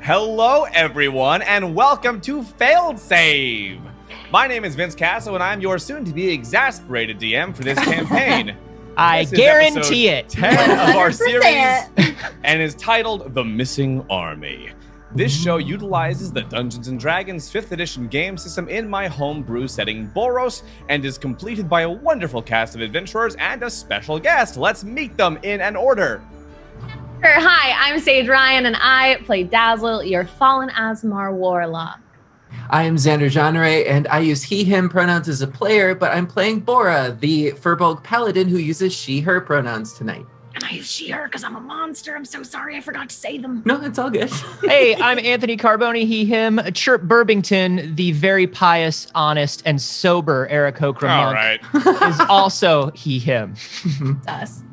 Hello, everyone, and welcome to Failed Save. My name is Vince Casso, and I'm your soon-to-be exasperated DM for this campaign. I guarantee it. 10 of our series, and is titled The Missing Army. This show utilizes the Dungeons & Dragons 5th edition game system in my homebrew setting, Boros, and is completed by a wonderful cast of adventurers and a special guest. Let's meet them in an order. Hi, I'm Sage Ryan, and I play Dazzle, your fallen Asmar warlock. I am Xander Genre, and I use he/him pronouns as a player, but I'm playing Bora, the Furbolg paladin who uses she/her pronouns tonight. And I use she/her because I'm a monster. I'm so sorry I forgot to say them. No, it's all good. Hey, I'm Anthony Carboni, he/him, Chirp Burbington, the very pious, honest, and sober Eric Hokra monk. Right. Is also he/him. It's us.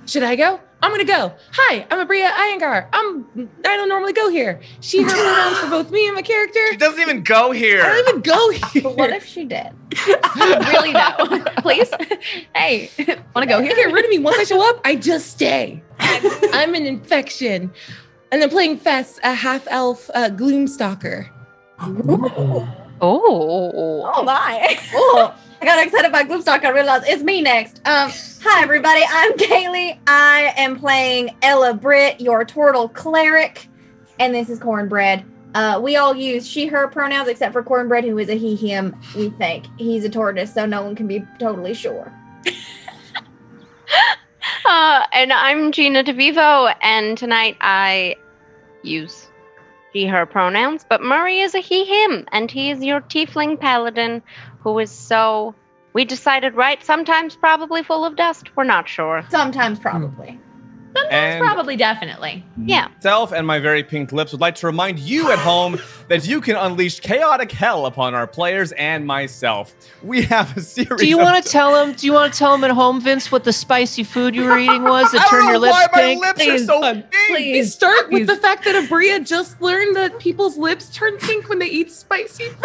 Should I go? I'm gonna go. Hi, I'm Aabria Iyengar. I don't normally go here. She/her pronouns for both me and my character. She doesn't even go here. I don't even go here. But what if she did? Really, though. Please? Hey, want to go You here? get rid of me. Once I show up, I just stay. I'm an infection. And I'm playing Fess, a half-elf gloomstalker. Oh my. Oh, I got excited by Gloomstalker. I realized it's me next. Hi, everybody. I'm Kaylee. I am playing Ella Britt, your turtle cleric. And this is Cornbread. We all use she/her pronouns except for Cornbread, who is a he/him, we think. He's a tortoise, so no one can be totally sure. And I'm Gina DeVivo, and tonight I use she/her pronouns, but Murray is a he/him, and he is your tiefling paladin who is so, we decided, right, sometimes probably full of dust. We're not sure. Sometimes, probably. And Probably, definitely. Yeah. Myself and my very pink lips would like to remind you at home that you can unleash chaotic hell upon our players and myself. We have a series. Do you want to tell him? Do you want to tell him at home, Vince, what the spicy food you were eating was that turned your lips pink? My lips are so pink. We start with the fact that Aabria just learned that people's lips turn pink when they eat spicy food.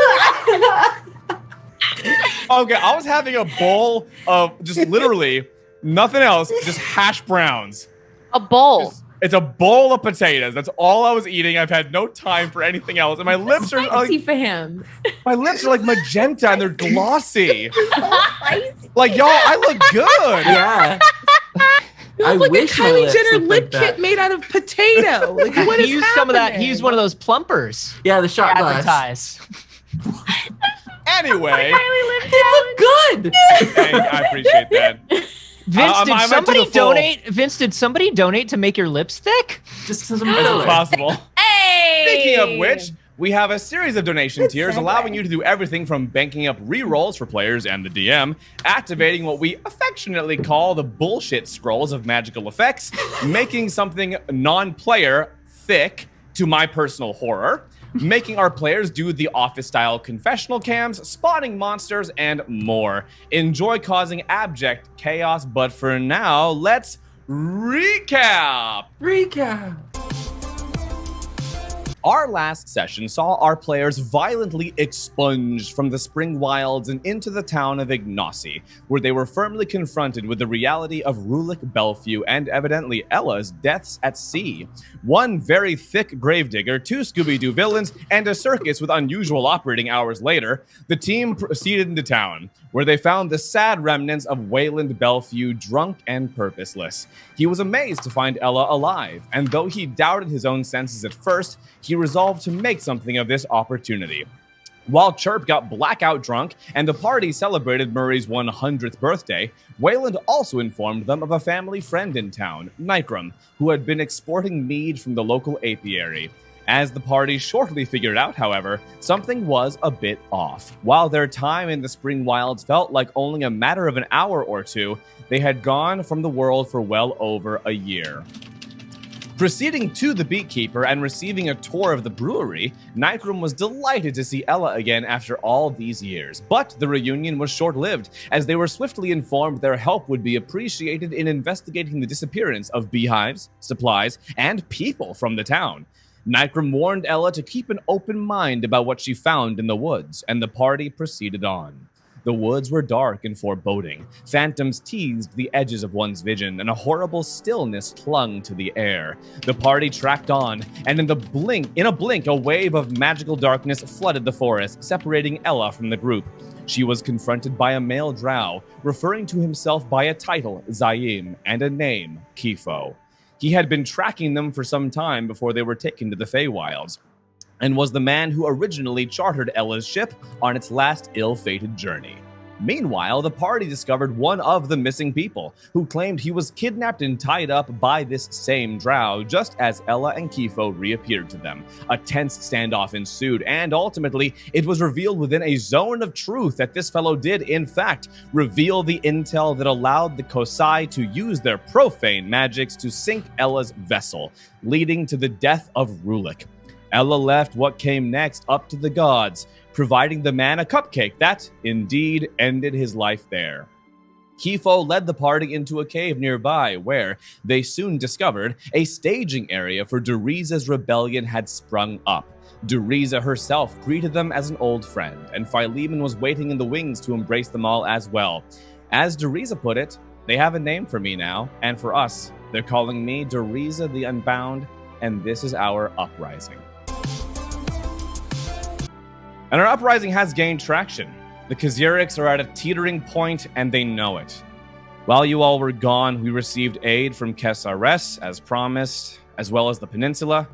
Okay, I was having a bowl of just literally nothing else, just hash browns. A bowl. It's a bowl of potatoes. That's all I was eating. I've had no time for anything else, and my lips are Spicy like, for him. my lips are like magenta and they're glossy. Spicy. Like y'all, I look good. Yeah. You I look like wish a my Kylie lips Jenner looked lip like that. kit made out of potato. Like, what He is used happening? some of that. He used one of those plumpers. Yeah, the shot glass. Advertise. Anyway, They look good. hey, I appreciate that. Vince, I did might somebody do the full- donate? Vince, did somebody donate to make your lips thick? Just because I'm As filler. possible. Hey! Speaking of which, we have a series of donation Good tiers segue. allowing you to do everything from banking up re-rolls for players and the DM, activating what we affectionately call the bullshit scrolls of magical effects, making something non-player thick, to my personal horror, making our players do the office-style confessional cams, spawning monsters, and more. Enjoy causing abject chaos, but for now, let's recap! Recap. Our last session saw our players violently expunged from the Spring Wilds and into the town of Ignacy, where they were firmly confronted with the reality of Rulik Belfew and evidently Ella's deaths at sea. One very thick gravedigger, 2 Scooby-Doo villains, and a circus with unusual operating hours later, the team proceeded into town, where they found the sad remnants of Wayland Belfew drunk and purposeless. He was amazed to find Ella alive, and though he doubted his own senses at first, he resolved to make something of this opportunity. While Chirp got blackout drunk and the party celebrated Murray's 100th birthday, Wayland also informed them of a family friend in town, Nykrum, who had been exporting mead from the local apiary. As the party shortly figured out, however, something was a bit off. While their time in the Spring Wilds felt like only a matter of an hour or two, they had gone from the world for well over a year. Proceeding to the Beekeeper and receiving a tour of the brewery, Nykrum was delighted to see Ella again after all these years. But the reunion was short-lived, as they were swiftly informed their help would be appreciated in investigating the disappearance of beehives, supplies, and people from the town. Nykrum warned Ella to keep an open mind about what she found in the woods, and the party proceeded on. The woods were dark and foreboding. Phantoms teased the edges of one's vision, and a horrible stillness clung to the air. The party tracked on, and in a blink, a wave of magical darkness flooded the forest, separating Ella from the group. She was confronted by a male drow, referring to himself by a title, Zaim, and a name, Kifo. He had been tracking them for some time before they were taken to the Feywilds, and was the man who originally chartered Ella's ship on its last ill-fated journey. Meanwhile, the party discovered one of the missing people, who claimed he was kidnapped and tied up by this same drow, just as Ella and Kifo reappeared to them. A tense standoff ensued, and ultimately, it was revealed within a zone of truth that this fellow did, in fact, reveal the intel that allowed the Kosai to use their profane magics to sink Ella's vessel, leading to the death of Rulik. Ella left what came next up to the gods, providing the man a cupcake that, indeed, ended his life there. Kifo led the party into a cave nearby, where they soon discovered a staging area for Deriza's rebellion had sprung up. Deriza herself greeted them as an old friend, and Philemon was waiting in the wings to embrace them all as well. As Deriza put it, they have a name for me now, and for us, they're calling me Deriza the Unbound, and this is our uprising. And our uprising has gained traction. The Kazuriks are at a teetering point, and they know it. While you all were gone, we received aid from Kesares, as promised, as well as the peninsula,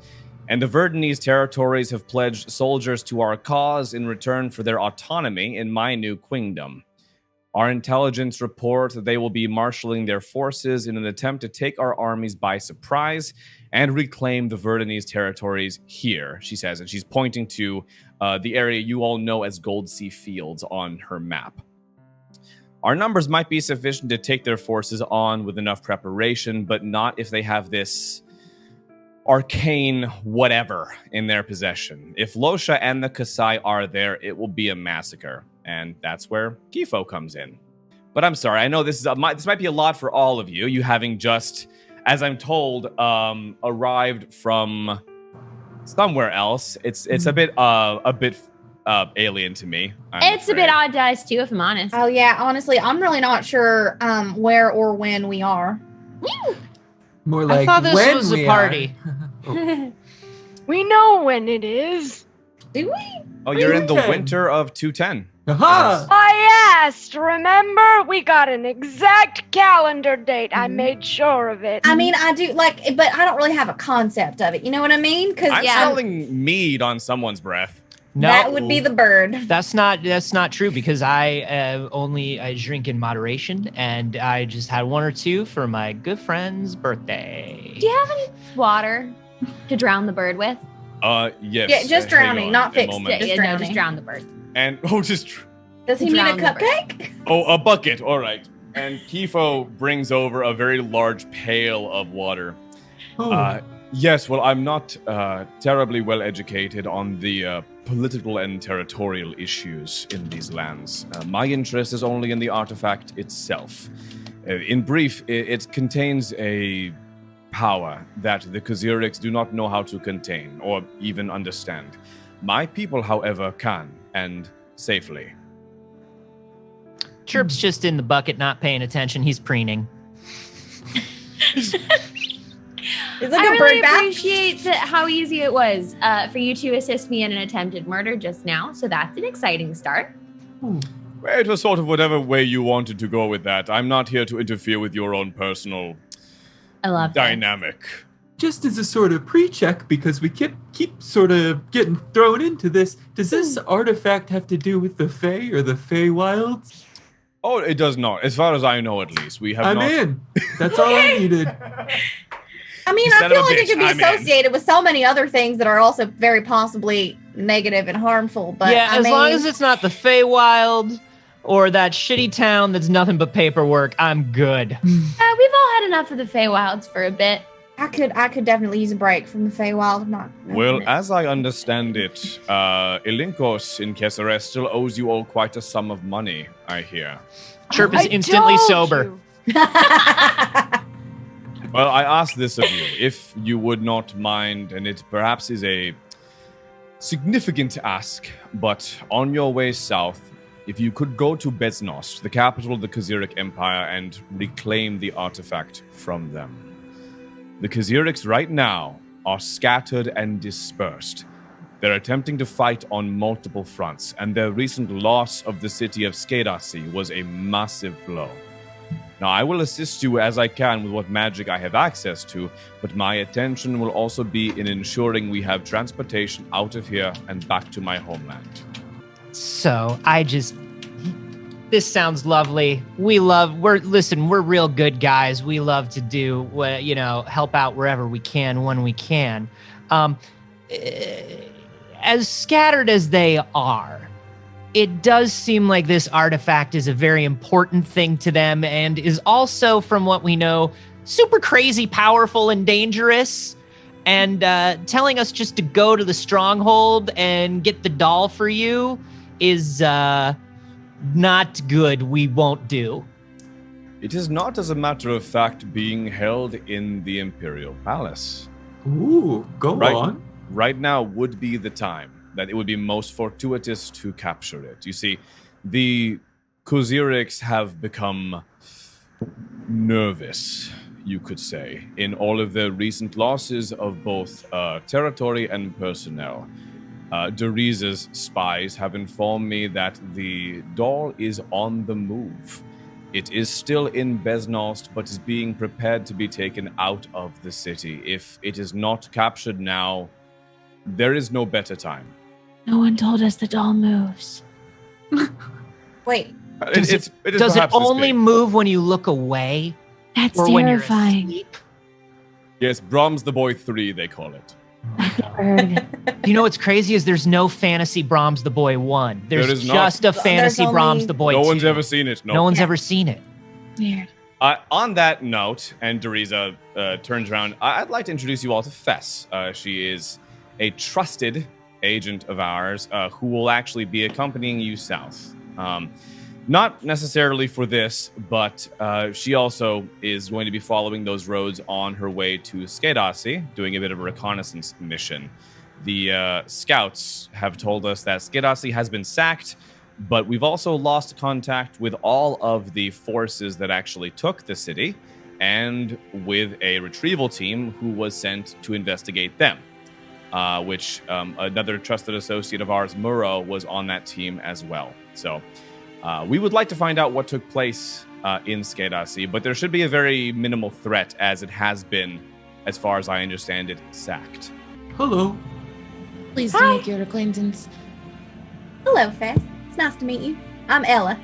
and the Verdunese territories have pledged soldiers to our cause in return for their autonomy in my new queendom. Our intelligence report that they will be marshaling their forces in an attempt to take our armies by surprise and reclaim the Verdunese territories here, she says, and she's pointing to the area you all know as Goldsea Fields on her map. Our numbers might be sufficient to take their forces on with enough preparation, but not if they have this arcane whatever in their possession. If Losha and the Kasai are there, it will be a massacre, and that's where Kifo comes in. But I'm sorry, I know this might be a lot for all of you, you having just, as I'm told, arrived from somewhere else. It's a bit alien to me. It's a bit odd to us too, if I'm honest. Oh yeah, honestly, I'm really not sure where or when we are. More like I thought this when was we a party. We know when it is. Do we? Oh, you're in the 210. winter of 210. Aha! I asked, remember? We got an exact calendar date. I made sure of it. I mean, I do but I don't really have a concept of it. You know what I mean? Because I'm smelling mead on someone's breath. No, that would be the bird. That's not true, because I drink in moderation, and I just had one or two for my good friend's birthday. Do you have any water to drown the bird with? Yes. Yeah, just hang drowning, on not a fixed. moment. Just No, drowning. just drown the bird. And Does he need a Drown the bird. cupcake? a bucket. All right. And Kifo brings over a very large pail of water. Oh. Yes, well, I'm not terribly well educated on the political and territorial issues in these lands. My interest is only in the artifact itself. In brief, it contains a power that the Kazuriks do not know how to contain or even understand. My people, however, can, and safely. Chirp's just in the bucket, not paying attention. He's preening. Is it I a really bird bath? appreciate how easy it was for you to assist me in an attempted murder just now. So that's an exciting start. Well, it was sort of whatever way you wanted to go with that. I'm not here to interfere with your own personal I love that. dynamic. Just as a sort of pre-check, because we keep sort of getting thrown into this, does this artifact have to do with the Fae or the Feywilds? Oh, it does not. As far as I know, at least. We have I'm not... in. That's all I needed. I mean, You I son feel of a like it bitch, could be I'm in. associated with so many other things that are also very possibly negative and harmful. But yeah, I as mean, long as it's not the Feywild or that shitty town that's nothing but paperwork, I'm good. We've all had enough of the Feywilds for a bit. I could definitely use a break from the Feywild. I'm not. Well, as I understand it, Ilinkos in Kesares still owes you all quite a sum of money, I hear. Chirp is I instantly told sober. you. Well, I ask this of you, if you would not mind, and it perhaps is a significant ask, but on your way south, if you could go to Beznost, the capital of the Khaziric Empire, and reclaim the artifact from them. The Khazirics right now are scattered and dispersed. They're attempting to fight on multiple fronts, and their recent loss of the city of Skedasi was a massive blow. Now, I will assist you as I can with what magic I have access to, but my attention will also be in ensuring we have transportation out of here and back to my homeland. So this sounds lovely. We're real good guys. We love to do, help out wherever we can, when we can. As scattered as they are, it does seem like this artifact is a very important thing to them and is also, from what we know, super crazy, powerful, and dangerous. And telling us just to go to the stronghold and get the doll for you is not good. We won't do. It is not, as a matter of fact, being held in the Imperial Palace. Ooh, go on. Right now would be the time that it would be most fortuitous to capture it. You see, the Khazirics have become nervous, you could say, in all of their recent losses of both territory and personnel. Deriza's spies have informed me that the doll is on the move. It is still in Beznost, but is being prepared to be taken out of the city. If it is not captured now, there is no better time. No one told us the doll moves. Wait, Does it only move when you look away? That's or when you're terrifying. asleep? Yes, Brahms the Boy 3, they call it. I've never heard of it. You know what's crazy is there's no Fantasy Brahms the Boy 1. There's There is just a Fantasy only- Brahms the Boy 2. No one's ever seen it. No one's ever seen it. Weird. On that note, and Deriza turns around, I'd like to introduce you all to Fess. She is a trusted agent of ours who will actually be accompanying you south. Not necessarily for this, but she also is going to be following those roads on her way to Skedasi, doing a bit of a reconnaissance mission. The scouts have told us that Skedasi has been sacked, but we've also lost contact with all of the forces that actually took the city, and with a retrieval team who was sent to investigate them. Which another trusted associate of ours, Muro, was on that team as well. So we would like to find out what took place in Skedasi, but there should be a very minimal threat, as it has been, as far as I understand it, sacked. Hello. Pleased to Hi. make your acquaintance. hello, Fess. It's nice to meet you. I'm Ella.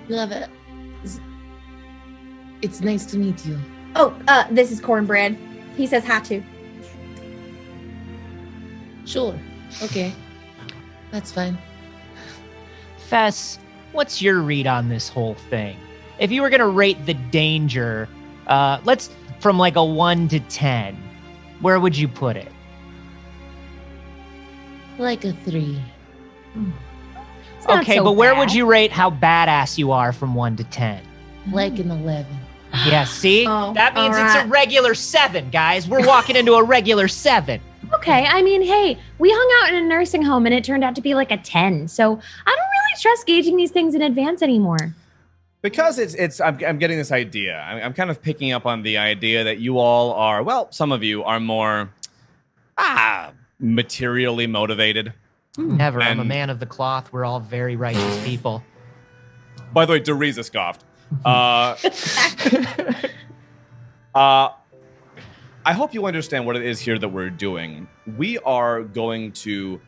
Love it. It's nice to meet you. Oh, this is Cornbread. He says hi too. Sure. Okay. That's fine. Fess, what's your read on this whole thing? If you were going to rate the danger, let's from like a 1 to 10, where would you put it? Like a 3. It's not Okay, so but where bad. would you rate how badass you are from 1 to 10? Like an 11. Yeah, see? Oh, that means all it's a right. regular 7, guys. We're walking into a regular 7. Okay, I mean, hey, we hung out in a nursing home and it turned out to be like a 10. So I don't really trust gauging these things in advance anymore. Because I'm getting this idea. I'm kind of picking up on the idea that you all are, well, some of you are more materially motivated. Never. I'm a And- man of the cloth. We're all very righteous people. By the way, Deriza scoffed. I hope you understand what it is here that we're doing. We are going to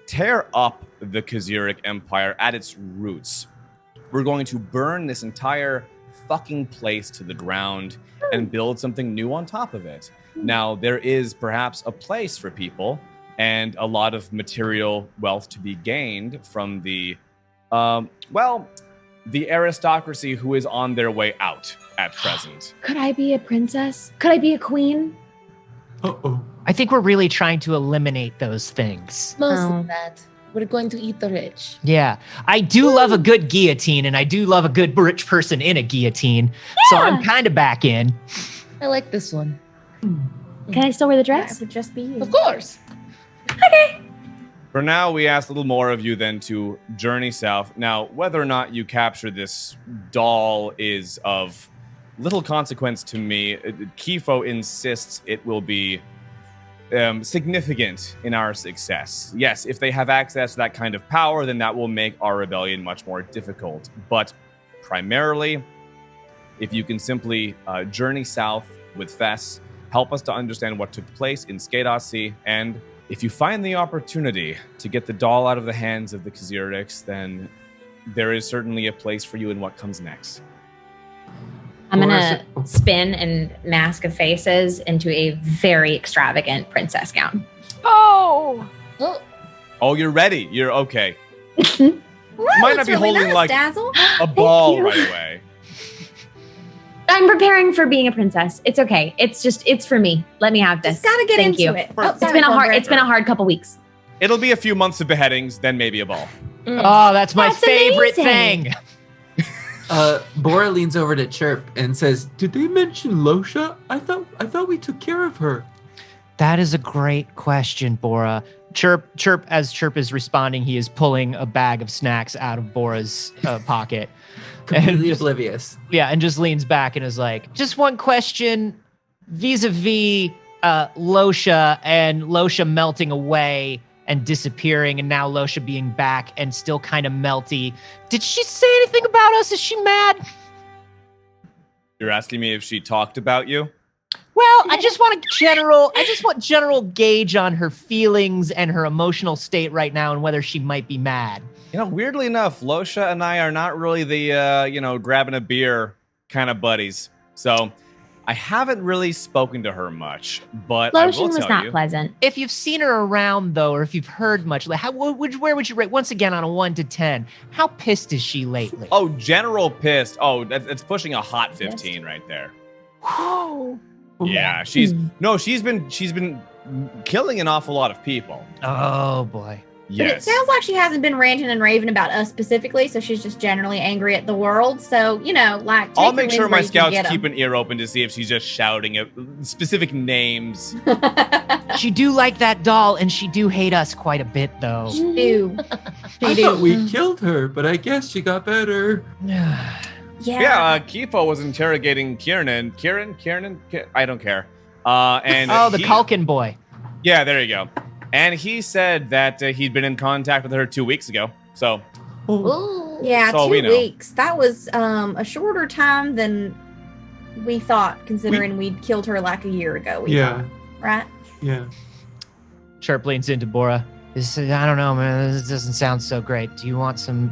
tear up the Khaziric Empire at its roots. We're going to burn this entire fucking place to the ground and build something new on top of it. Now, there is perhaps a place for people and a lot of material wealth to be gained from the, the aristocracy who is on their way out at present. Could I be a princess? Could I be a queen? Uh-oh. I think we're really trying to eliminate those things. Most Oh. of that. We're going to eat the rich. Yeah. I do love a good guillotine, and I do love a good rich person in a guillotine. So I'm Yeah. kind of back in. I like this one. Can I still wear the That dress? would just be you. Of course. For now, we ask a little more of you then to journey south. Now, whether or not you capture this doll is of little consequence to me. Kifo insists it will be significant in our success. Yes, if they have access to that kind of power, then that will make our rebellion much more difficult. But primarily, if you can simply journey south with Fess, help us to understand what took place in Skedasi, and if you find the opportunity to get the doll out of the hands of the Kaziriks, then there is certainly a place for you in what comes next. I'm going to spin and mask of faces into a very extravagant princess gown. Oh! Oh, you're ready. You're okay. Ooh, Might not it's be really holding nice, like Dazzle. a ball you. right away. I'm preparing for being a princess. It's okay. It's for me. Let me have this. Just gotta get Thank into you. it. It's been a hard couple weeks. It'll be a few months of beheadings, then maybe a ball. Oh, that's my That's favorite amazing. thing. Bora leans over to Chirp and says, "Did they mention Losha? I thought we took care of her." That is a great question, Bora. Chirp, as Chirp is responding, he is pulling a bag of snacks out of Bora's pocket. Completely oblivious. Yeah, and just leans back and is like, just one question vis-a-vis Losha and Losha melting away and disappearing, and now Losha being back and still kind of melty. Did she say anything about us? Is she mad? You're asking me if she talked about you? Well, I just want general gauge on her feelings and her emotional state right now and whether she might be mad. You know, weirdly enough, Losha and I are not really the, grabbing a beer kind of buddies. So I haven't really spoken to her much, but I Lotion will was tell not you. pleasant. If you've seen her around, though, or if you've heard much, like where would you rate, once again, on a 1 to 10, how pissed is she lately? Oh, general pissed. Oh, it's pushing a hot 15 right there. Yeah, she's been killing an awful lot of people. Oh, boy. But Yes. it sounds like she hasn't been ranting and raving about us specifically, so she's just generally angry at the world. So, like, I'll take make your sure my wins where you scouts can get keep an ear open to see if she's just shouting at specific names. 'em. She do like that doll, and she do hate us quite a bit, though. She do. I She thought do. we killed her, but I guess she got better. Yeah. Kifo was interrogating Kieran, I don't care. And Oh, the Culkin boy. Yeah, there you go. And he said that he'd been in contact with her 2 weeks ago. So, Yeah, So 2 we know. weeks. That was a shorter time than we thought, considering we'd killed her like a year ago. Yeah, Right? yeah. Chirp leans into Bora. I don't know, man. This doesn't sound so great. Do you want some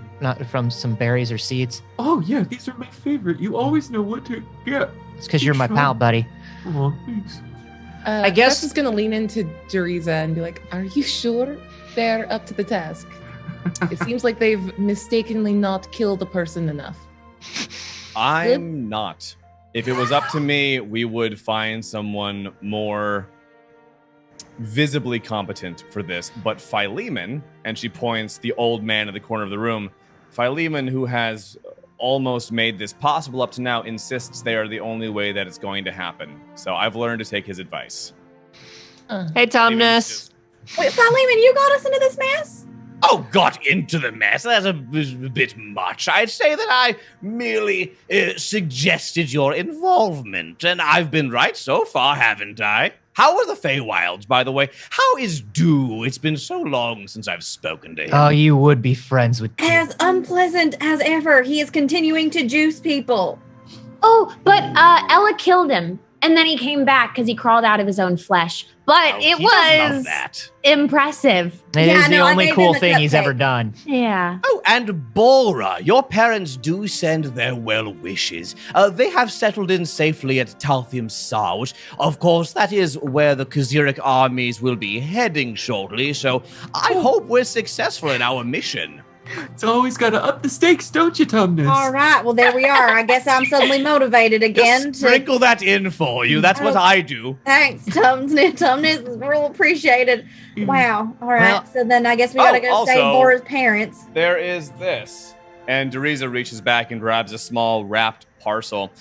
berries or seeds? Oh yeah, these are my favorite. You always know what to get. It's because you're my Sure. pal, buddy. Oh, thanks. I guess- Fess is gonna lean into Deriza and be like, "Are you sure they're up to the task? It seems like they've mistakenly not killed a person enough." I'm not. If it was up to me, we would find someone more visibly competent for this. But Philemon, and she points the old man in the corner of the room, Philemon, who has almost made this possible up to now, insists they are the only way that it's going to happen. So I've learned to take his advice. Hey, Tomness. Wait, Philemon, you got us into this mess? Oh, got into the mess. That's a bit much. I'd say that I merely suggested your involvement, and I've been right so far, haven't I? How are the Feywilds, by the way? How is Dew? It's been so long since I've spoken to him. Oh, you would be friends with Dew. As unpleasant as ever. He is continuing to juice people. Oh, but Ella killed him. And then he came back because he crawled out of his own flesh. But Oh, it he does love was that. impressive. It Yeah, is the no, I only gave cool him a thing he's cupcake. ever done. Yeah. Oh, and Bora, your parents do send their well wishes. They have settled in safely at Talthium Sar, which, of course, that is where the Kazirik armies will be heading shortly, so I hope we're successful in our mission. It's always got to up the stakes, don't you, Tumnus? All right, well, there we are. I guess I'm suddenly motivated again. Just sprinkle that in for you. That's what I do. Thanks, Tumnus. Tumnus is real appreciated. Wow. All right, Well- so then I guess we gotta go also- save Bora's parents. There is this. And Deriza reaches back and grabs a small wrapped parcel.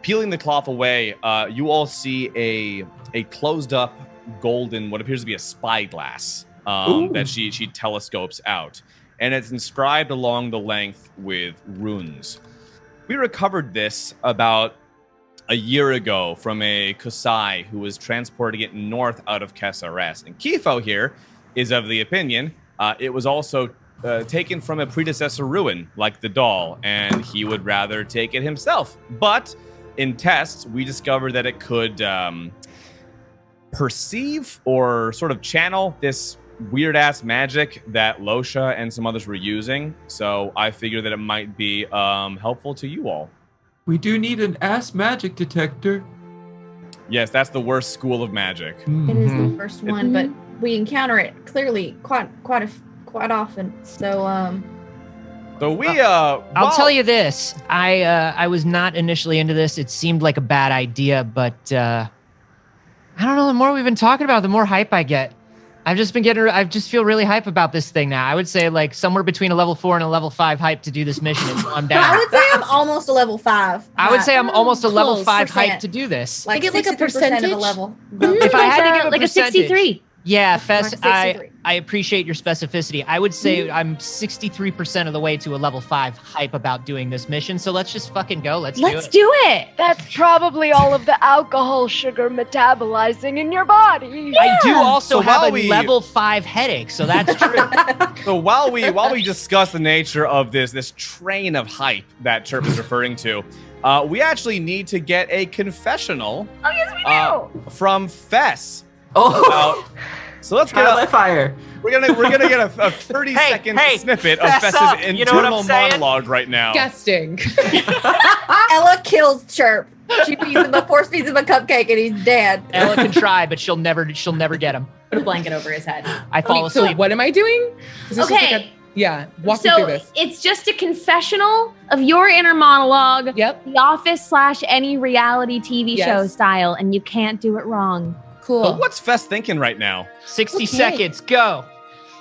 Peeling the cloth away, you all see a closed up golden, what appears to be a spyglass. that she telescopes out. And it's inscribed along the length with runes. We recovered this about a year ago from a Kusai who was transporting it north out of Kesares. And Kifo here is of the opinion it was also taken from a predecessor ruin, like the doll, and he would rather take it himself. But in tests, we discovered that it could perceive or sort of channel this weird-ass magic that Losha and some others were using. So I figured that it might be helpful to you all. We do need an ass magic detector. Yes, that's the worst school of magic. It is the first one, but we encounter it clearly quite often. So we I'll tell you this. I was not initially into this. It seemed like a bad idea, but I don't know, the more we've been talking about it, the more hype I get. I just feel really hype about this thing now. I would say like somewhere between a level 4 and a level 5 hype to do this mission. I'm down. I would say I'm almost a level 5. I would say I'm almost a level Close 5 percent. hype to do this. Like I get like a 63% percentage? of a level. If I had to give a like percentage, a 63. Yeah, Fess, Like 63. I appreciate your specificity. I would say I'm 63% of the way to a level 5 hype about doing this mission. So let's just fucking go. Let's do it. That's probably all of the alcohol sugar metabolizing in your body. I do also So have while a we- level 5 headache, so that's true. So while we discuss the nature of this train of hype that Chirp is referring to, we actually need to get a confessional Oh yes, we do. from Fess. Oh, So let's get trial by fire. we're gonna get a 30-second hey, snippet of fess Fess's up. You know what I'm internal saying? monologue right now. Disgusting. Ella kills Chirp. She force feeds him a cupcake and he's dead. Ella can try, but she'll never get him. Put a blanket over his head. I fall So asleep. what am I doing? Is this just Okay. like yeah, walk me So through this. it's just a confessional of your inner monologue, Yep, The Office / any reality TV Yes. show style, and you can't do it wrong. cool. But what's Fess thinking right now? 60 Okay. seconds, go.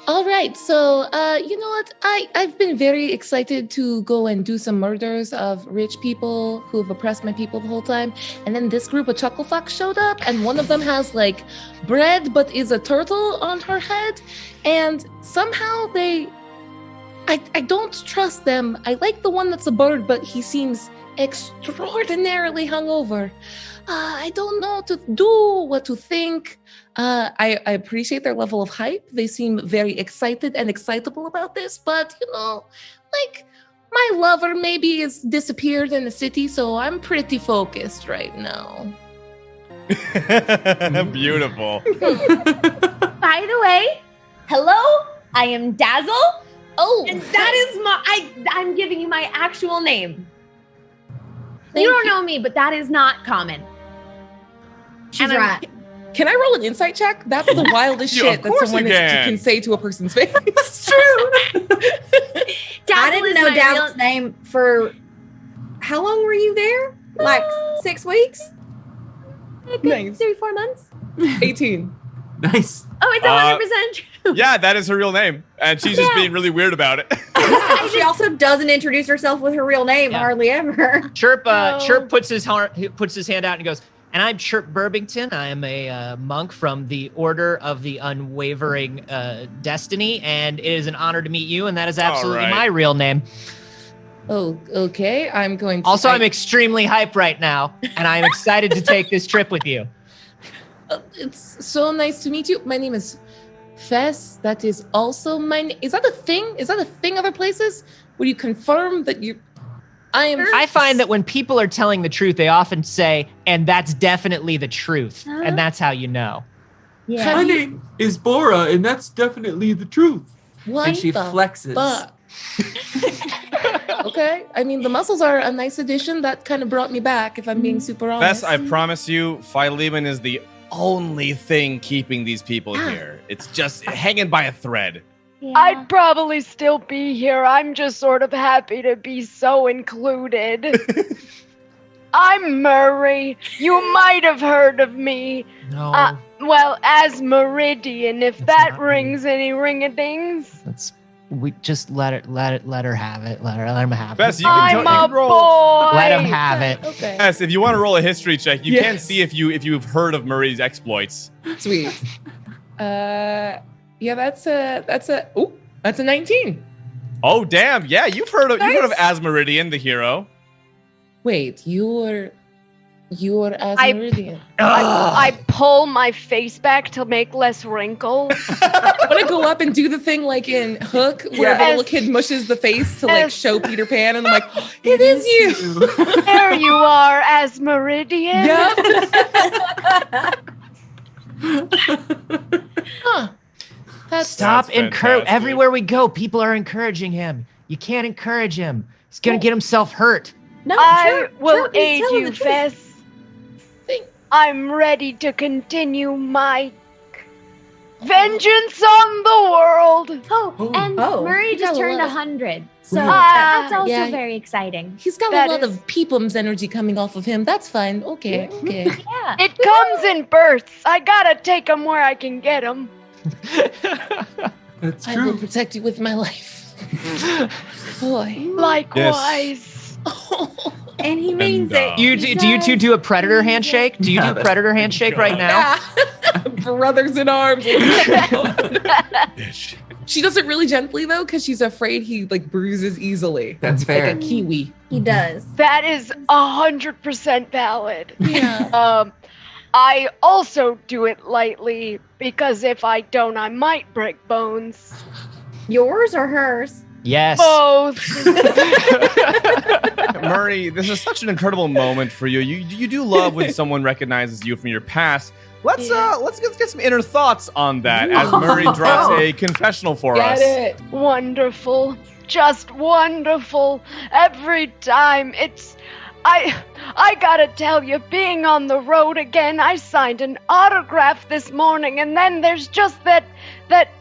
All right, so you know what? I've been very excited to go and do some murders of rich people who've oppressed my people the whole time. And then this group of chucklefucks showed up, and one of them has like bread but is a turtle on her head. And somehow I don't trust them. I like the one that's a bird, but he seems extraordinarily hungover. I don't know what to think. I appreciate their level of hype. They seem very excited and excitable about this, but like my lover maybe has disappeared in the city, so I'm pretty focused right now. Beautiful. By the way, hello, I am Dazzle, Oh, and that is I'm giving you my actual name. Thank You don't you. know me, but that is not common. She's And I'm- right. Can I roll an insight check? That's the wildest Yeah, shit of that course someone you can. can say to a person's face. It's true. I didn't is know my Dazzle's real- name for how long were you there? Like 6 weeks? Nice. 3-4 months. 18. Nice. Oh, it's 100% true. Yeah, that is her real name, and she's just Yeah. being really weird about it. She also doesn't introduce herself with her real name Yeah. hardly ever. Chirp No. Chirp puts his hand out and goes, and I'm Chirp Burbington. I am a monk from the Order of the Unwavering Destiny, and it is an honor to meet you, and that is absolutely right. my real name. Oh, okay. I'm going to. Also, I'm extremely hyped right now, and I'm excited to take this trip with you. It's so nice to meet you. My name is Fess. That is also my name. Is that a thing? Is that a thing other places? Would you confirm that you. I find that when people are telling the truth, they often say, and that's definitely the truth. Huh? And that's how you know. Yeah. My name is Bora, and that's definitely the truth. What and she the flexes. fuck? Okay. I mean, the muscles are a nice addition. That kind of brought me back, if I'm being super honest. Bess, I promise you, Philemon is the only thing keeping these people here. It's just hanging by a thread. Yeah. I'd probably still be here. I'm just sort of happy to be so included. I'm Murray. You might have heard of me. No, Well, as Meridian, if That's that not me. rings any ring-a-dings. we just let her have it. Let him have Bess, it. you can I'm tell, you a can roll. boy. Let him have it. Okay. Bess, if you want to roll a history check, you can Yes. see if you've heard of Murray's exploits. Sweet. Yeah, that's a 19. Oh, damn. Yeah, you've heard of Asmeridian, the hero. Wait, you're Asmeridian. I pull my face back to make less wrinkles. I want to go up and do the thing like in Hook, where the little kid mushes the face to like show Peter Pan, and I'm like, oh, it is you. There you are, Asmeridian. Yep. Huh. Stop fantastic. everywhere we go, people are encouraging him. You can't encourage him. He's gonna get himself hurt. No, I will he's aid telling you, the truth. Fess. I'm ready to continue my vengeance on the world. Oh, and Murray You got just a turned lot of- 100. So Ah, that's also yeah. very exciting. He's got That a lot is- of Peeplum's energy coming off of him. That's fine. Okay. Yeah. It comes in bursts. I gotta take them where I can get them. That's I will true. protect you with my life. Boy. Likewise. And he means And, it. Do you two do a predator handshake? Do you Yeah, do that's- predator handshake right now? Brothers in arms. Bitch. She does it really gently though, because she's afraid he like bruises easily. That's fair. Like a kiwi. He does. That is 100% valid. Yeah. I also do it lightly because if I don't, I might break bones. Yours or hers? Yes. Both. Murray, this is such an incredible moment for you. You do love when someone recognizes you from your past. Let's get some inner thoughts on that as Murray drops a confessional for us. Get it. Wonderful. Just wonderful. Every time. I gotta tell you, being on the road again, I signed an autograph this morning, and then there's just that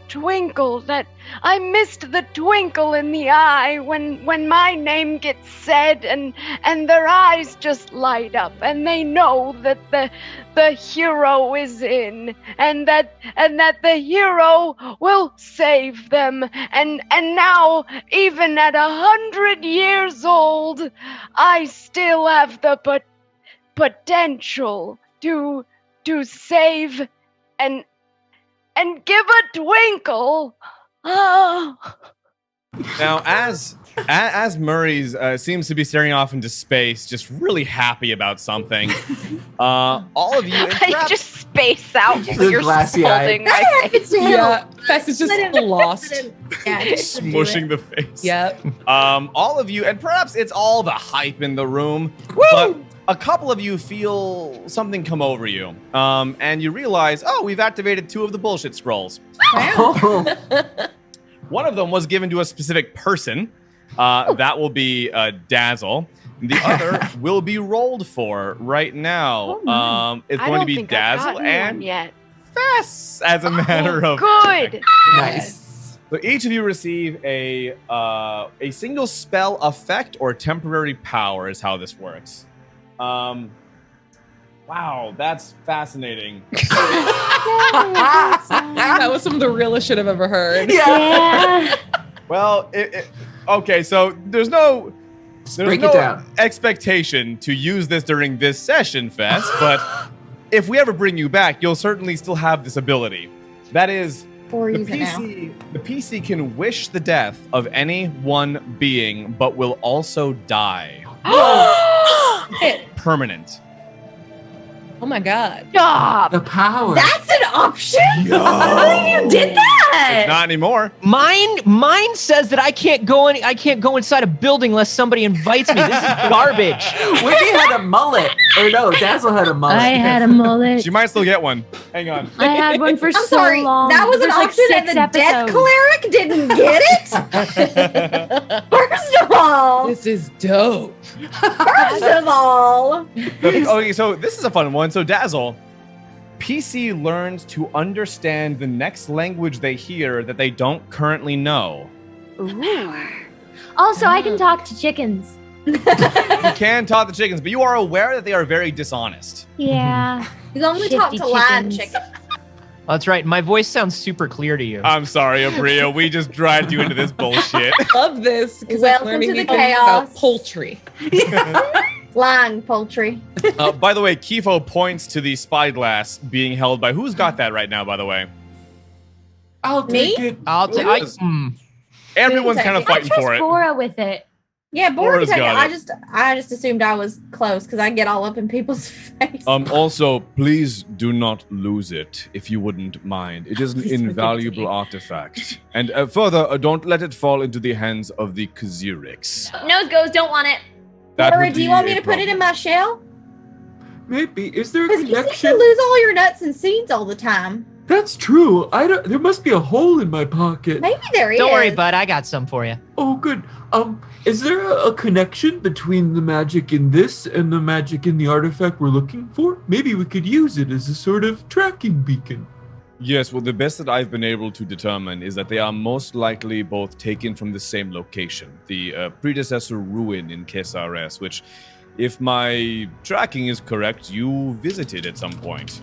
twinkle, that I missed the twinkle in the eye when my name gets said, and their eyes just light up, and they know that the hero is in, and that the hero will save them, and now, even at 100 years old, I still have the potential to save and give a twinkle. Oh. Now, as Murray's seems to be staring off into space, just really happy about something, all of you, and I perhaps- just space out while The you're glassy holding That my happens to him. Yeah. Fess is just Let him- lost. let him- Yeah, just do smushing it. the face. Yep. All of you, and perhaps it's all the hype in the room, but a couple of you feel something come over you, and you realize, oh, we've activated 2 of the bullshit scrolls. One of them was given to a specific person. That will be Dazzle. The other will be rolled for right now. It's I going don't to be think I've Dazzle gotten one and yet. Fess, as a matter of Good. Nice. So each of you receive a single spell effect or temporary power is how this works. Wow, that's fascinating. That was some of the realest shit I've ever heard. Yeah. Well, okay, so there's no Break it down. expectation to use this during this session, Fess, but if we ever bring you back, you'll certainly still have this ability. That is, Or the use it now. PC can wish the death of any one being, but will also die. Permanent. Oh my god. Stop. The power. That's an option? I believe you did that. Not anymore. Mine says that I can't go inside a building unless somebody invites me. This is garbage. Whitney had a mullet. Or no, Dazzle had a mullet. I had a mullet. She might still get one. Hang on. I had one for I'm so sorry, long. that was an There's like option and 6 the death episodes. cleric didn't get it? First of all, This is dope. Okay, so this is a fun one. So Dazzle, PC learns to understand the next language they hear that they don't currently know. Also, I can talk to chickens. You can talk to chickens, but you are aware that they are very dishonest. Yeah. you only talk to Shifty live chickens. chicken. That's right. My voice sounds super clear to you. I'm sorry, Aabria. We just dragged you into this bullshit. Love this because I'm Welcome learning to the new things chaos. about poultry. Flying poultry. By the way, Kifo points to the spyglass being held by... Who's got that right now, by the way? I'll Me? take it. Everyone's Take kind of it. I fighting trust for it. Bora with it. Yeah, Bora Bora's can take it. got I just assumed I was close because I get all up in people's face. Also, please do not lose it, if you wouldn't mind. It is an Please don't give it to invaluable me. artifact. And further, don't let it fall into the hands of the Kaziriks. Nose goes, don't want it. That Bora, would do you be want me a to put it in problem. my shell? Maybe. Is there a Because you seem to connection? lose all your nuts and seeds all the time. That's true. There must be a hole in my pocket. Maybe there is. Don't worry, bud. I got some for you. Oh, good. Is there a connection between the magic in this and the magic in the artifact we're looking for? Maybe we could use it as a sort of tracking beacon. Yes, well, the best that I've been able to determine is that they are most likely both taken from the same location, the predecessor ruin in Kesares, which, if my tracking is correct, you visited at some point.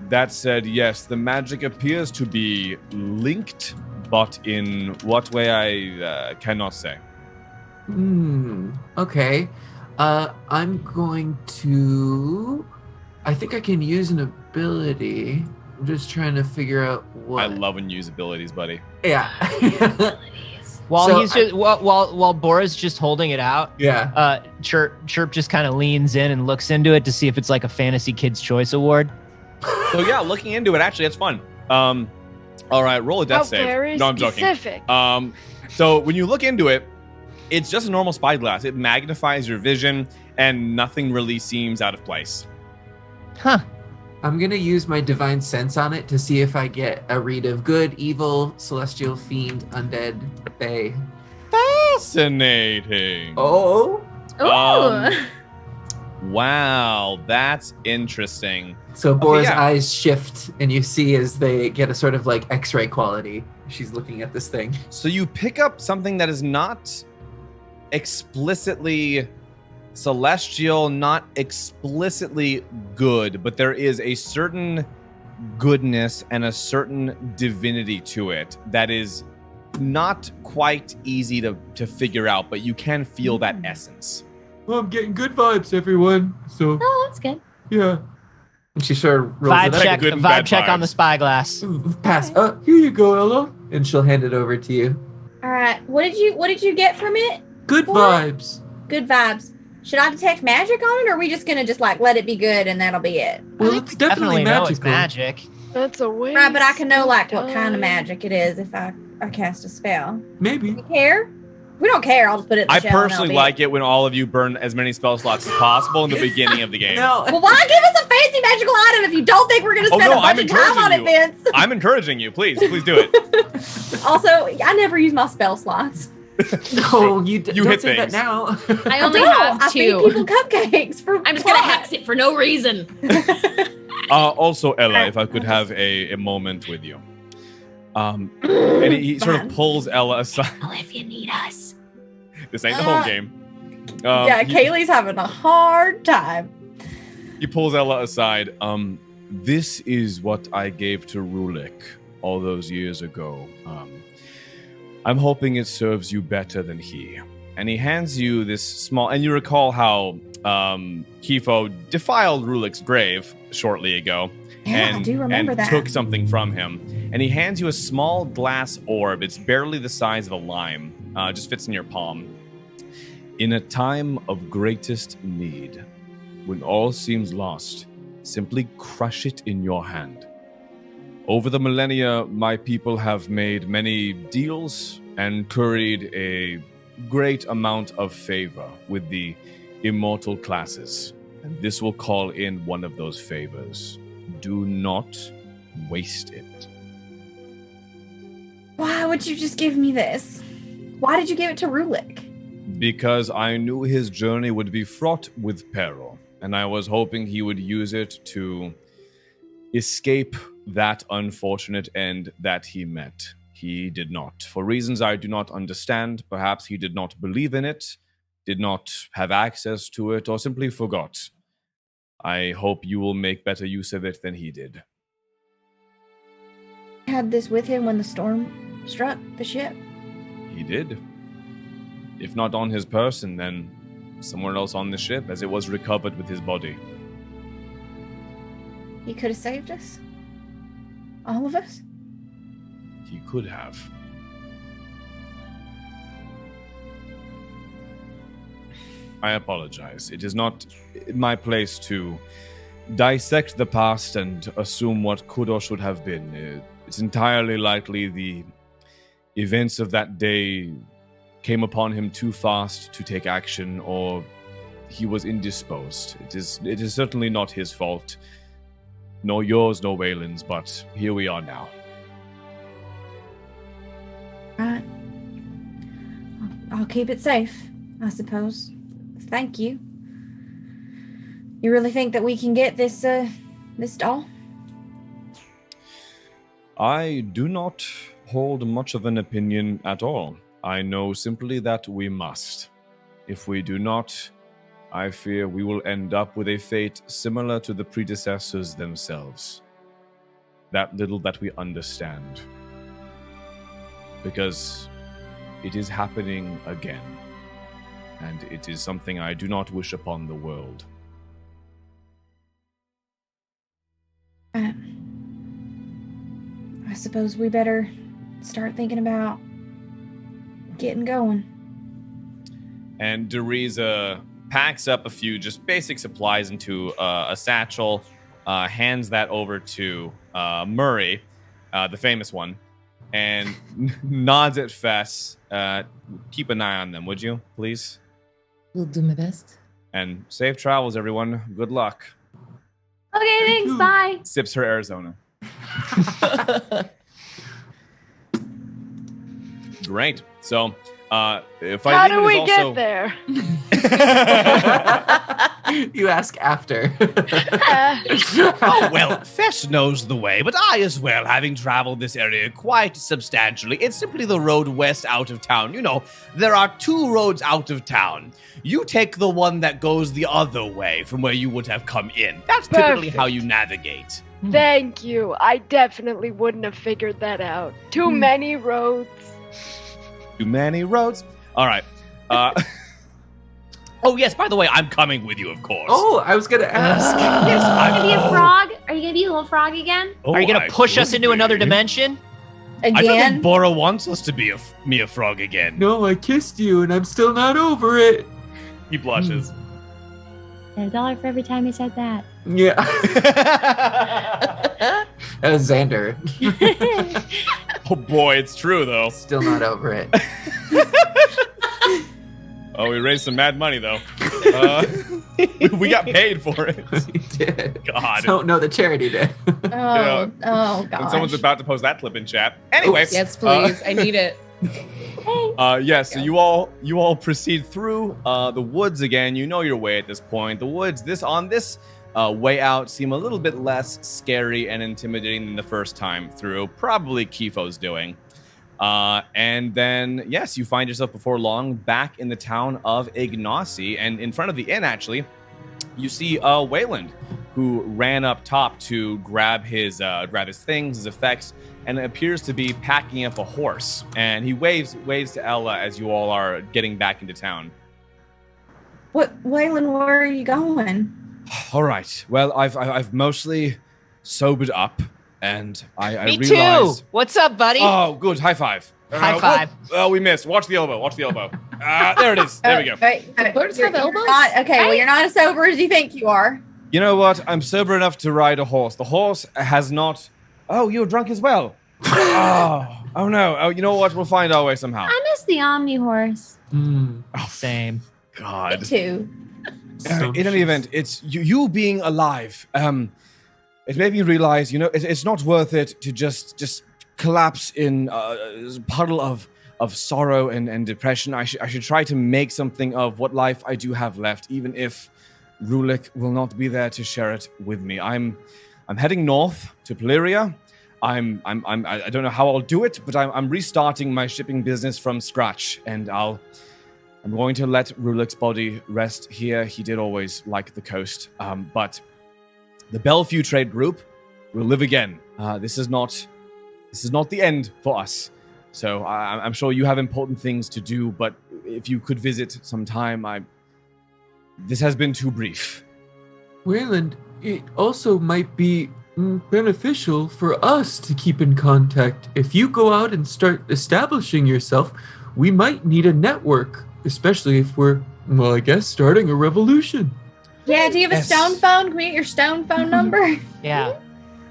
That said, yes, the magic appears to be linked, but in what way I cannot say. Okay. I'm going to... I think I can use an ability. I'm just trying to figure out what... I love when you use abilities, buddy. Yeah. While So he's just while Bora's just holding it out, Yeah. Chirp just kind of leans in and looks into it to see if it's like a Fantasy Kids Choice Award. So yeah, looking into it, actually, it's fun. All right, roll a death save. Very No, I'm joking. specific. So when you look into it, it's just a normal spyglass. It magnifies your vision, and nothing really seems out of place. Huh. I'm going to use my divine sense on it to see if I get a read of good, evil, celestial, fiend, undead, fae. Fascinating. Oh. Ooh. Wow, that's interesting. So Bora's yeah. eyes shift, and you see as they get a sort of like X-ray quality. She's looking at this thing. So you pick up something that is not explicitly celestial, not explicitly good, but there is a certain goodness and a certain divinity to it that is not quite easy to figure out, but you can feel that essence. Well, I'm getting good vibes, everyone. So, Oh, that's good. yeah. And she sort of rolls Vibe it up. check. good and Vibe bad check on the vibes. spyglass. Pass. Here you go, Ella. And she'll hand it over to you. All right. What did you get from it? Good What? vibes. Good vibes. Should I detect magic on it, or are we just gonna just like let it be good and that'll be it? Well, it's definitely know it's magical. magic. That's a waste. Right, but I can know like what kind of time. magic it is if I cast a spell. Maybe. You care? We don't care. I'll just put it in the I shell and personally that'll be like it when all of you burn as many spell slots as possible in the beginning of the game. No. Well, why give us a fancy magical item if you don't think we're gonna Oh, spend no, a bunch I'm of time on it, encouraging Vince? I'm encouraging you. Please do it. Also, I never use my spell slots. No, you You don't hit say that things. now. I only don't. have I feed two. people cupcakes for I'm just gonna plot. hex it for no reason. Also, Ella, if I could have a moment with you. And he sort of Fine. pulls Ella aside. Oh, if you need us. This ain't the home game. Yeah, Kaylee's having a hard time. He pulls Ella aside. This is what I gave to Rulik all those years ago. I'm hoping it serves you better than he. And he hands you this small... And you recall how Kifo defiled Rulik's grave shortly ago. Yeah, I do remember and that. took something from him. And he hands you a small glass orb. It's barely the size of a lime. Just fits in your palm. In a time of greatest need, when all seems lost, simply crush it in your hand. Over the millennia, my people have made many deals and curried a great amount of favor with the immortal classes. And this will call in one of those favors. Do not waste it. Why would you just give me this? Why did you give it to Rulik? Because I knew his journey would be fraught with peril, and I was hoping he would use it to escape that unfortunate end that he met. He did not. For reasons I do not understand, perhaps he did not believe in it, did not have access to it, or simply forgot. I hope you will make better use of it than he did. Had this with him when the storm struck the ship. He did. If not on his person, then somewhere else on the ship, as it was recovered with his body. He could have saved us. All of us. he could have. I apologize. It is not my place to dissect the past and assume what could or should have been. It's entirely likely the events of that day came upon him too fast to take action, or he was indisposed. It is certainly not his fault, nor yours, nor Waylon's, but here we are now. Right. I'll keep it safe, I suppose. Thank you. You really think that we can get this doll? I do not hold much of an opinion at all. I know simply that we must. If we do not, I fear we will end up with a fate similar to the predecessors themselves. That little that we understand. Because it is happening again. And it is something I do not wish upon the world. I suppose we better start thinking about getting going. And Deriza packs up a few just basic supplies into a satchel, hands that over to Murray, the famous one, and nods at Fess. Keep an eye on them, would you, please? Will do my best. And safe travels, everyone. Good luck. Okay, thanks. Bye. Sips her Arizona. Great. So, if I How do we get there? You ask after. Oh, well, Fess knows the way, but I as well, having traveled this area quite substantially. It's simply the road west out of town. You know, there are 2 roads out of town. You take the one that goes the other way from where you would have come in. That's typically how you navigate. Thank you. I definitely wouldn't have figured that out. Too many roads. Too many roads. All right. Oh, yes, by the way, I'm coming with you, of course. Oh, I was going to ask. Yes, Are you gonna be a frog? Are you gonna be a little frog again? Oh, Are you going I to push us would into be. another dimension? I don't Again? think Bora wants us to be a frog again. No, I kissed you and I'm still not over it. He blushes. $1 for every time you said that. Yeah. Xander. Oh boy, it's true though. Still not over it. Oh, we raised some mad money though. We got paid for it. We did. God. Don't know the charity did. Oh And gosh. someone's about to post that clip in chat. Anyway. Yes, please. I need it. Yes, so you all proceed through the woods again. You know your way at this point. The woods on this way out seem a little bit less scary and intimidating than the first time through. Probably Kifo's doing. And then, yes, you find yourself before long back in the town of Ignacy, and in front of the inn, actually, you see Wayland, who ran up top to grab his things, his effects, and appears to be packing up a horse. And he waves to Ella as you all are getting back into town. What, Waylon? Where are you going? All right. Well, I've mostly sobered up, and I Me realized. too. What's up, buddy? Oh, good. High five. High five. Oh, we missed. Watch the elbow. There it is. There we go. Wait, Birds you're have elbows? not- okay, well, you're not as sober as you think you are. You know what? I'm sober enough to ride a horse. The horse has not. Oh, you're drunk as well. Oh no. Oh, you know what? We'll find our way somehow. I miss the Omni horse. Same. Me God. too. In any event, it's you being alive. It made me realize, it's not worth it to just collapse in a puddle of sorrow and depression. I should try to make something of what life I do have left, even if Rulik will not be there to share it with me. I'm heading north to Polyria. I don't know how I'll do it, but I'm restarting my shipping business from scratch, and I'm going to let Rulik's body rest here. He did always like the coast, but the Bellevue Trade Group will live again. This is not the end for us. So I'm sure you have important things to do, but if you could visit sometime, this has been too brief. Wayland, it also might be beneficial for us to keep in contact. If you go out and start establishing yourself, we might need a network, especially if we're, well, I guess, starting a revolution. Yeah, do you have a stone phone? Can we get your stone phone number? Yeah.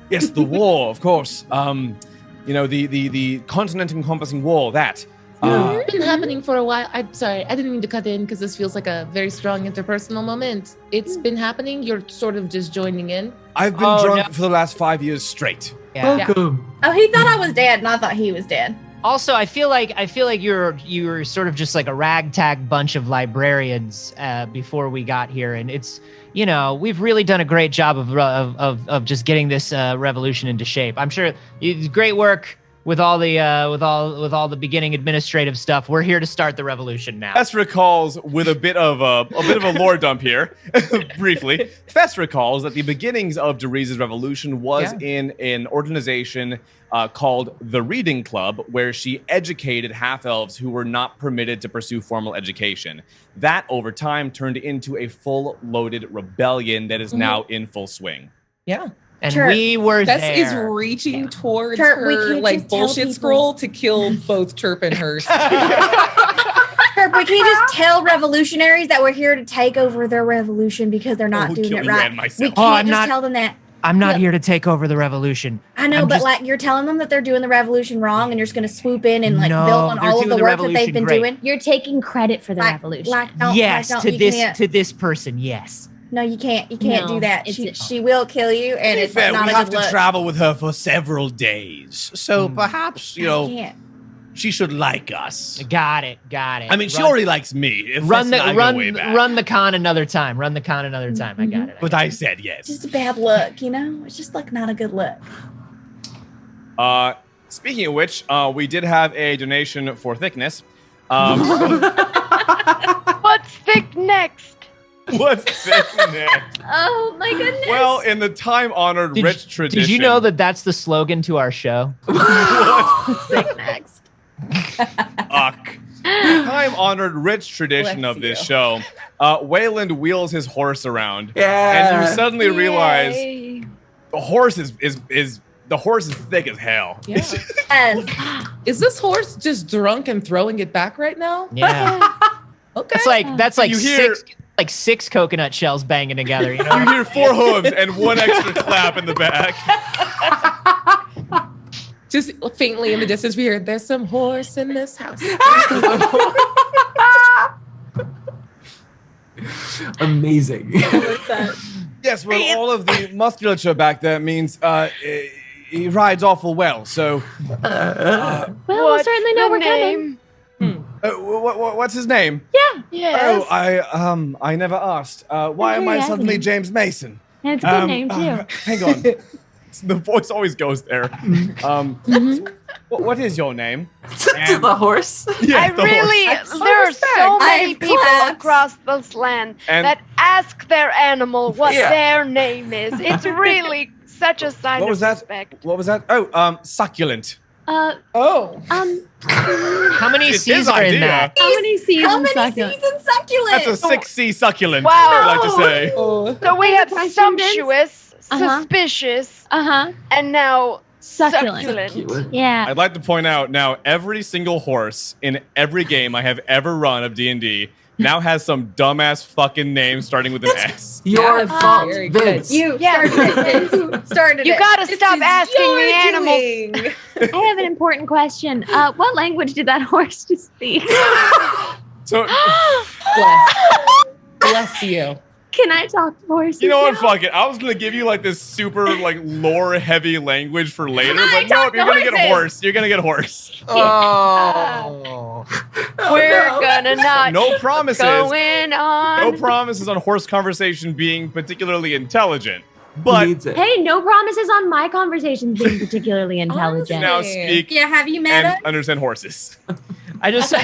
Yes, the war, of course. The continent encompassing war, that. It's been happening for a while. I'm sorry, I didn't mean to cut in because this feels like a very strong interpersonal moment. It's been happening. You're sort of just joining in. I've been drunk for the last 5 years straight. Yeah. Welcome. Oh, he thought I was dead, and I thought he was dead. Also, I feel like you're sort of just like a ragtag bunch of librarians before we got here, and it's we've really done a great job of just getting this revolution into shape. I'm sure it's great work with all the beginning administrative stuff. We're here to start the revolution now. Fess recalls with a bit of a lore dump here, briefly. Fess recalls that the beginnings of Derise's revolution was in an organization called the Reading Club, where she educated half-elves who were not permitted to pursue formal education. That, over time, turned into a full-loaded rebellion that is now in full swing. Yeah. And we were Fess there. is reaching towards Turp, we her can't like just tell bullshit people. scroll to kill both Turp and Hurst. Herb, we can't just tell revolutionaries that we're here to take over their revolution because they're not doing it right. We can't just tell them that. I'm not here to take over the revolution. I know, but like you're telling them that they're doing the revolution wrong, and you're just going to swoop in and like build on all of the work that they've been doing. You're taking credit for the revolution. To this person, yes. No, you can't. You can't do that. She will kill you, and it's Fair, not we a have good to look. travel with her for several days, so perhaps she should like us. Got it. I mean, she already likes me. Run the con another time. I got it. But I said yes. It's just a bad look, It's just like not a good look. Speaking of which, we did have a donation for thickness. What's thick next? What's thick next? Oh my goodness. Well, in the time-honored rich tradition. Did you know that that's the slogan to our show? What's thick next? Time-honored rich tradition of this show. Wayland wheels his horse around, Yeah. and you suddenly realize the horse is thick as hell. Yeah. Is this horse just drunk and throwing it back right now? Yeah. Okay. That's like You hear- six coconut shells banging together. You know? You hear 4 hooves and 1 extra clap in the back. Just faintly in the distance, we hear, "There's some horse in this house." Amazing. Yes, well, all of the musculature back there means he rides awful well. So, well, we'll certainly know we're coming. what's his name? Yes. Oh, I never asked. Why am I suddenly James Mason? And it's a good name too. Hang on. The voice always goes there. What is your name? To the horse. Yes, the horse. There are so many people claps. across this land And- that ask their animal what their name is. It's really such a sign What of was that? respect. What was that? Oh, succulent. Oh. How many It's C's his are in idea. that? How many seasons? How many seasons succulent? That's a 6C succulent. Wow. I'd like to say. Oh. So we have Question, sumptuous, Uh-huh. suspicious, Uh-huh. and now Succulent. succulent. Yeah. I'd like to point out now every single horse in every game I have ever run of D&D now has some dumbass fucking name starting with an S. Your fault, Very good. Vince. You Yeah. started it. Who started You it? gotta stop asking the animal. doing. I have an important question. What language did that horse just speak? So, Bless you. Can I talk to horses? you know what? now? Fuck it. I was going to give you like this super like lore heavy language for later, I but talk nope, you're to going to get a horses. horse. You're going to get a horse. Oh. We're gonna not No promises. going on. No promises on horse conversation being particularally intelligent. But Needs it. Hey, no promises on my conversations being particularly intelligent. now speak Yeah, have you met and us? understand horses. I just, For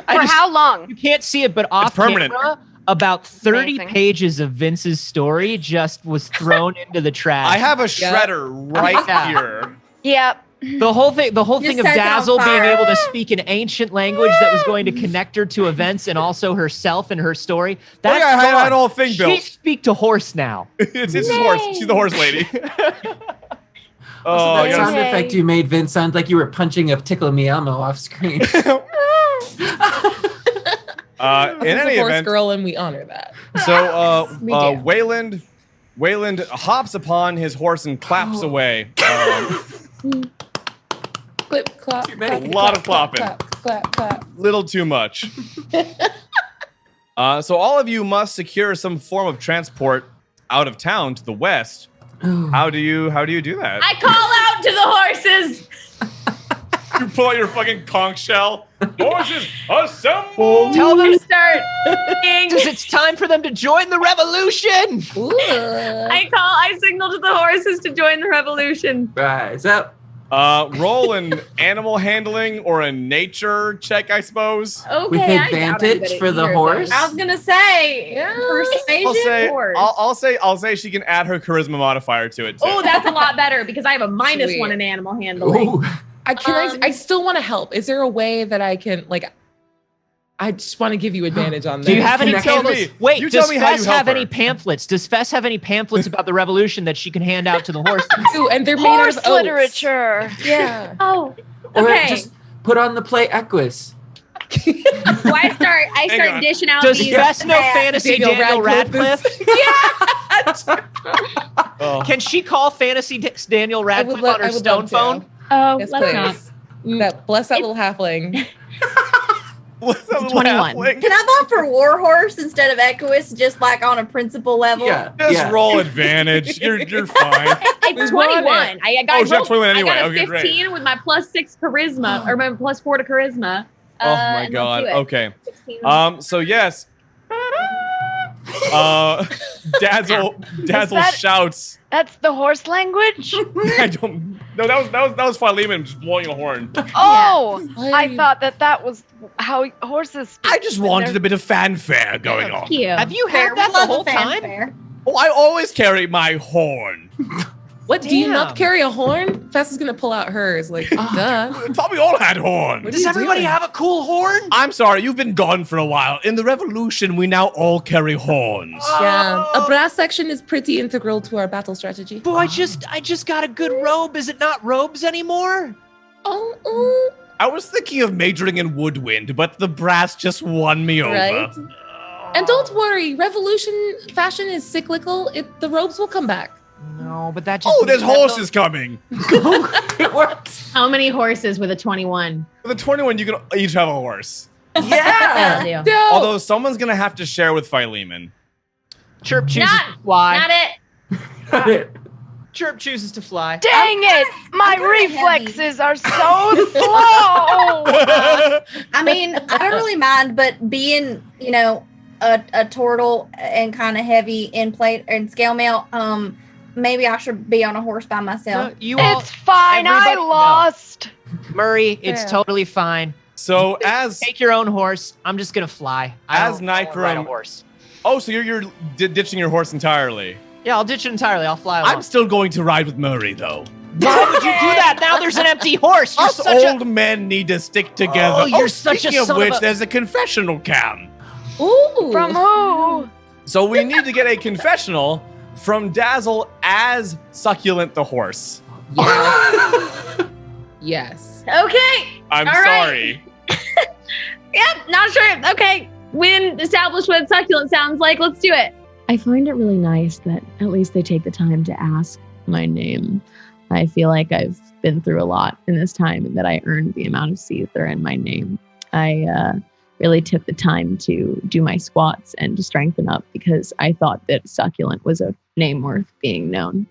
how long? you can't see it, but off permanent. camera, about 30 Amazing. pages of Vince's story just was thrown into the trash. I have a shredder right Yeah. here. Yep. The whole thing of set it on Dazzle being fire. able to speak an ancient language that was going to connect her to events and also herself and her story. That's yeah, I had gone. a whole thing She built. speak to horse now. It's his horse. She's the horse lady. Also, that yes. sound effect you made, Vince, sounded like you were punching a Tickle Me Elmo off screen. In This is any a horse event, girl, and we honor that. so We do. Wayland hops upon his horse and claps away. Clip, clap, Too many. clap, A lot of clap, clapping. clap, clap, clap. Little too much. So all of you must secure some form of transport out of town to the west. How do you do that? I call out to the horses. You pull out your fucking conch shell. Horses, assemble! Tell them Start. it's time for them to join the revolution. Ooh. I signal to the horses to join the revolution. Rise up. Roll an animal handling or a nature check, I suppose. Okay. With I doubt advantage anybody for the here, horse? I was gonna say Yeah. persuasion. I'll say she can add her charisma modifier to it too. Oh, that's a lot better because I have a minus Sweet. 1 in animal handling. Ooh. I still want to help. Is there a way that I can I just want to give you advantage on this. Do you have any You tell pamphlets? me. Wait, You tell does me how you Fess help have any her. pamphlets? Does Fess have any pamphlets about the revolution that she can hand out to the horses? Ooh, and they're made out Horse of oats. literature. Yeah. Oh, Or okay. just put on the play Equus. So I start Hang on. dishing out Does these. Fess know fantasy Daniel Radcliffe Radcliffe? Oh. Can she call fantasy Daniel Radcliffe on her stone phone? Oh, Yes, let's not. please. Bless that little halfling. What's that little 21. halfling? Can I vote for Warhorse instead of Equus, just like on a principal level? Yeah. Just yeah. roll advantage. You're fine. It's We won 21. I got, Oh, she got 21 anyway. I got a Okay, great. 15 with my +6 charisma, or my +4 to charisma. Oh my and let's god. do it. Okay. 16. So yes. Dazzle that- shouts. That's the horse language? I don't. No, that was Philemon just blowing a horn. Oh, Why I are you- thought that was how horses speak. I just wanted a bit of fanfare going on. Cute. Have you Fair. had that We love the whole a time? fanfare. Oh, I always carry my horn. What, do you Damn. not carry a horn? Fess is going to pull out hers. Like, duh. I thought we all had horns. What Does are you everybody doing? have a cool horn? I'm sorry, you've been gone for a while. In the revolution, we now all carry horns. Yeah. A brass section is pretty integral to our battle strategy. Boy, I just got a good robe. Is it not robes anymore? Oh, I was thinking of majoring in woodwind, but the brass just won me over. right. And don't worry, revolution fashion is cyclical. The robes will come back. No, but that just Oh, there's horses coming. It works. How many horses with a 21? For the 21, you can each have a horse. Yeah. That'll do. No. Although someone's gonna have to share with Philemon. Chirp chooses Not- to fly. Not it. Chirp chooses to fly. Dang it! My I'm kinda reflexes are so slow. I mean, I don't really mind, but being, a turtle and kind of heavy in plate and scale mail, maybe I should be on a horse by myself. No, you all, It's fine. I everybody- no. lost. Murray, it's Yeah. totally fine. So as Take your own horse. I'm just gonna fly. I As don't wanna ride a Nykrum- horse. oh, so you're ditching your horse entirely. Yeah, I'll ditch it entirely. I'll fly along. I'm still going to ride with Murray though. Why would you do that? Now there's an empty horse. You're Us such old men need to stick together. Oh, you're such a speaking of son of which, a- there's a confessional cam. Ooh. From who? So we need to get a confessional from Dazzle as Succulent the horse. Yes. Yes. Okay. I'm All right. sorry. Yep. Not sure. Okay. Win established what succulent sounds like. Let's do it. I find it really nice that at least they take the time to ask my name. I feel like I've been through a lot in this time and that I earned the amount of C's that are in my name. I really took the time to do my squats and to strengthen up because I thought that succulent was a name worth being known.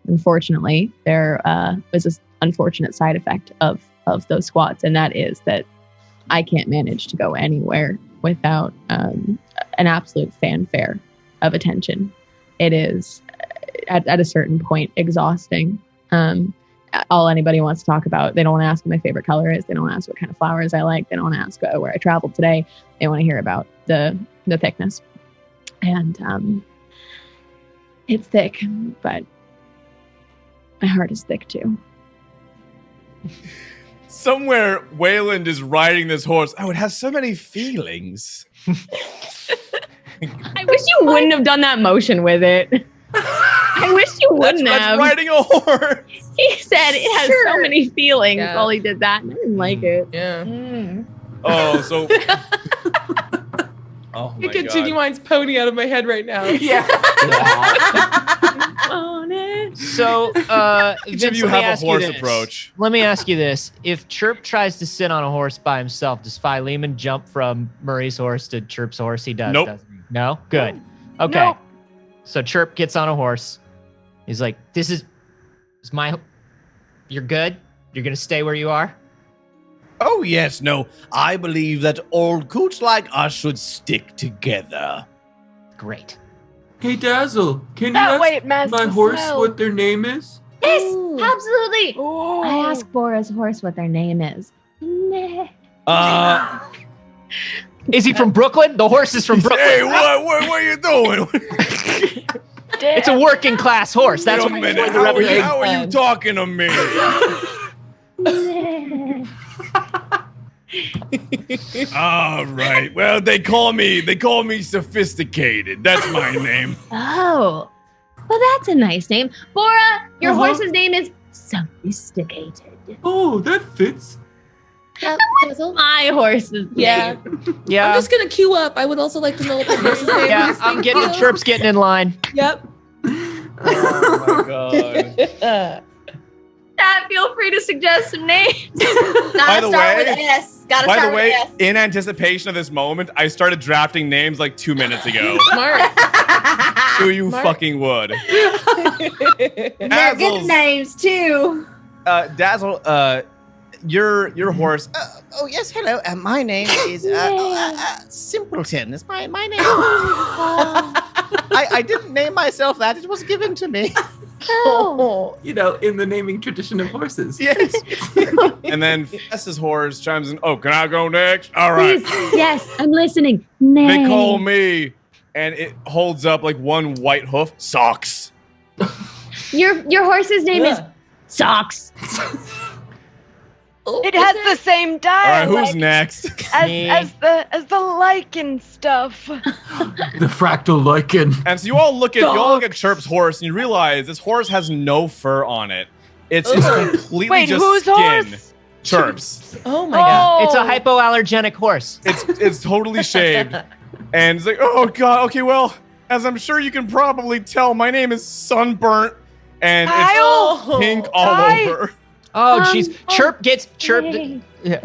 Unfortunately, there was this unfortunate side effect of those squats, and that is that I can't manage to go anywhere without an absolute fanfare of attention. It is, at a certain point, exhausting. All anybody wants to talk about, they don't want to ask what my favorite color is. They don't want to ask what kind of flowers I like. They don't want to ask where I traveled today. They want to hear about the thickness. And it's thick, but my heart is thick too. Somewhere Wayland is riding this horse. Oh, it has so many feelings. I wish you wouldn't have done that motion with it. I wish you wouldn't That's have. riding a horse. He said it has so many feelings Yeah. while he did that, and I didn't like it. Yeah. Oh, so. Oh my I get god. Genuine's pony out of my head right now. Yeah. Oh, no. So, Each Vince, of you let me have a ask you horse this. approach. Let me ask you this. If Chirp tries to sit on a horse by himself, does Philemon jump from Murray's horse to Chirp's horse? He does, Nope. doesn't he? No? Good. Okay. Nope. So Chirp gets on a horse. He's like, this is my... You're good? You're going to stay where you are? Oh, yes, no. I believe that old coots like us should stick together. Great. Hey, Dazzle, can you That ask way it masks my the horse smell. what their name is? Yes, Ooh. absolutely. Ooh. I asked Bora's horse what their name is. Nah. Is he from Brooklyn? The horse is from Brooklyn. Hey, what are you doing? It's a working class horse. That's Wait what a minute. How are you talking to me? All right. Well, they call me sophisticated. That's my name. Oh, well, that's a nice name. Bora, your Uh-huh. horse's name is Sophisticated. Oh, that fits. Dazzle? My horse's Yeah. name. Yeah. I'm just gonna queue up. I would also like to know what the horse's name Yeah, is. I'm Thank getting you. Chirp's getting in line. Yep. Oh my god. Chat, feel free to suggest some names. By the Start with way- S. Gotta By start the with way, S. in anticipation of this moment, I started drafting names like 2 minutes ago. Smart. Who you Smart. fucking would. They're good names too. Dazzle, your horse. Oh yes, hello. My name is Simpleton. Is my name? I didn't name myself that. It was given to me. Oh. You know, in the naming tradition of horses. Yes. And then Fess's horse chimes in. Oh, can I go next? All right. Please, yes, I'm listening. Nay. They call me, and it holds up like one white hoof. Socks. Your horse's name is Socks. It has the same All right, dialect who's next? as the lichen stuff. The fractal lichen. And so you all look at Chirp's horse, and you realize this horse has no fur on it. It's completely Wait, just whose skin. horse? Chirp's. Oh my god. It's a hypoallergenic horse. It's totally shaved, and it's like, oh god. Okay, well, as I'm sure you can probably tell, my name is Sunburnt, and it's Kyle! pink all Hi. over. Oh, jeez. Chirp gets Chirp. Nay. Yeah.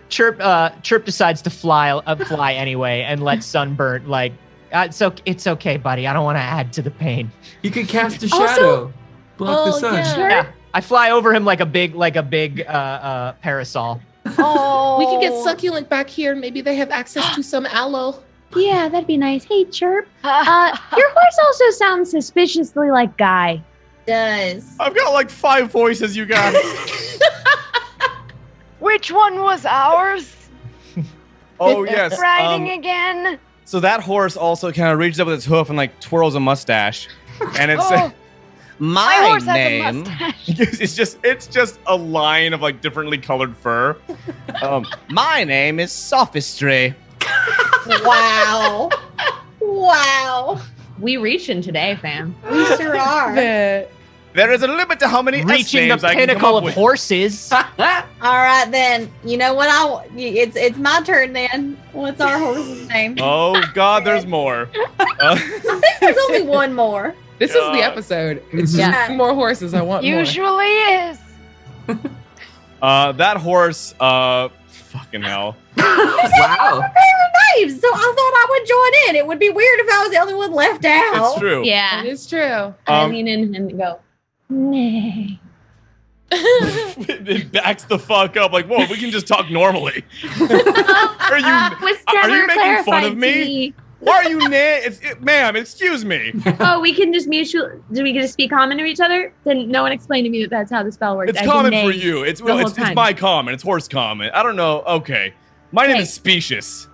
Chirp decides to fly anyway and let Sunburnt like. It's okay, buddy. I don't want to add to the pain. You can cast a Also- shadow. Block the Oh, sun. yeah. Sure. Yeah, I fly over him like a big parasol. Oh, We could get succulent back here. Maybe they have access to some aloe. Yeah, that'd be nice. Hey, Chirp. Your horse also sounds suspiciously like Guy. Does. I've got like 5 voices, you guys. Which one was ours? Oh yes. Riding again. So that horse also kind of reaches up with its hoof and like twirls a mustache, and it's Oh, my my horse has a name. mustache. it's just a line of like differently colored fur. My name is Sophistry. Wow. Wow. We reaching today, fam. We sure are. There is a limit to how many S Reaching the names I can come pinnacle up of with. horses. All right then. You know what? It's my turn then. What's our horse's name? Oh God, there's more. I think there's only one more. This is the episode. It's just Yeah. more horses. I want more. Usually is. That horse. Fucking hell. Wow. Names, so I thought I would join in. It would be weird if I was the only one left out. It's true. Yeah. It is true. I Um, lean in and go. Nay. It backs the fuck up. Like, whoa, we can just talk normally. Was Are never you making fun clarified of to me? Why are you ma'am? Excuse me. Oh, we can just do we just speak common to each other? Then no one explained to me that that's how the spell works. It's I did common nay for you. It's the whole it's time. my common. It's horse common. I don't know. Okay, my name Okay. is Specious.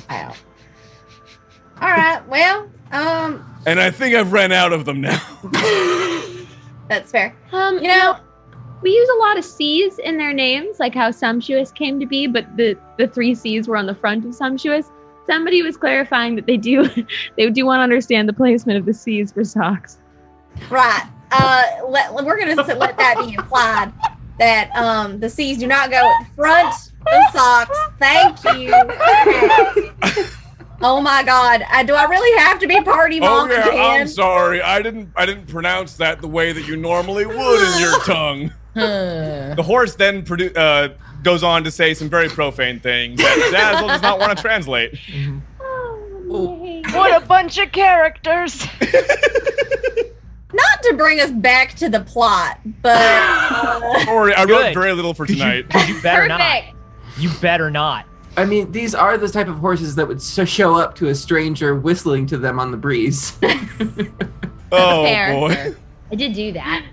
Wow. All right. Well, And I think I've ran out of them now. That's fair. You know, we use a lot of C's in their names, like how Sumptuous came to be, but the 3 C's were on the front of Sumptuous. Somebody was clarifying that they do want to understand the placement of the C's for socks. Right. We're going to let that be implied that the C's do not go at the front of socks. Thank you. Oh my God! Do I really have to be party mom again? I'm sorry. I didn't pronounce that the way that you normally would in your tongue. The horse then goes on to say some very profane things that Dazzle does not want to translate. What a bunch of characters! Not to bring us back to the plot, but Don't worry, I wrote very little for tonight. You better not. Perfect. You better not. I mean, these are the type of horses that would show up to a stranger whistling to them on the breeze. Oh, Fair. boy. I did do that.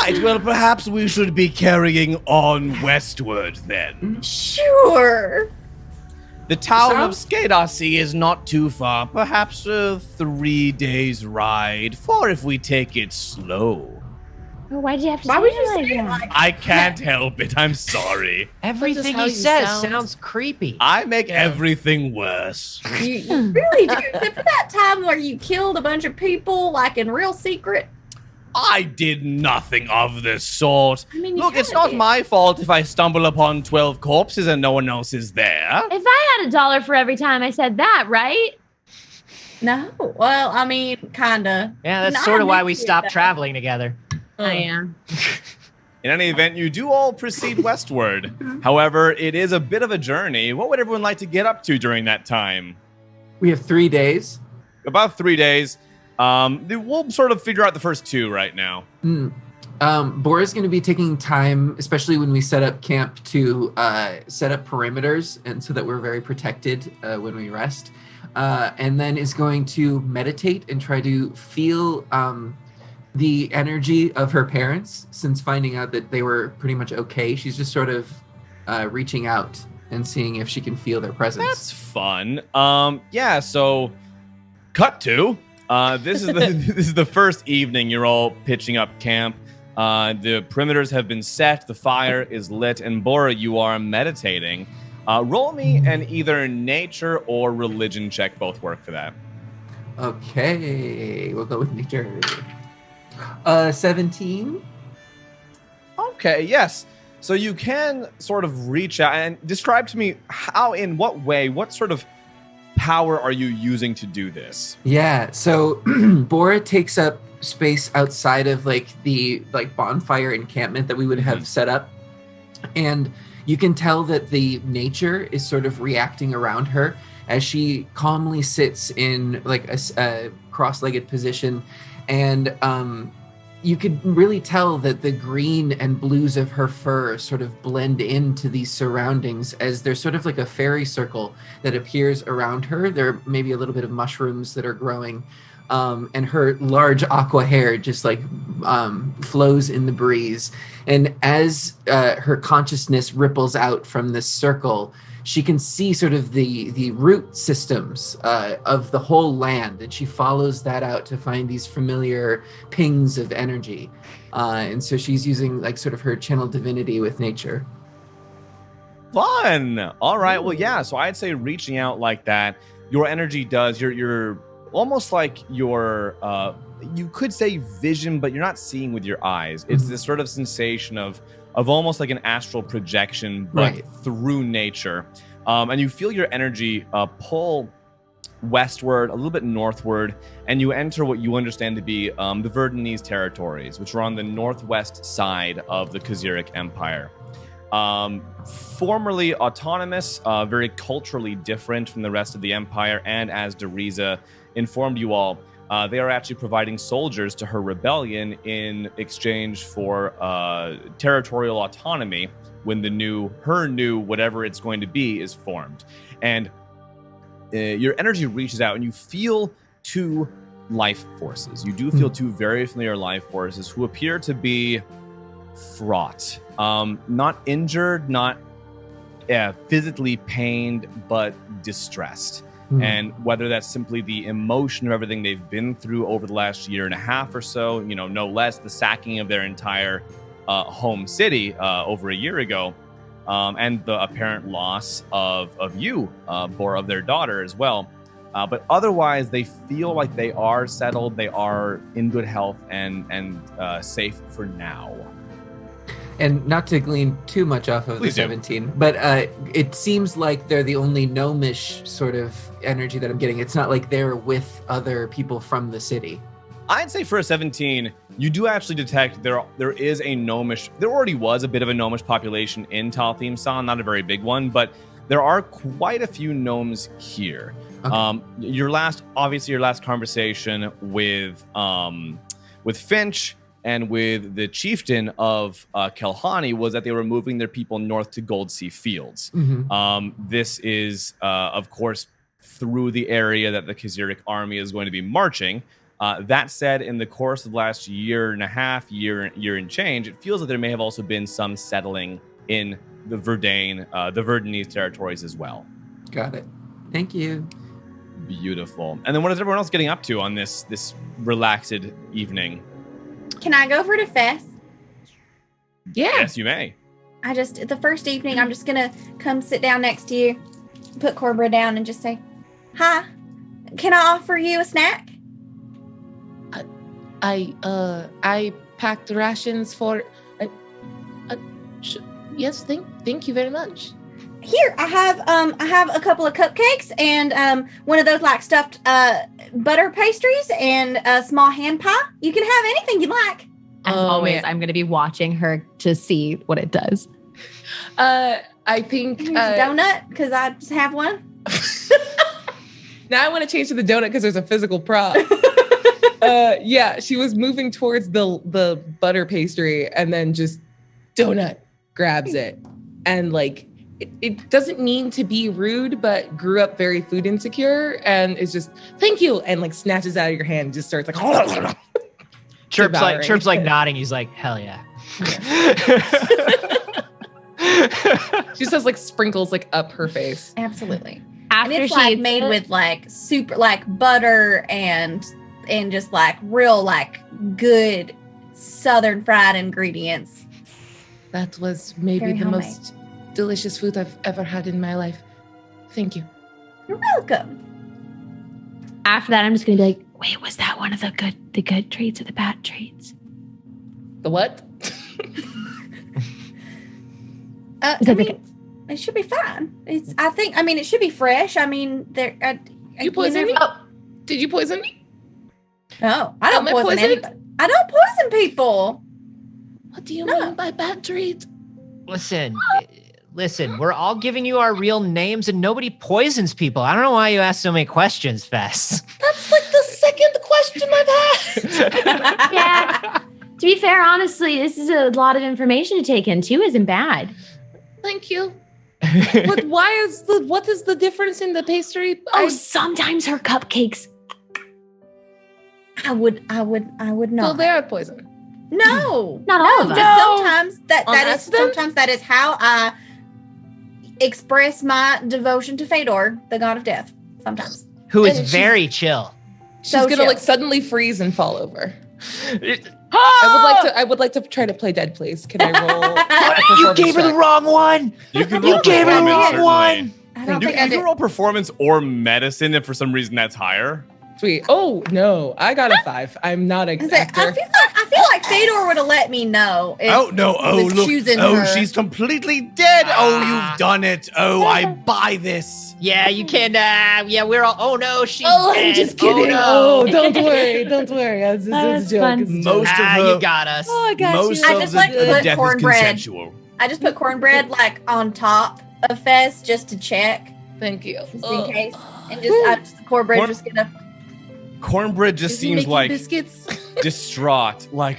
Right, well, perhaps we should be carrying on westward then. sure. The town of Skedasi is not too far, perhaps a 3 days ride, 4 if we take it slow. Oh, why'd you have to Why say would you it like say it that? like I can't help it, I'm sorry. Everything how he you says sound. sounds creepy. I make everything worse. You really do. Except for that time where you killed a bunch of people, like in real secret. I did nothing of the sort. I mean, you Look, it's kinda not did. my fault if I stumble upon 12 corpses and no one else is there. If I had $1 for every time I said that, right? No. Well, I mean, kinda. Yeah, that's No, sort of why I we missed it, stopped though. traveling together. I am. In any event, you do all proceed westward. However, it is a bit of a journey. What would everyone like to get up to during that time? We have 3 days. About 3 days. We'll sort of figure out the first 2 right now. Bora's going to be taking time, especially when we set up camp, to set up perimeters, and so that we're very protected when we rest. And then is going to meditate and try to feel the energy of her parents. Since finding out that they were pretty much okay, she's just sort of reaching out and seeing if she can feel their presence. That's fun. Yeah, so cut to. This is the first evening you're all pitching up camp. The perimeters have been set, the fire is lit, and Bora, you are meditating. Roll me an either nature or religion check. Both work for that. Okay, we'll go with nature. 17. Okay, yes. So you can sort of reach out and describe to me how, in what way, what sort of power are you using to do this? Yeah, so Bora takes up space outside of the bonfire encampment that we would have set up, and you can tell that the nature is sort of reacting around her as she calmly sits in like a cross-legged position, and you could really tell that the green and blues of her fur sort of blend into these surroundings as there's sort of like a fairy circle that appears around her. There may be a little bit of mushrooms that are growing, and her large aqua hair just flows in the breeze. And as her consciousness ripples out from this circle, she can see sort of the root systems of the whole land, and she follows that out to find these familiar pings of energy. And so she's using sort of her channel divinity with nature. Fun. All right. Well, yeah. So I'd say reaching out like that, your energy does. You're almost like your you could say vision, but you're not seeing with your eyes. It's this sort of sensation of almost like an astral projection, but through nature. And you feel your energy pull westward, a little bit northward, and you enter what you understand to be the Verdunese territories, which are on the northwest side of the Khazaric Empire. Formerly autonomous, very culturally different from the rest of the empire, and as Deriza informed you all, they are actually providing soldiers to her rebellion in exchange for territorial autonomy when her new whatever it's going to be is formed. And your energy reaches out and you feel 2 life forces. You do feel 2 very familiar life forces who appear to be fraught. Not injured, not physically pained, but distressed. And whether that's simply the emotion of everything they've been through over the last year and a half or so, no less, the sacking of their entire home city over a year ago, and the apparent loss of you, Bora, of their daughter as well. But otherwise, they feel like they are settled, they are in good health and safe for now. And not to glean too much off of Please the do. 17, but it seems like they're the only gnomish sort of energy that I'm getting. It's not like they're with other people from the city. I'd say for a 17, you do actually detect there is a gnomish. There already was a bit of a gnomish population in Talthim San, not a very big one, but there are quite a few gnomes here. Okay. Your last conversation with Finch and with the chieftain of Kelhani was that they were moving their people north to Goldsea Fields. This is, of course, through the area that the Khazaric army is going to be marching. That said, in the course of the last year and a half, year and change, it feels that there may have also been some settling in the Verdunese territories as well. Got it. Thank you. Beautiful. And then what is everyone else getting up to on this relaxed evening? Can I go over to Fess? Yeah. Yes, you may. The first evening, I'm just gonna come sit down next to you, put cornbread down, and just say, "Hi, can I offer you a snack?" I packed rations for. Yes, thank you very much. Here, I have a couple of cupcakes and one of those like stuffed butter pastries and a small hand pie. You can have anything you like. As always, I'm going to be watching her to see what it does. I think Here's a donut because I just have one. Now I want to change to the donut because there's a physical prop. Yeah, she was moving towards the butter pastry and then just donut grabs it. And like, it doesn't mean to be rude, but grew up very food insecure and is just, thank you. And like snatches out of your hand and just starts like, Chirp's like nodding. He's like, hell yeah. She just has like sprinkles like up her face. Absolutely. After And it's she like eats made it- with like super like butter and just like real like good southern fried ingredients. That was maybe Very the homemade. most delicious food I've ever had in my life. Thank you. You're welcome. After that, I'm just gonna be like, wait, was that one of the good treats or the bad treats? The what? I Is that mean, it should be fine. It should be fresh. I mean, You poisoned me? Did you poison me? No, I don't Am I poison poisoned? anybody. I don't poison people. What do you No. mean by bad treat? Listen, we're all giving you our real names and nobody poisons people. I don't know why you ask so many questions, Fess. That's like the second question I've had. Yeah. To be fair, honestly, this is a lot of information to take in. 2 isn't bad. Thank you. But what is the difference in the pastry? Oh, sometimes her cupcakes. I would So not. they are poison. No, Not all of just them. sometimes On accident? that is how I express my devotion to Fedor, the god of death. Sometimes. Who is And she's- very chill. She's So gonna chill. like suddenly freeze and fall over. I would like to try to play dead, please. Can I roll? You gave her the wrong one. You can You roll gave her the performance, wrong certainly. one. I don't You think I can did. roll performance or medicine if for some reason that's higher. Sweet. Oh no, I got a 5. I'm not an I said, I actor. feel like Fedor would have let me know. If Oh no! he Oh was look! choosing Oh, her. she's completely dead. Oh, Ah. you've done it. Oh, I buy this. Yeah, you can. Yeah, we're all. Oh no, she's Oh, dead. I'm just kidding. Oh, Oh, no. don't worry. Don't worry. It's That's a joke. fun. It's a joke. Most of her, You got us. Oh, I got most you. I of just the, like the put death cornbread. is consensual. I just put cornbread like on top of Fess just to check, Thank you. just in case, and just cornbread Corn- just gonna. Cornbread just Is he seems making like biscuits. distraught, like.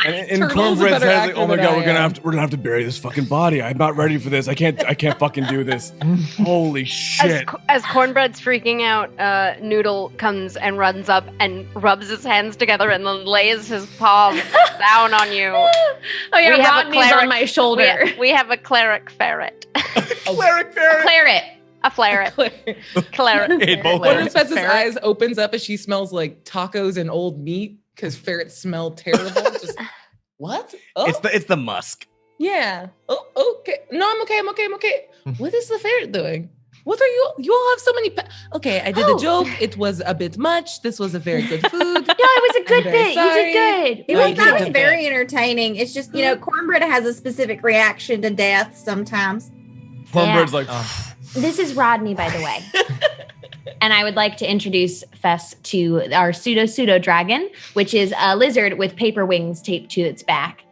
And And Turtle's a Cornbread's better head's like, actor oh my than god, I we're gonna am. have to bury this fucking body. I'm not ready for this. I can't fucking do this. Holy shit. As Cornbread's freaking out, Noodle comes and runs up and rubs his hands together and then lays his palm down on you. Oh yeah, We have a Rodney's cleric- on my shoulder. We have a cleric ferret. Cleric ferret. Claret. A flare. Cleric. Hey, both One are. of Fess's Ferret. eyes opens up as she smells like tacos and old meat because ferrets smell terrible. Just what? Oh, It's the musk. yeah. Oh, okay. No, I'm okay. What is the ferret doing? What are you? You all have so many. Okay, I did a joke. It was a bit much. This was a very good food. No, it was a good I'm very bit. sorry. You did good. It No, was you did a probably good very entertaining. It's just, cornbread has a specific reaction to death sometimes. Cornbread's like, This is Rodney, by the way. And I would like to introduce Fess to our pseudo dragon, which is a lizard with paper wings taped to its back.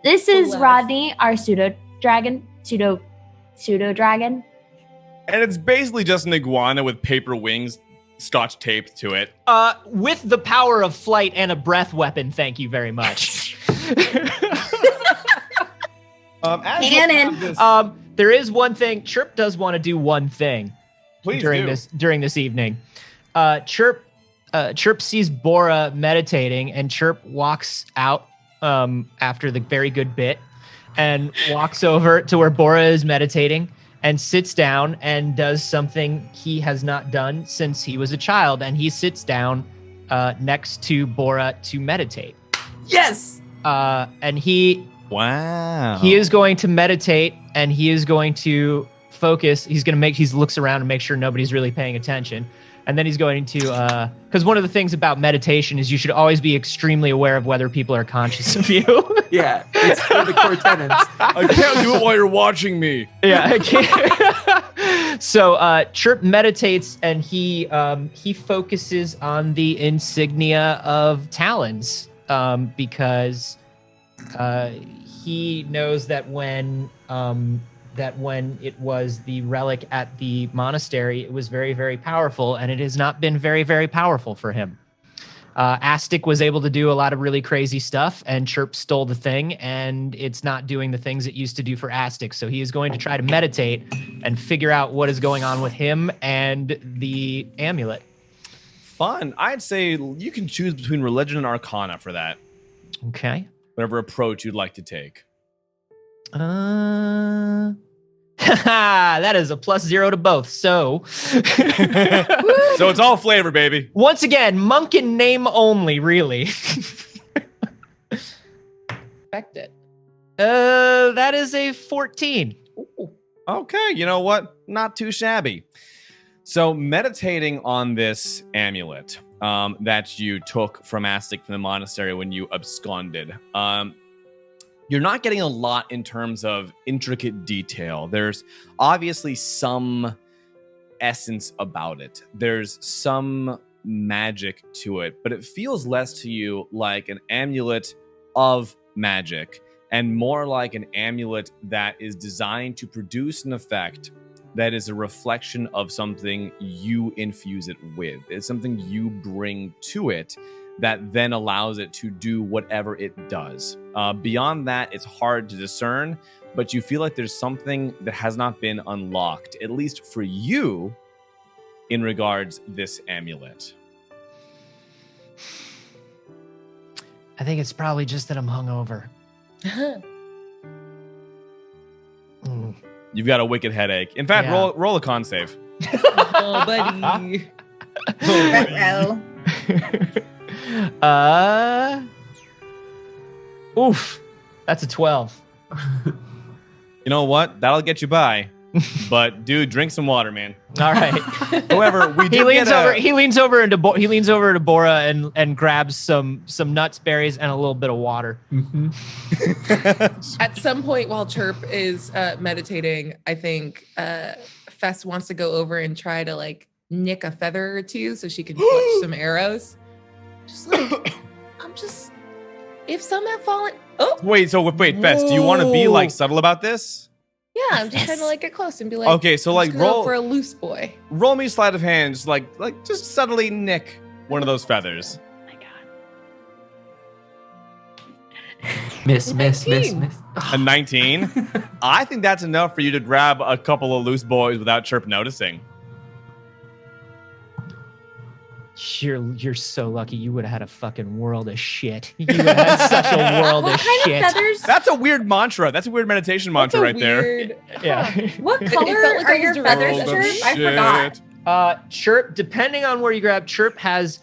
This is Bless. Rodney, our pseudo dragon. Pseudo dragon. and it's basically just an iguana with paper wings scotch taped to it. With the power of flight and a breath weapon, thank you very much. As you Cannon. have this- There is one thing. Chirp does want to do one thing please during do. this evening. Chirp sees Bora meditating, and Chirp walks out after the very good bit and walks over to where Bora is meditating and sits down and does something he has not done since he was a child. And he sits down next to Bora to meditate. Yes. And he Wow. He is going to meditate, and he is going to focus. He looks around and make sure nobody's really paying attention. And then he's going to, because one of the things about meditation is you should always be extremely aware of whether people are conscious of you. Yeah, it's one of the core tenets. I can't do it while you're watching me. Yeah, I can't. So Chirp meditates, and he focuses on the insignia of talons, because he knows that when it was the relic at the monastery, it was very, very powerful, and it has not been very, very powerful for him. Astic was able to do a lot of really crazy stuff, and Chirp stole the thing, and it's not doing the things it used to do for Astic. So he is going to try to meditate and figure out what is going on with him and the amulet. Fun. I'd say you can choose between religion and arcana for that. Okay. Whatever approach you'd like to take. That is a +0 to both. So, So it's all flavor, baby. once again, monk in name only, really. Expect it. That is a 14. Okay, you know what? Not too shabby. So meditating on this amulet that you took from Astic from the monastery when you absconded, you're not getting a lot in terms of intricate detail. There's obviously some essence about it. There's some magic to it, but it feels less to you like an amulet of magic and more like an amulet that is designed to produce an effect that is a reflection of something you infuse it with. It's something you bring to it that then allows it to do whatever it does. Beyond that, it's hard to discern, but you feel like there's something that has not been unlocked, at least for you, in regards this amulet. I think it's probably just that I'm hungover. Mm. You've got a wicked headache. In fact, Yeah. roll a con save. Oh, buddy. Uh-oh. Oof. That's a 12. You know what? That'll get you by. But dude, drink some water, man. All right. However, we He did leans get over. He leans over to Bora and grabs some nuts, berries, and a little bit of water. At some point while Chirp is meditating, I think Fess wants to go over and try to like nick a feather or two so she can clutch some arrows. Just like, if some have fallen. Oh, Wait, Fess, do you want to be Whoa. like subtle about this? yeah, I'm just trying to like get close and be like, Okay, so I'm like just gonna go roll for a loose boy. roll me sleight of hand, just like just subtly nick one of those feathers. Oh my god. Miss. A 19. I think that's enough for you to grab a couple of loose boys without Chirp noticing. You're so lucky. You would have had a fucking world of shit. You would have had such a world What of kind shit. of feathers? That's a weird mantra. That's a weird meditation mantra right there. Yeah. What It color felt like are I was your directed feathers, at Chirp? shit. I forgot. Chirp, depending on where you grab, Chirp has.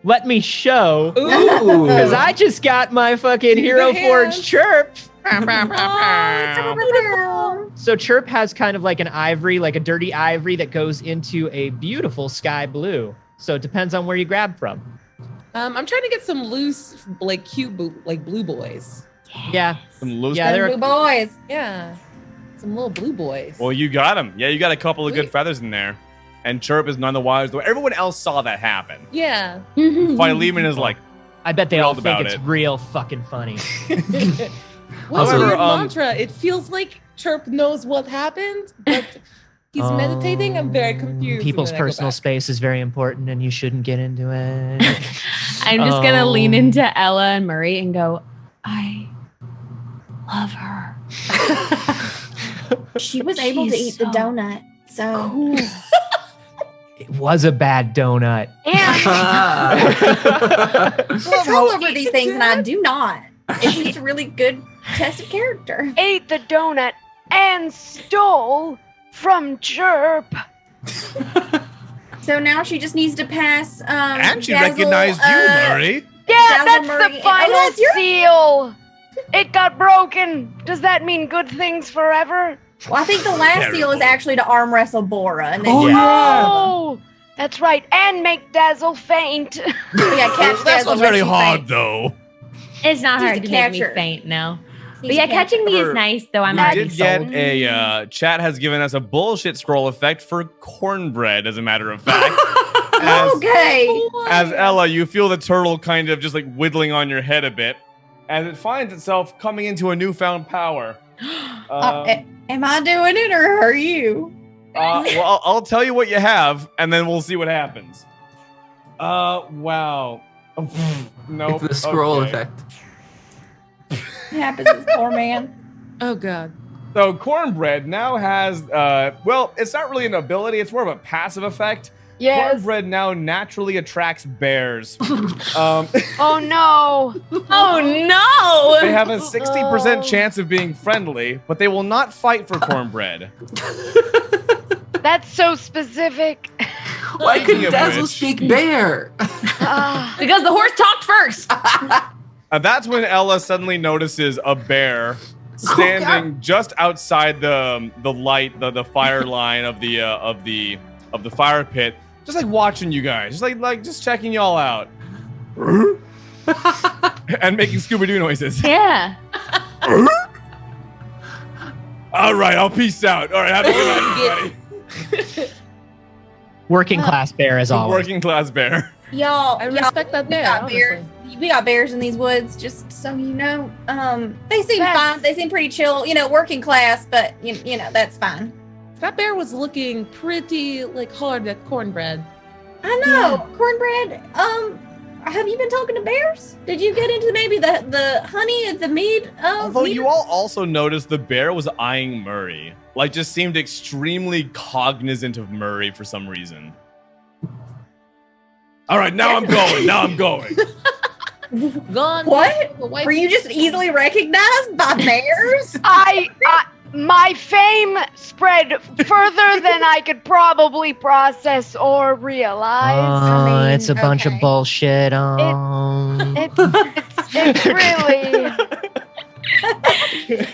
Let me show. Ooh. Because I just got my fucking Do the Hero Forge hands. Chirp. Oh, So Chirp has kind of like an ivory, like a dirty ivory that goes into a beautiful sky blue. So it depends on where you grab from. I'm trying to get some loose, like cute, blue boys. Yeah. Some loose. Yeah, they're blue boys. Yeah, some little blue boys. Well, you got him. Yeah, you got a couple of good Sweet. feathers in there. And Chirp is none the wiser. Though everyone else saw that happen. Yeah. Philemon is like, I bet they all Thrilled think about it's it. real fucking funny. What's However, weird mantra? It feels like Chirp knows what happened, but he's meditating. I'm very confused. People's and then I go personal back. space is very important and you shouldn't get into it. I'm just gonna lean Oh. into Ella and Murray and go, I love her. She was able to She's eat the so donut. So Cool. It was a bad donut. And I control over these things, and I do not. It's just a really good test of character. ate the donut and stole from Chirp. So now she just needs to pass. and she Dazzle, recognized you, Murray. Yeah, Dazzle that's Murray the and- final oh, that's your- seal. It got broken. Does that mean good things forever? Well, I think the last seal is Terrible. actually to arm wrestle Bora, and then Oh, Oh, that's right. And make Dazzle faint. yeah, catch That's Dazzle not when very she hard, faints. though. It's not She's hard a to make me catcher. faint now. But She's yeah, a catcher. catching me However, is nice, though. I'm We already did get sold. a chat has given us a bullshit scroll effect for cornbread, as a matter of fact. Okay. As Ella, you feel the turtle kind of just like whittling on your head a bit, as it finds itself coming into a newfound power. Am I doing it or are you? Well, I'll tell you what you have, and then we'll see what happens. Wow. No. It's the scroll okay. effect. What happens to this poor man? Oh God. So cornbread now has, well, it's not really an ability; it's more of a passive effect. Yes. Cornbread now naturally attracts bears. Oh no. Oh no! They have a 60% chance of being friendly, but they will not fight for cornbread. That's so specific. Why Speaking couldn't of Dazzle which- speak bear? Ah. Because the horse talked first. And that's when Ella suddenly notices a bear standing just outside the light, the fire line of the fire pit, just like watching you guys, just like just checking y'all out, and making Scooby-Doo noises. Yeah. All right, I'll peace out. All right, have a good night, everybody. Working class bear as always. Working class bear. Y'all, I respect that we bear. got honestly. bears. We got bears in these woods, just so you know. They seem That's- fine. They seem pretty chill. You know, working class, but you know that's fine. That bear was looking pretty like hard at cornbread. I know cornbread. Have you been talking to bears? Did you get into maybe the honey and the mead? Although mead? you all also noticed the bear was eyeing Murray, like just seemed extremely cognizant of Murray for some reason. All right, now I'm going. Now I'm going. Gone. What? The white- Were you just easily recognized by bears? My fame spread further than I could probably process or realize. Oh, mean, it's a bunch of okay. bullshit. It's really.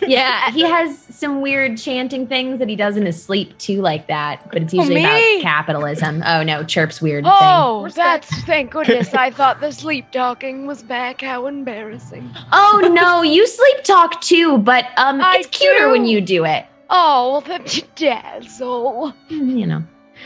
Yeah, he has some weird chanting things that he does in his sleep too, like that. But it's usually about me? capitalism. Oh no, Chirp's weird Oh, thing. that's thank goodness. I thought the sleep talking was back. How embarrassing. Oh no, you sleep talk too, but I it's cuter do. when you do it. Oh, well, the Dazzle. You know.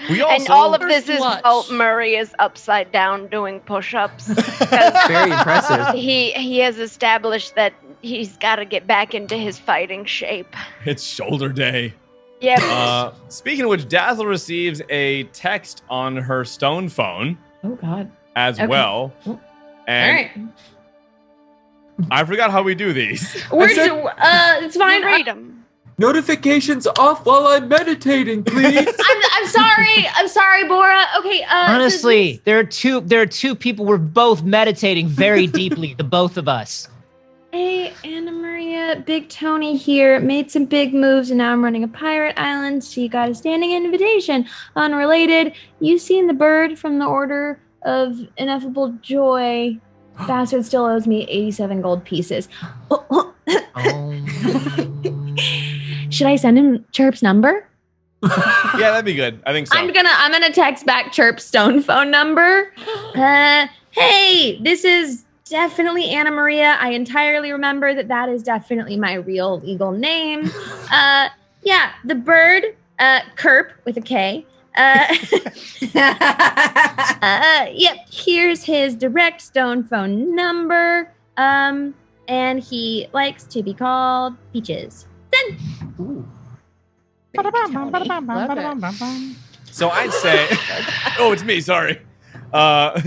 We And also all of this is Watch. while Murray is upside down doing push-ups. Very impressive. He has established that he's got to get back into his fighting shape. it's shoulder day. Yep. Speaking of which, Dazzle receives a text on her stone phone Oh God. as Okay. well. Oh. And All right. I forgot how we do these. It's fine. Read them. Notifications off while I'm meditating, please. I'm sorry. I'm sorry, Bora. Okay. Honestly, there are two people. We're both meditating very deeply, the both of us. Hey, Anna Maria, Big Tony here. Made some big moves, and now I'm running a pirate island. So you got a standing invitation. Unrelated. You seen the bird from the Order of Ineffable Joy? Bastard still owes me 87 gold pieces. Should I send him Chirp's number? Yeah, that'd be good. I think so. I'm gonna text back Chirp's stone phone number. Hey, this is definitely Anna Maria. I entirely remember that is definitely my real legal name. Yeah, the bird, Kerp with a K. Yep, here's his direct stone phone number. And he likes to be called Peaches. Send. Ooh. So I'd say, oh, it's me. Sorry.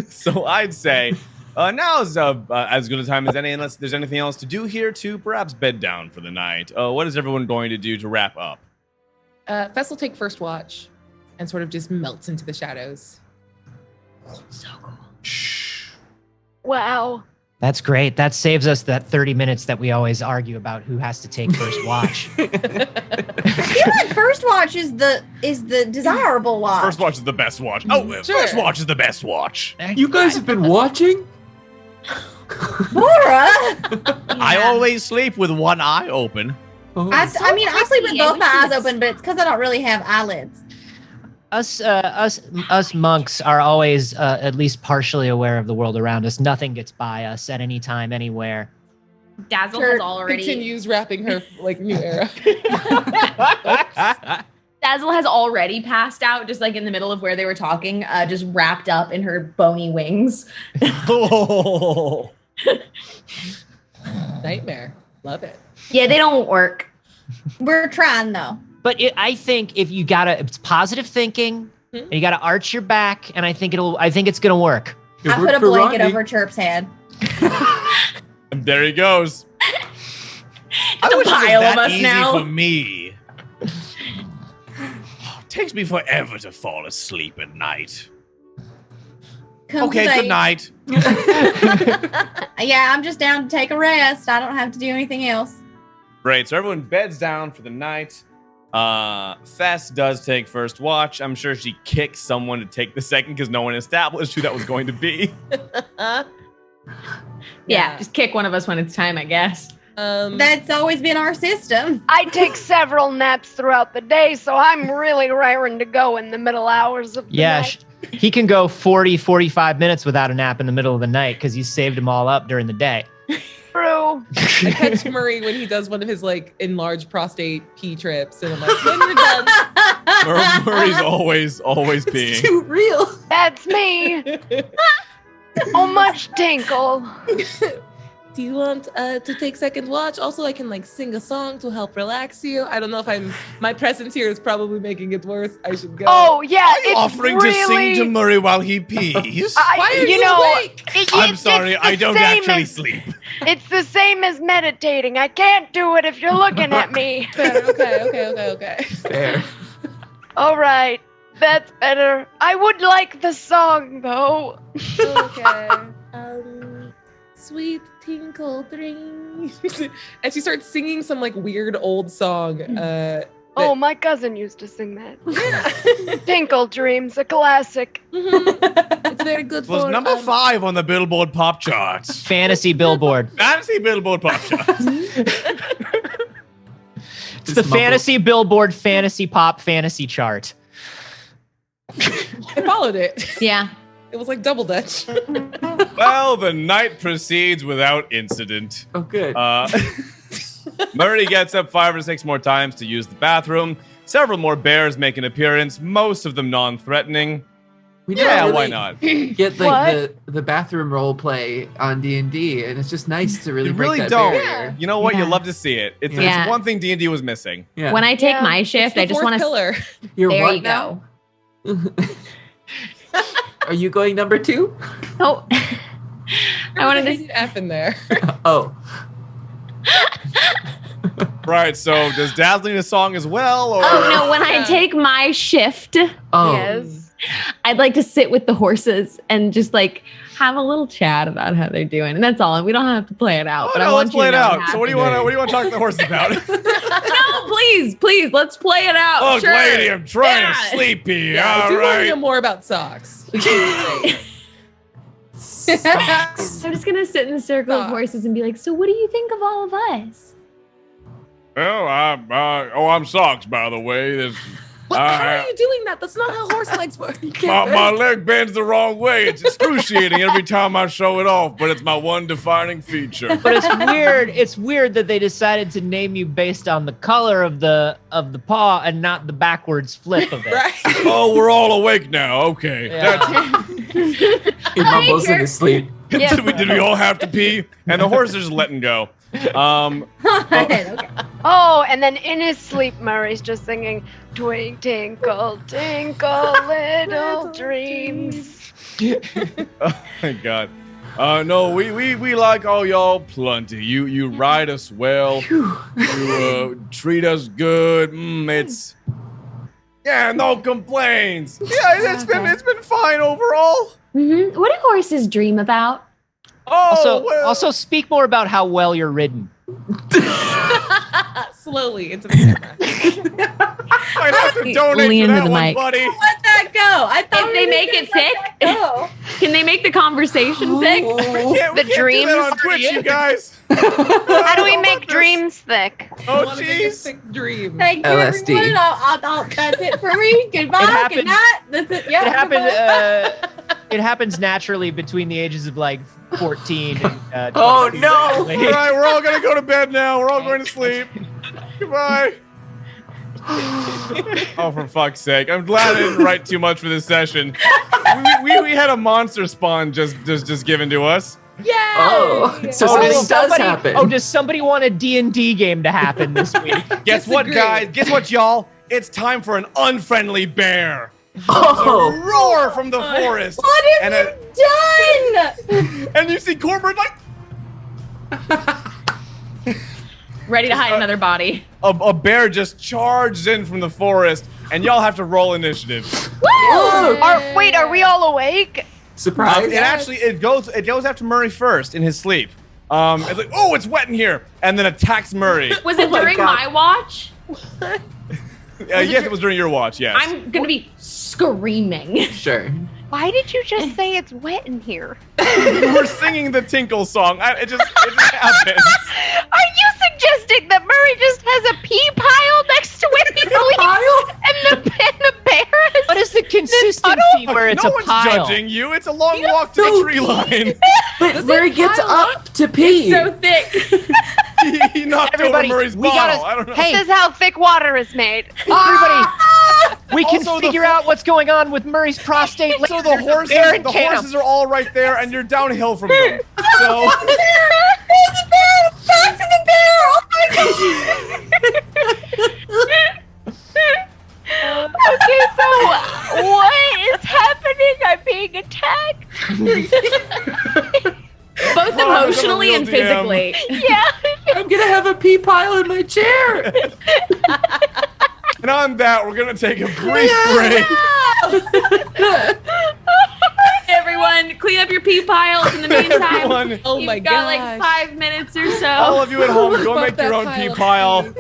So I'd say now is as good a time as any, unless there's anything else to do here to perhaps bed down for the night. What is everyone going to do to wrap up? Fess will take first watch and sort of just melts into the shadows. So cool. Wow. That's great. That saves us that 30 minutes that we always argue about who has to take first watch. I feel like first watch is the desirable watch. First watch is the best watch. Oh, Sure. First watch is the best watch. You guys have been watching? Bora! I always sleep with one eye open. Oh. I mean, I sleep with both my eyes Yes. open, but it's because I don't really have eyelids. Us monks are always at least partially aware of the world around us. Nothing gets by us at any time, anywhere. Dazzle Sure, has already Continues wrapping her like new era. Dazzle has already passed out, just like in the middle of where they were talking, just wrapped up in her bony wings. Oh. Nightmare. Love it. Yeah, they don't work. We're trying though. But I think if you it's positive thinking, and you gotta arch your back, and I think it's gonna work. It I put worked a for blanket Rodney. over Chirp's head. And there he goes. I a wish it was pile of that us easy now. for me. It takes me forever to fall asleep at night. Come Okay, today. good night. Yeah, I'm just down to take a rest. I don't have to do anything else. Great, so everyone beds down for the night. Fess does take first watch. I'm sure she kicks someone to take the second because no one established who that was going to be. Yeah, just kick one of us when it's time, I guess. That's always been our system. I take several naps throughout the day, so I'm really raring to go in the middle hours of the night. He can go 45 minutes without a nap in the middle of the night because you saved them all up during the day. True. I catch Murray when he does one of his like enlarged prostate pee trips, and I'm like, when you're done. Murray's always peeing. Too real. That's me. So much tinkle. Do you want to take second watch? Also, I can like sing a song to help relax you. I don't know if my presence here is probably making it worse. I should go. Oh yeah, Are you it's offering really, to sing to Murray while he pees? Why are you awake? I'm sorry, I don't actually sleep. It's the same as meditating. I can't do it if you're looking at me. Fair. Okay. Fair. All right, that's better. I would like the song though. Okay. Sweet tinkle dreams. And she starts singing some like weird old song. Oh, my cousin used to sing that. Tinkle Dreams, a classic. It's very good It was for number 5 on the Billboard pop charts. Fantasy Billboard. Fantasy Billboard pop charts. It's the Fantasy Billboard Fantasy Pop Fantasy Chart. I followed it. Yeah. It was like double dutch. Well, the night proceeds without incident. Oh, good. Murray gets up 5 or 6 more times to use the bathroom. Several more bears make an appearance, most of them non-threatening. We don't Yeah, really why not? Get like the bathroom role play on D&D, and it's just nice to really You break really that don't. barrier. You know what? Yeah. You love to see it. It's Yeah. one thing D&D was missing. Yeah. When I take Yeah. my shift, I just want to. pillar. You're There what you now? go. Are you going number 2? Oh, I wanted to. An F in there. Oh. Right, so does Dazzling a song as well? Or? Oh no, when I take my shift, Oh, Yes. I'd like to sit with the horses and just like have a little chat about how they're doing. And that's all. We don't have to play it out. Oh, but I no, want let's you play to it know out. So what do you want to talk to the horse about? No, please, let's play it out. Look, sure. lady, I'm trying Yeah. to sleepy. Yeah, I All do want to right. know more about socks. I'm just gonna sit in the circle of horses and be like, so what do you think of all of us? Well, I'm Socks, by the way. This, What, how are you doing that? That's not how horse legs work. my leg bends the wrong way. It's excruciating every time I show it off, but it's my one defining feature. But it's weird. It's weird that they decided to name you based on the color of the paw and not the backwards flip of it. Right. Oh, we're all awake now. Okay. Yeah. he mumbles in his sleep. Yeah. Did we all have to pee? And the horse is just letting go. Okay. Oh, and then in his sleep, Murray's just singing, "Twinkle, twinkle, little dreams." Oh my God. No, we like all y'all plenty. You ride us well. You treat us good. No complaints. Yeah, it's been fine overall. Mm-hmm. What do horses dream about? Oh, Also speak more about how well you're ridden. Slowly into the camera. I'd have to donate Lean for into that the one, mic. buddy. Let that go. I thought If they make it thick, go. can they make the conversation thick? We can't The do that dreams on Twitch, you guys. How do we make dreams thick? Oh, Wanna make a jeez. sick dream. Thank you, LSD. everyone. That's it for me. Goodbye. happened- Good night. That's it. Yeah. It happened. goodbye. It happens naturally between the ages of like 14 and. Oh, no. All right, we're all gonna go to bed now. We're all going to sleep. Goodbye. Oh, for fuck's sake! I'm glad I didn't write too much for this session. We had a monster spawn just given to us. Yeah. Oh, so something does happen. Oh, does somebody want a D&D game to happen this week? Guess what, Disagree. guys? Guess what, y'all? It's time for an unfriendly bear. Oh. A roar from the forest. What have And you done? And you see Cornbird like Ready to hide another body. a bear just charges in from the forest, and y'all have to roll initiative. Wait, are we all awake? Surprise. And actually, it goes after Murray first in his sleep. It's like, oh, it's wet in here, and then attacks Murray. Was it during my watch? Yes, it was during your watch. Yes. I'm gonna be screaming. Sure. Why did you just say it's wet in here? We're singing the Tinkle song. It just happens. Are you suggesting that Murray just has a pee pile next to where he sleeps? And the bear is... What is the consistency where it's no a one's pile? judging you. It's a long walk to the tree line. But Murray gets up to pee. So thick. He knocked Everybody, over Murray's we bottle. gotta- I don't know. Hey, This is how thick water is made. everybody, we can Also, the figure fo- out what's going on with Murray's prostate. So later. the There's a horses, bear in the camp. horses are all right there, and you're downhill from them. So Back to the bear. Oh my God. Okay, so what is happening? I'm being attacked. Both Oh, emotionally and I'm gonna real physically. Yeah. I'm gonna have a pee pile in my chair. and on that, we're gonna take a brief break. Everyone, clean up your pee piles in the meantime. Everyone, Oh You've my got gosh. like 5 minutes or so. all of you at home, go Fuck make your that own pile pee of pile. peas.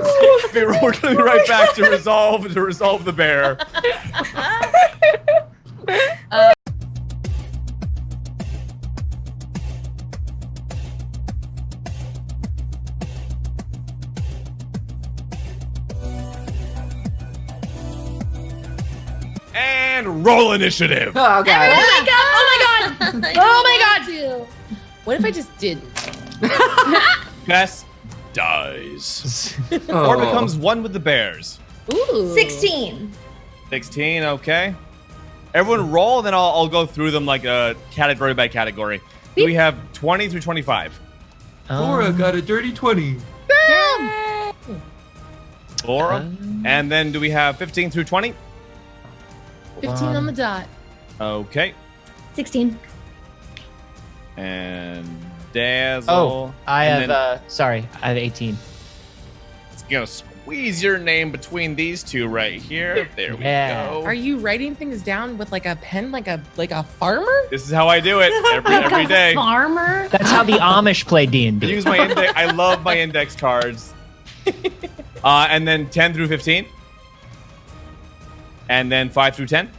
We're gonna be right back to resolve the bear. And roll initiative. Oh god. Oh my god! Oh my god! Oh my god! What if I just didn't? Fess dies. Oh. Or becomes one with the bears. Ooh. 16. 16, okay. Everyone roll, then I'll go through them like category by category. Do we have 20 through 25? Laura got a dirty 20. Laura. And then do we have 15 through 20? 15 on the dot. Okay. 16. And Dazzle. Oh, I And have. Sorry, I have 18. gonna squeeze your name between these two right here. There we go. Are you writing things down with like a pen, like a farmer? This is how I do it every day. Farmer. That's how the Amish play I D&D. use my index. I love my index cards. And then 10 through 15. And then 5 through 10.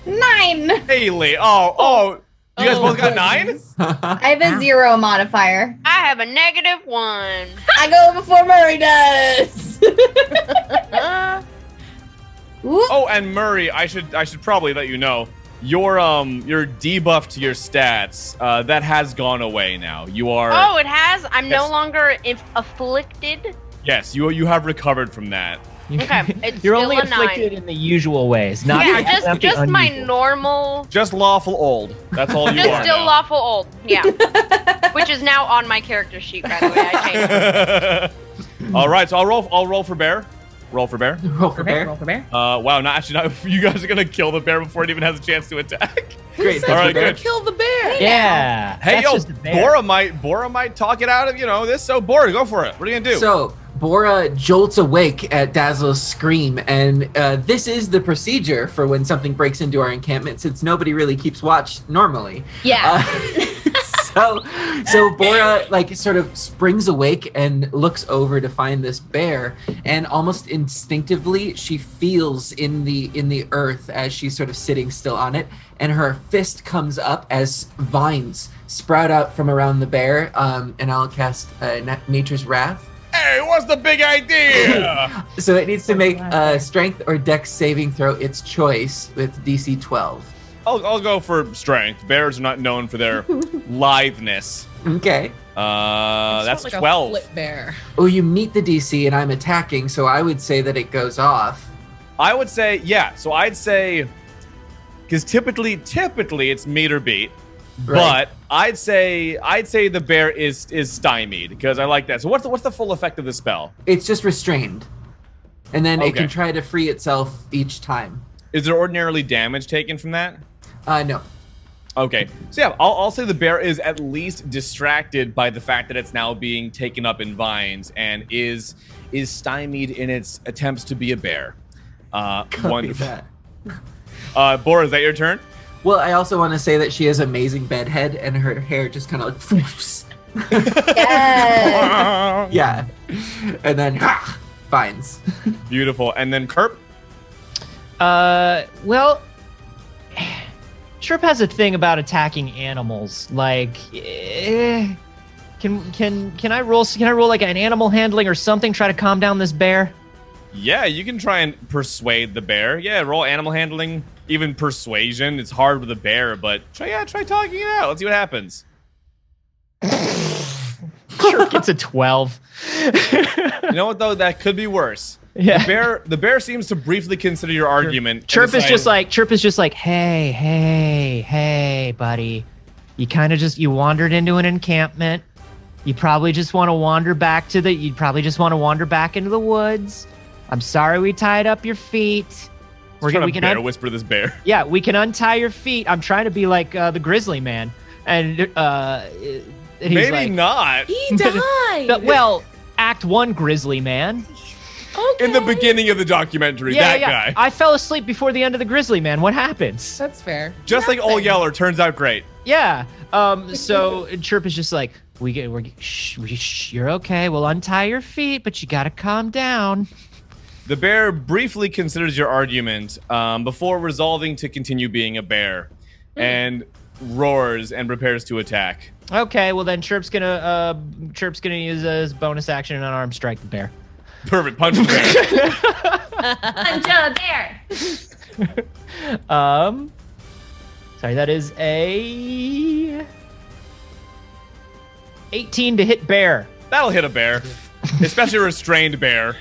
9. Haley. Oh. You guys both got 9? I have a 0 modifier. I have a -1. I go before Murray does. Whoop. Oh, and Murray, I should probably let you know. Your debuff to your stats, that has gone away now. You are Oh, it has? I'm no Yes. longer afflicted? Yes, you have recovered from that. Okay, it's You're still only a 9. afflicted in the usual ways, not Yeah, not the just my unusual. normal... Just lawful old. That's all you Just are still now. lawful old. Yeah. Which is now on my character sheet, by the way. I changed it. All right, so I'll roll for bear. Roll for bear. Roll for bear. Roll for bear. Wow, not you guys are gonna kill the bear before it even has a chance to attack. Great. All right, Bear, good. kill the bear. Yeah. Hey, that's yo, just a bear. Bora might talk it out of this. So Bora, go for it. What are you gonna do? So Bora jolts awake at Dazzle's scream, and this is the procedure for when something breaks into our encampment, since nobody really keeps watch normally. Yeah. So Bora sort of springs awake and looks over to find this bear, and almost instinctively she feels in the earth as she's sort of sitting still on it, and her fist comes up as vines sprout out from around the bear, and I'll cast Nature's Wrath. Hey, what's the big idea? So it needs to make a strength or dex saving throw its choice with DC 12. I'll go for strength. Bears are not known for their litheness. Okay. That's Like a 12. flip bear. Oh, you meet the DC and I'm attacking, so I would say that it goes off. I would say, yeah. So I'd say, because typically it's meet or beat, Right. but I'd say the bear is stymied because I like that. So what's the full effect of the spell? It's just restrained. And then it Okay. can try to free itself each time. Is there ordinarily damage taken from that? No. Okay, so yeah, I'll say the bear is at least distracted by the fact that it's now being taken up in vines and is stymied in its attempts to be a bear. Copy Wonderful. that. Bora, is that your turn? Well, I also want to say that she has amazing bedhead and her hair just kind of foofs. Yes. Yeah. And then vines. Beautiful. And then Kerp? Well, Chirp has a thing about attacking animals. Like, can I roll like an animal handling or something? Try to calm down this bear. Yeah, you can try and persuade the bear. Yeah, roll animal handling, even persuasion. It's hard with a bear, but try talking it out. Let's see what happens. Chirp gets a 12. You know what though? That could be worse. Yeah. The bear seems to briefly consider your argument. Chirp and is just like, hey, buddy. You wandered into an encampment. You probably just want to wander back into the woods. I'm sorry we tied up your feet. we can whisper to this bear. Yeah, we can untie your feet. I'm trying to be like the grizzly man. And he's Maybe like, not. He died. well, Act 1 grizzly man. Okay. In the beginning of the documentary, that guy. I fell asleep before the end of the grizzly man. What happens? That's fair. Just like Old Yeller, turns out great. Yeah. So Chirp is just like, you're okay. We'll untie your feet, but you gotta calm down. The bear briefly considers your argument before resolving to continue being a bear, and roars and prepares to attack. Okay, well then Chirp's gonna use his bonus action and unarmed strike the bear. Perfect. Punch the bear. Punch a bear. Sorry, that is a 18 to hit bear. That'll hit a bear, especially a restrained bear. It's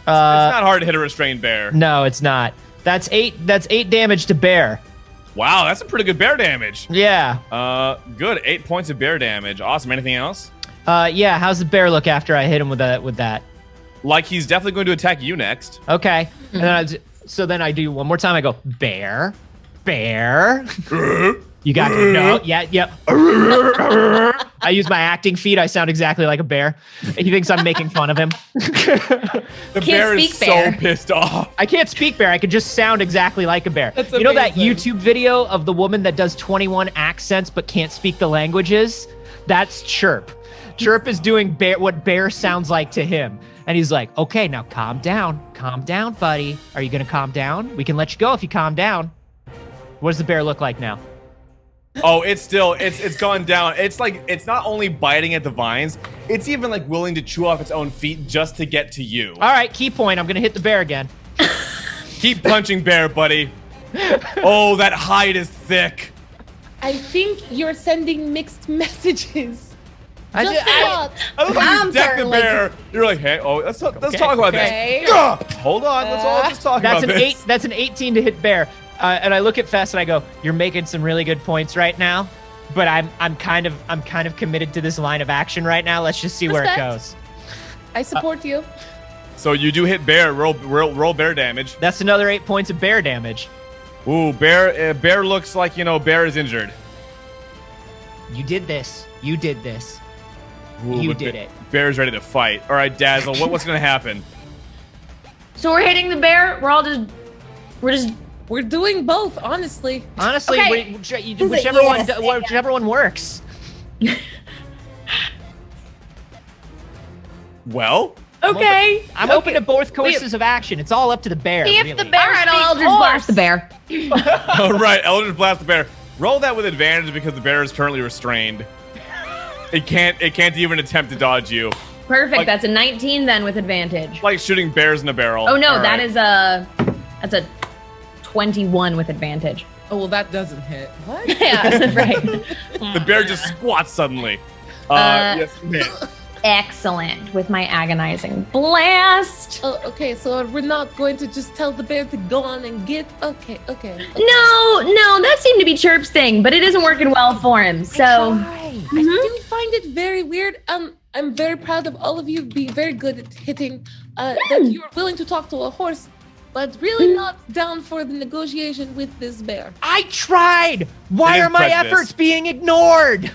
not hard to hit a restrained bear. No, it's not. That's 8 damage to bear. Wow, that's a pretty good bear damage. Yeah. Good. 8 points of bear damage. Awesome. Anything else? Yeah, how's the bear look after I hit him with that? Like he's definitely going to attack you next. Okay. And then so then I do one more time. I go, bear. You got to no, yeah. I use my acting feet. I sound exactly like a bear. He thinks I'm making fun of him. The bear is so pissed off. I can't speak bear. I can just sound exactly like a bear. That's you know that amazing. YouTube video of the woman that does 21 accents but can't speak the languages? That's Chirp. Chirp is doing what bear sounds like to him. And he's like, okay, now calm down. Calm down, buddy. Are you going to calm down? We can let you go if you calm down. What does the bear look like now? Oh, it's gone down. It's like, it's not only biting at the vines, it's even like willing to chew off its own feet just to get to you. All right, key point. I'm going to hit the bear again. Keep punching bear, buddy. Oh, that hide is thick. I think you're sending mixed messages. I love how you deck the bear. You're like, hey, let's talk about this. Hold on, let's all just talk about this. That's an 18 to hit bear. And I look at Fess and I go, "You're making some really good points right now, but I'm kind of committed to this line of action right now. Let's just see where it goes." I support you. So you do hit bear. Roll bear damage. That's another 8 points of bear damage. Ooh, bear looks like bear is injured. You did this. You did this. Ooh, you did it. Bear's ready to fight. All right, Dazzle, what's gonna happen? So we're hitting the bear. We're doing both, honestly. Honestly, Okay. whichever one works. Well, Okay. I'm open to both courses of action. It's all up to the bear. See if really. the bear All right, I'll speaks Eldritch Blast the bear. all right, Eldritch Blast the bear. Roll that with advantage because the bear is currently restrained. It can't even attempt to dodge you. Perfect. That's a 19 then with advantage. It's like shooting bears in a barrel. Oh no, All right. that's a 21 with advantage. Oh, well, that doesn't hit. What? Yeah, right. The bear just squats suddenly. Yes, hit. Excellent with my agonizing blast. Oh, okay, so we're not going to just tell the bear to go on and get. Okay. No, that seemed to be Chirp's thing, but it isn't working well for him. So I do find it very weird. I'm very proud of all of you being very good at hitting. That you're willing to talk to a horse, but really not down for the negotiation with this bear. I tried. Why It is are my prejudice. efforts being ignored?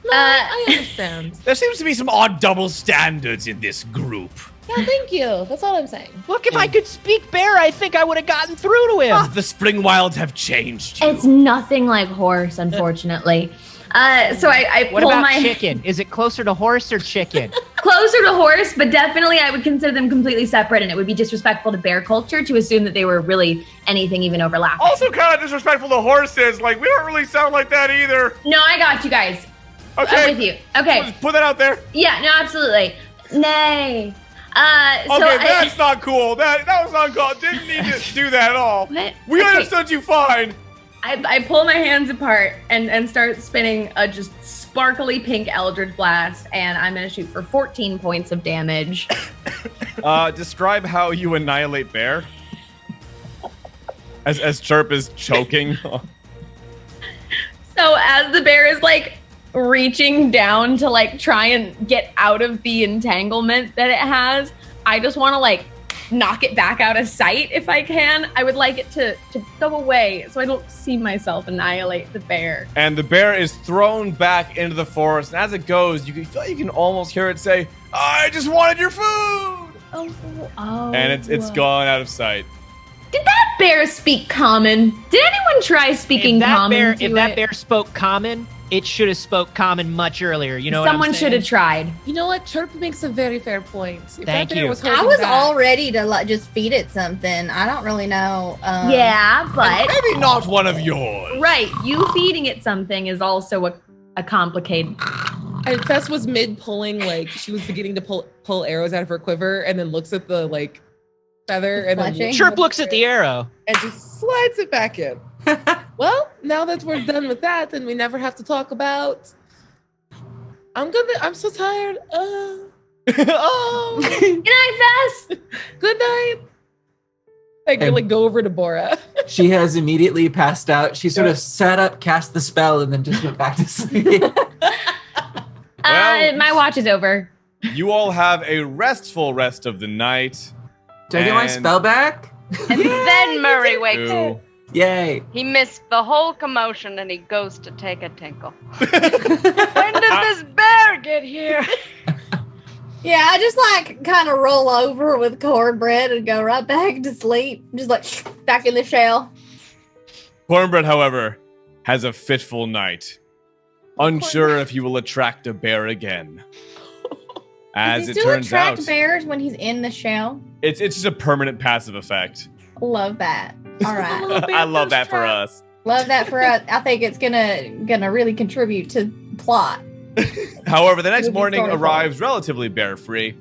No, I understand. There seems to be some odd double standards in this group. Yeah, thank you. That's all I'm saying. Look, if I could speak bear, I think I would have gotten through to him. The spring wilds have changed you. it's nothing like horse, unfortunately. So I What pull about my chicken? Is it closer to horse or chicken? closer to horse, but definitely I would consider them completely separate, and it would be disrespectful to bear culture to assume that they were really anything even overlapping. Also kind of disrespectful to horses. Like, we don't really sound like that either. No, I got you guys. Okay. I'm with you. Okay. Just put that out there. Yeah, no, absolutely. Nay. Okay, that's not cool. That was not cool. Didn't need to do that at all. What? We Okay. understood you fine. I pull my hands apart and start spinning a just sparkly pink Eldritch Blast, and I'm going to shoot for 14 points of damage. Describe how you annihilate bear. As Chirp is choking. So as the bear is like reaching down to like try and get out of the entanglement that it has, I just want to like knock it back out of sight if I can. I would like it to go away so I don't see myself annihilate the bear. And the bear is thrown back into the forest. And as it goes, you can almost hear it say, "I just wanted your food." Oh. And it's gone out of sight. Did that bear speak common? Did anyone try speaking common? If that bear spoke common, it should have spoke common much earlier. You know Someone what I'm should have saying? tried. You know what? Chirp makes a very fair point. If Thank that bear you. Was I holding was back- all ready to like just feed it something. I don't really know. Yeah, but Maybe not one of yours. right, you feeding it something is also a complicated. And Fess was mid pulling, like she was beginning to pull arrows out of her quiver, and then looks at the like feather, and then Fletching. Chirp looks at the arrow. and just slides it back in. Well, now that we're done with that, and we never have to talk about. I'm so tired. Oh. Good night, Fess. Good night. I And- like go over to Bora. She has immediately passed out. She sort of sat up, cast the spell, and then just went back to sleep. Well- My watch is over. You all have a restful rest of the night. Did I get my And spell back? And then Murray wakes up. You Yay. He missed the whole commotion and he goes to take a tinkle. When did this bear get here? Yeah, I just like kind of roll over with cornbread and go right back to sleep. Just like back in the shell. Cornbread, however, has a fitful night. Unsure if he will attract a bear again. As Does he it still turns attract out, bears when he's in the shell? it's just a permanent passive effect. Love that. All right. I love that for us. Love that for us. I think it's gonna really contribute to plot. However, the next It'll be morning storyful. arrives relatively bear-free,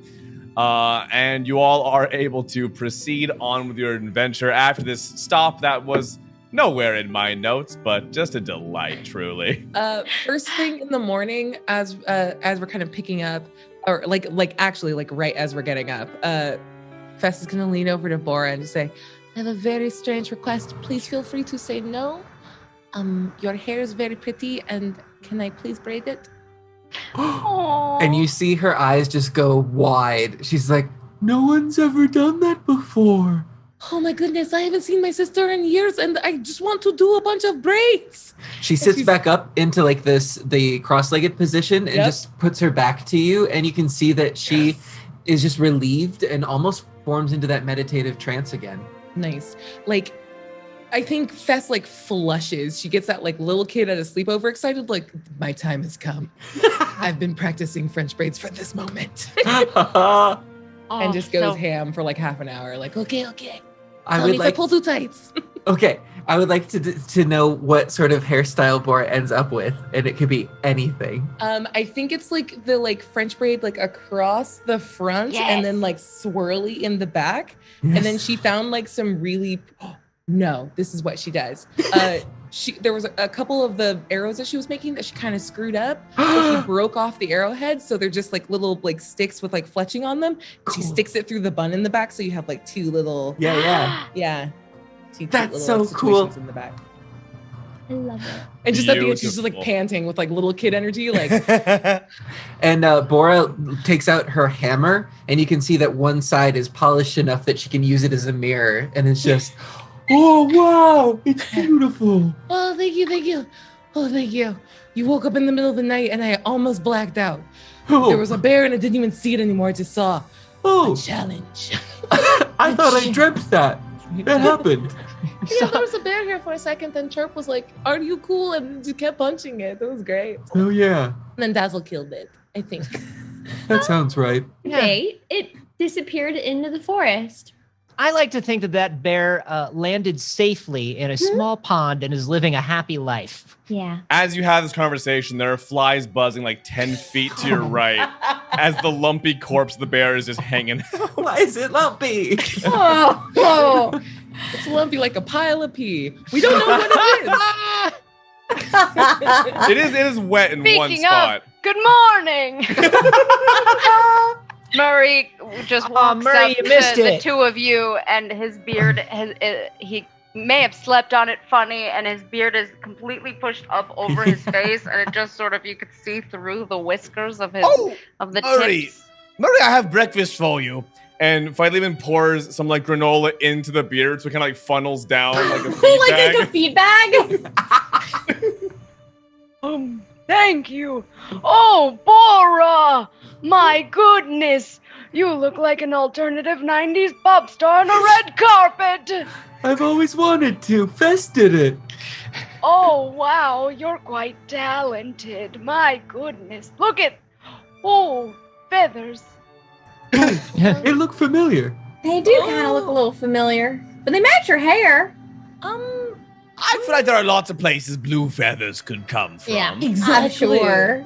and you all are able to proceed on with your adventure after this stop that was nowhere in my notes, but just a delight, truly. First thing in the morning, as we're kind of picking up, or actually right as we're getting up, Fess is gonna lean over to Bora and just say, "I have a very strange request. Please feel free to say no. Your hair is very pretty, and can I please braid it?" And you see her eyes just go wide. She's like, no one's ever done that before. Oh my goodness, I haven't seen my sister in years, and I just want to do a bunch of braids. She sits back up into like the cross-legged position and Yep. just puts her back to you, and you can see that she is just relieved and almost forms into that meditative trance again. Nice. Like, I think Fess flushes. She gets that little kid at a sleepover excited, my time has come. I've been practicing French braids for this moment. And just goes ham for half an hour. Okay. Tell me if I pull too tight. Okay, I would like to know what sort of hairstyle Bora ends up with, and it could be anything. I think it's the French braid across the front and then swirly in the back. Yes. And then she found some really no, this is what she does. There was a couple of the arrows that she was making that she kind of screwed up. So she broke off the arrowhead, so they're just little sticks with fletching on them. Cool. She sticks it through the bun in the back, so you have two little Yeah. yeah. Two cute That's little, so cool. situations in the back. I love it. And just at the end, she's just Beautiful. panting with little kid energy, And Bora takes out her hammer, and you can see that one side is polished enough that she can use it as a mirror, and it's just, oh wow, it's beautiful. Oh, thank you. Oh, thank you. You woke up in the middle of the night and I almost blacked out. Oh, There was a bear and I didn't even see it anymore. I just saw oh, a challenge. I thought I dreamt that. That happened. Yeah, there was a bear here for a second, and Chirp was like, "Are you cool?" and just kept punching it. It was great. Oh yeah, And then Dazzle killed it, I think. that sounds right. Wait, it disappeared into the forest. I like to think that bear landed safely in a small pond and is living a happy life. Yeah. As you have this conversation, there are flies buzzing 10 feet to your right as the lumpy corpse of the bear is just hanging out. Why is it lumpy? Oh. It's lumpy like a pile of pee. We don't know what it is. It is wet in one Speaking spot. of, good morning. Murray just walks Murray, up you missed to the it. two of you, and his beard he may have slept on it funny, and his beard is completely pushed up over his face, and it just sort of you could see through the whiskers of his of the Murray. tips. Murray, I have breakfast for you. And Philemon pours some granola into the beard, so it kind of funnels down like a feed bag. Like a feed bag? Thank you. Oh, Bora! My goodness! You look like an alternative 90s pop star on a red carpet! I've always wanted to. Fess did it. Oh, wow, you're quite talented. My goodness. Look at. Oh, feathers. It looked familiar. They do kind of look a little familiar, but they match your hair. I feel like there are lots of places blue feathers could come from. Yeah, Exactly. I'm sure.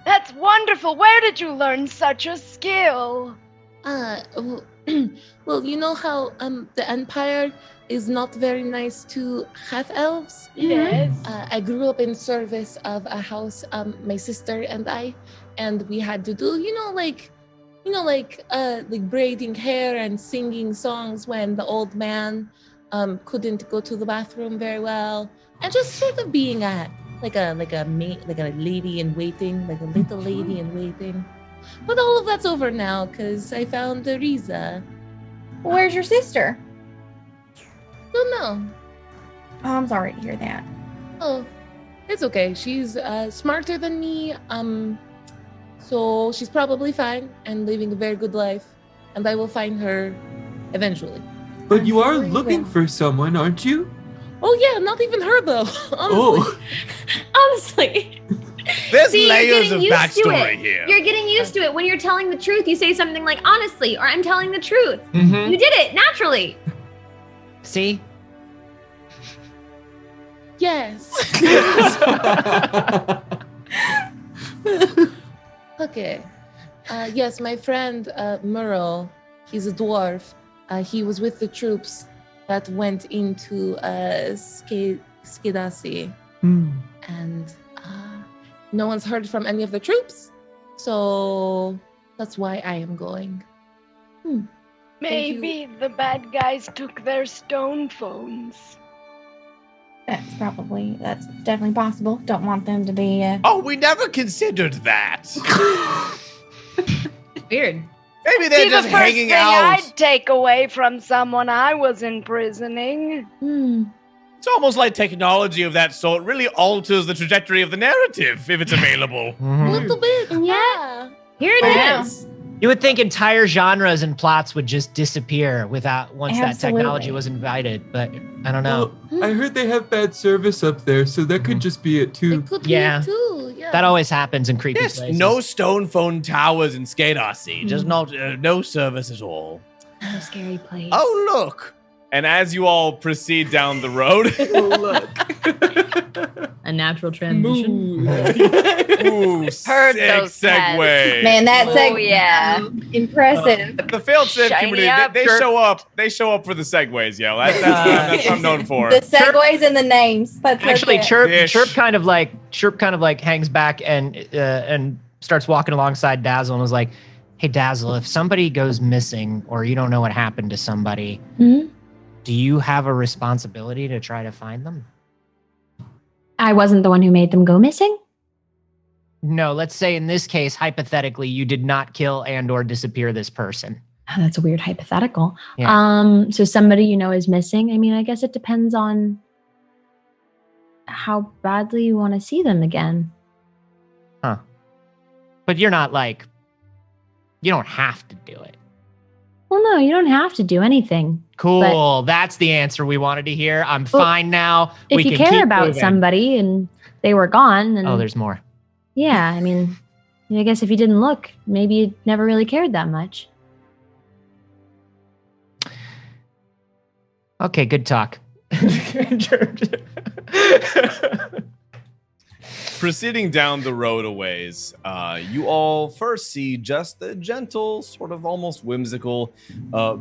That's wonderful. Where did you learn such a skill? Well, you know how the Empire is not very nice to half-elves? Yes. I grew up in service of a house, my sister and I, and we had to do, like braiding hair and singing songs when the old man couldn't go to the bathroom very well, and just sort of being a lady in waiting, like a little lady in waiting. But all of that's over now because I found Riza. Where's your sister? Don't know. Oh, I'm sorry to hear that. Oh, it's okay. She's smarter than me. So she's probably fine and living a very good life. And I will find her eventually. But you are sure you looking will. for someone, aren't you? Oh yeah, not even her though. Honestly. Oh, Honestly. There's See, you're layers getting of used to backstory it. here. You're getting used to it. When you're telling the truth, you say something like honestly, or I'm telling the truth. Mm-hmm. You did it naturally. See? Yes. Okay. Yes, my friend Merle, he's a dwarf. He was with the troops that went into Skidasi. And no one's heard from any of the troops. So that's why I am going. Maybe the bad guys took their stone phones. That's definitely possible. Don't want them to be. Oh, we never considered that. Weird. Maybe they're See, just the first hanging thing out. I'd take away from someone I was imprisoning. It's almost like technology of that sort really alters the trajectory of the narrative if it's available. A little bit. Yeah. Here it Wow. is. You would think entire genres and plots would just disappear once that technology Absolutely. was invited, but I don't know. Well, I heard they have bad service up there, so that could just be it too. It could Yeah. be too. Yeah. That always happens in creepy Yes, places. no stone phone towers in Skadasi. Just not no service at all. Oh, scary place. Oh, look. And as you all proceed down the road, Oh, look. A natural transition. ooh, Heard sick those pads. segue. Man, that Oh, segment. yeah. Impressive. The failed safe Shiny community, up, they jerk. show up. They show up for the segues, yo. That's what I'm known for. The segues and the names. But Actually, that's it. Chirp Ish. kind of like hangs back and starts walking alongside Dazzle and was like, "Hey, Dazzle, if somebody goes missing or you don't know what happened to somebody, do you have a responsibility to try to find them?" I wasn't the one who made them go missing. No, let's say in this case, hypothetically, you did not kill and or disappear this person. Oh, that's a weird hypothetical. Yeah. So somebody you know is missing. I mean, I guess it depends on how badly you want to see them again. But you're not like, you don't have to do it. Well, no, you don't have to do anything. Cool. That's the answer we wanted to hear. I'm Well, fine now. If We you can care keep about moving. somebody and they were gone, then Oh, there's more. yeah, I mean, I guess if you didn't look, maybe you never really cared that much. Okay, good talk. Proceeding down the road a ways, you all first see just the gentle, sort of almost whimsical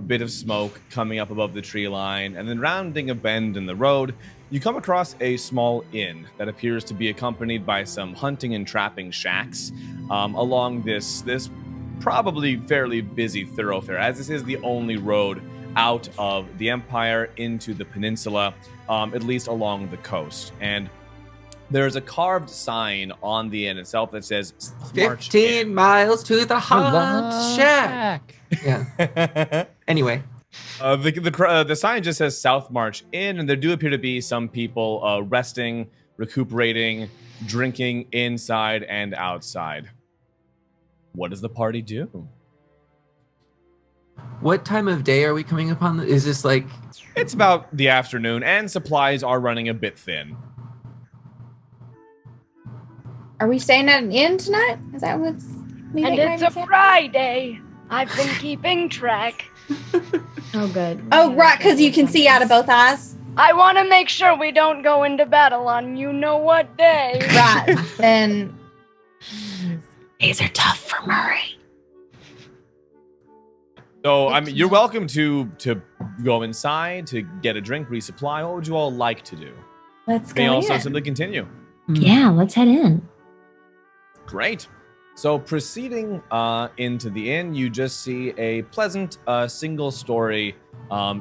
bit of smoke coming up above the tree line, and then rounding a bend in the road, you come across a small inn that appears to be accompanied by some hunting and trapping shacks along this probably fairly busy thoroughfare, as this is the only road out of the Empire into the peninsula, at least along the coast. And there's a carved sign on the inn itself that says March 15 in. miles to the hot shack. Yeah. Anyway. The sign just says South March Inn, and there do appear to be some people resting, recuperating, drinking inside and outside. What does the party do? What time of day are we coming upon? Is this like... It's about the afternoon, and supplies are running a bit thin. Are we staying at an inn tonight? Is that what's? And it's a Friday. I've been keeping track. Oh, good. Oh, right, because you can see out of both eyes. I want to make sure we don't go into battle on you know what day. Right. Then These are tough for Murray. So, I mean, you're welcome to go inside, to get a drink, resupply. What would you all like to do? let's May go also in. simply continue. Yeah, let's head in. Great. So proceeding into the inn, you just see a pleasant single-story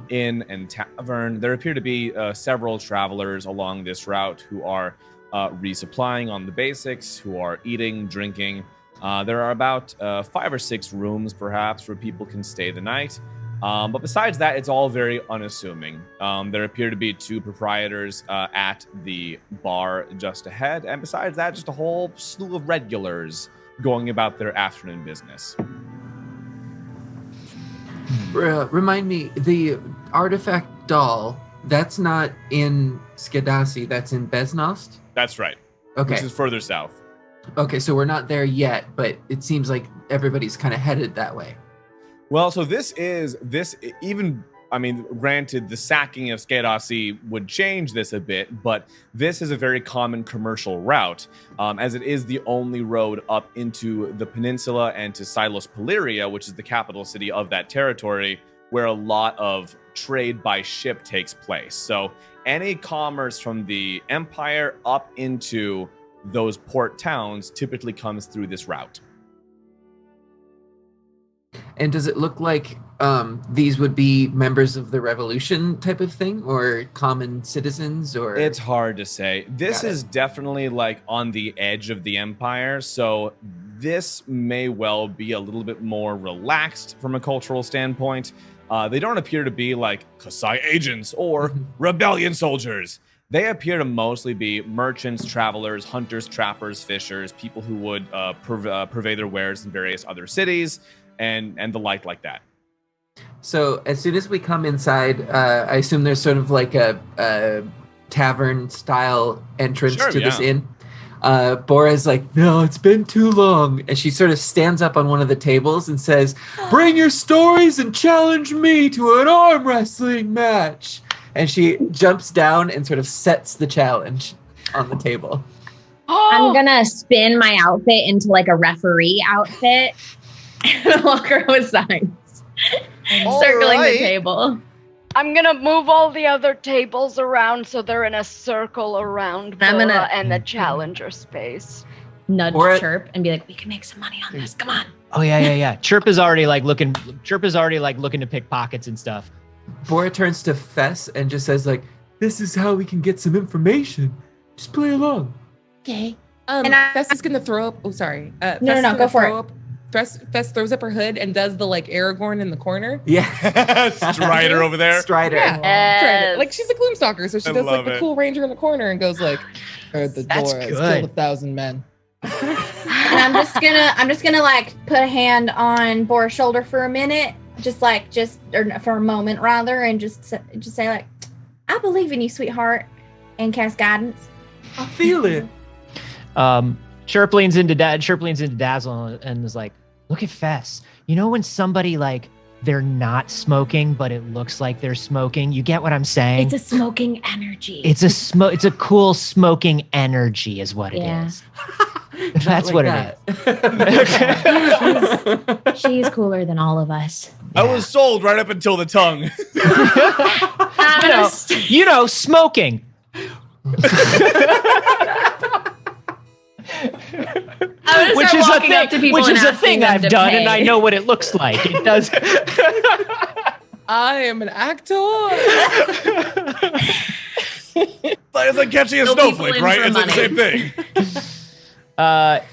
inn and tavern. There appear to be several travelers along this route who are resupplying on the basics, who are eating, drinking. There are about 5 or 6 rooms, perhaps, where people can stay the night. But besides that, it's all very unassuming. There appear to be 2 proprietors at the bar just ahead, and besides that, just a whole slew of regulars going about their afternoon business. Remind me, the artifact doll, that's not in Skedasi, that's in Beznost? That's right. Okay. Which is further south. Okay, so we're not there yet, but it seems like everybody's kind of headed that way. Well, so granted, the sacking of Skedasi would change this a bit, but this is a very common commercial route, as it is the only road up into the peninsula and to Silos Polyria, which is the capital city of that territory, where a lot of trade by ship takes place. So any commerce from the Empire up into those port towns typically comes through this route. And does it look like these would be members of the revolution type of thing, or common citizens, or? It's hard to say. This is definitely like on the edge of the Empire, so this may well be a little bit more relaxed from a cultural standpoint. They don't appear to be like Kasai agents or rebellion soldiers. They appear to mostly be merchants, travelers, hunters, trappers, fishers, people who would purvey their wares in various other cities, and the like that. So as soon as we come inside, I assume there's sort of like a tavern-style entrance to this inn. Bora's like, no, it's been too long. And she sort of stands up on one of the tables and says, bring your stories and challenge me to an arm wrestling match. And she jumps down and sort of sets the challenge on the table. I'm gonna spin my outfit into like a referee outfit and walk her with signs, circling the table. I'm gonna move all the other tables around so they're in a circle around Bora and the challenger space. Nudge Chirp and be like, we can make some money on this. Come on. Oh yeah. Chirp is already looking to pick pockets and stuff. Bora turns to Fess and just says like, this is how we can get some information. Just play along. Okay. Fess is gonna throw up. Oh, sorry. No, go for it. Fess throws up her hood and does the like Aragorn in the corner. Yeah. Strider over there. Strider. Yeah. Like she's a gloomstalker, so she does like the cool ranger in the corner and goes like, heard the That's door has good. killed 1,000 men. And I'm just gonna like put a hand on Bora's shoulder for a minute, or for a moment rather, and just say like, I believe in you, sweetheart, and cast guidance. I feel it. Chirp leans into Dazzle and is like, look at Fess. You know when somebody like they're not smoking, but it looks like they're smoking? You get what I'm saying? It's a smoking energy. It's a cool smoking energy is what it is. That's what it is. She's cooler than all of us. I was sold right up until the tongue. Smoking. Which is a thing I've done, and I know what it looks like. It does. I am an actor. It's like catching a snowflake, right? It's like the same thing.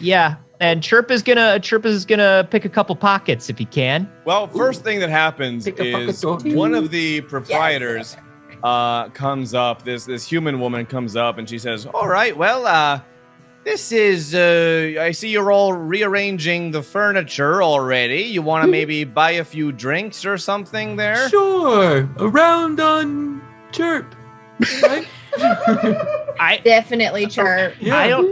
Yeah. And Chirp is gonna pick a couple pockets if he can. Well, first thing that happens is one of the proprietors comes up. This human woman comes up and she says, "All right, well, this is. I see you're all rearranging the furniture already. You want to maybe buy a few drinks or something there?" Sure, a round on Chirp. Right? I definitely Chirp. Yeah.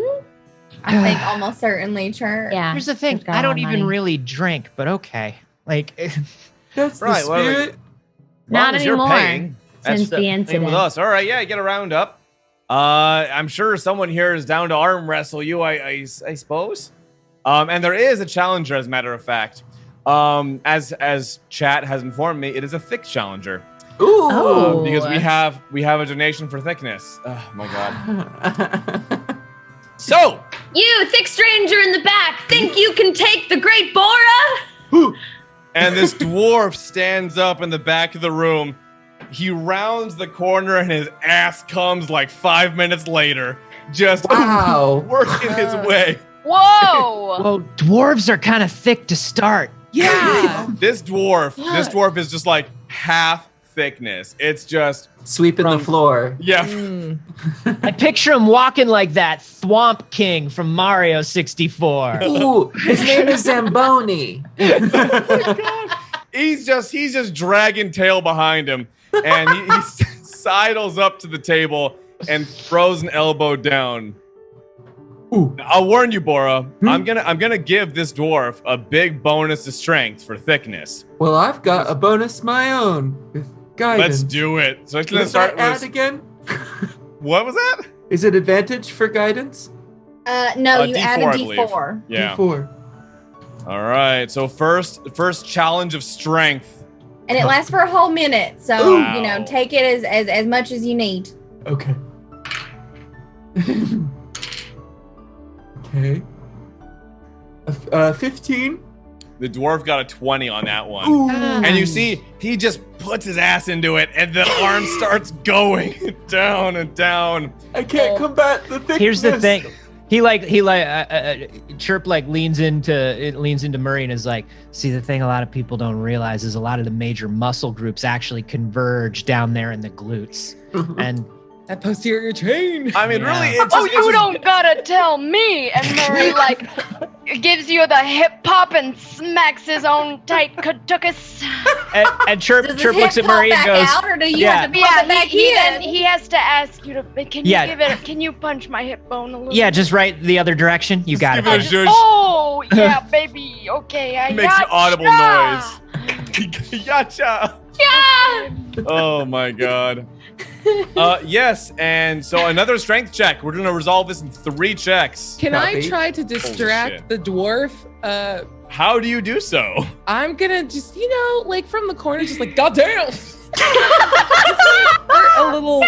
I think almost certainly Chirp. Yeah. Here's the thing. I don't even really drink, but okay. Like, that's right, the spirit. Well, not anymore. Paying, since the thing incident. with us. All right, yeah, get a round up. I'm sure someone here is down to arm wrestle you. I suppose. And there is a challenger, as a matter of fact. As chat has informed me, it is a thick challenger. Ooh. Because we have a donation for thickness. Oh my god. So you thick stranger in the back, think you can take the great Bora? And this dwarf stands up in the back of the room. He rounds the corner and his ass comes like 5 minutes later, just working his way. Whoa! Well, dwarves are kind of thick to start. Yeah. This dwarf is just like half thickness. It's just Sweeping the floor. yeah. I picture him walking like that Thwomp King from Mario 64. Ooh, his name is Zamboni. He's just dragging tail behind him, and he sidles up to the table and throws an elbow down. Ooh. I'll warn you, Bora. I'm gonna give this dwarf a big bonus to strength for thickness. Well, I've got a bonus of my own with guidance. Let's do it. So it's gonna Does start that add with again? what was that? Is it advantage for guidance? No, you D4, add a I believe. D4. Yeah. D4. All right. So first challenge of strength. And it lasts for a whole minute. So, Wow. you know, take it as much as you need. Okay. Okay. 15. The dwarf got a 20 on that one. Ooh. And you see, he just puts his ass into it, and the arm starts going down and down. I can't combat the thickness. Here's the thing. Chirp leans into Murray and is like, see, the thing a lot of people don't realize is a lot of the major muscle groups actually converge down there in the glutes. And That posterior chain. I mean, Yeah. really, it's Oh, just, you don't gotta tell me. And Murray gives you the hip hop and smacks his own tight katukas. and Chirp Does Chirp his looks hip at Murray pop and back goes, out, or do you yeah. have to pop it back in? He has to ask you to. Can you Yeah. Can you punch my hip bone a little? yeah, just right the other direction. You got give it. it a buddy. zhuzh. Oh yeah, baby. Okay, I Makes an audible gotcha. noise. Gotcha. Oh my god. Yes, and so another strength check. We're gonna resolve this in 3 checks. Can I Copy. try to shit. distract the dwarf? How do you do so? I'm gonna just, from the corner, just like, goddamn! a little,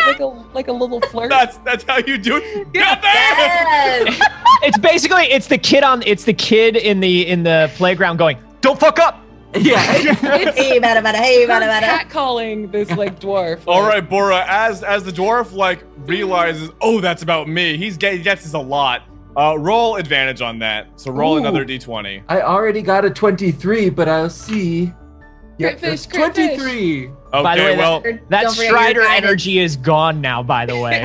like a little flirt. That's how you do it. Goddamn! Yes. It's the kid in the playground going, "Don't fuck up." Yeah. Hey, bada, bada, hey, bada, bada. Catcalling this dwarf. All right, Bora. As the dwarf realizes, oh, that's about me. He gets this a lot. Roll advantage on that. So roll Ooh. another d20. I already got a 23, but I'll see. Crit fish, that's crit fish. 23. Okay, By the way, well, That Don't forget your Strider guidance. energy is gone now. By the way,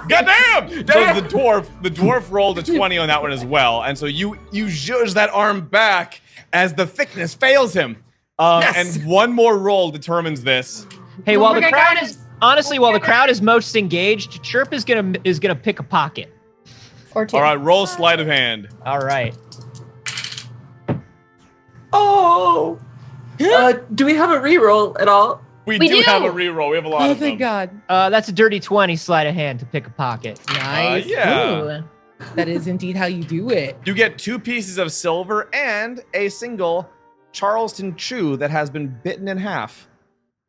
goddamn! So the dwarf rolled a 20 on that one as well, and so you zhuzh that arm back as the thickness fails him. Yes. And one more roll determines this. hey, Don't while the forget crowd guidance. is honestly while the crowd is most engaged, Chirp is gonna pick a pocket. Or 2. All right, roll sleight of hand. All right. Oh! Do we have a reroll at all? We We do do. have a reroll. We have a lot Oh, of them. thank God. That's a dirty 20 sleight of hand to pick a pocket. Nice. Yeah. Ooh. That is indeed how you do it. You get 2 pieces of silver and a single Charleston chew that has been bitten in half.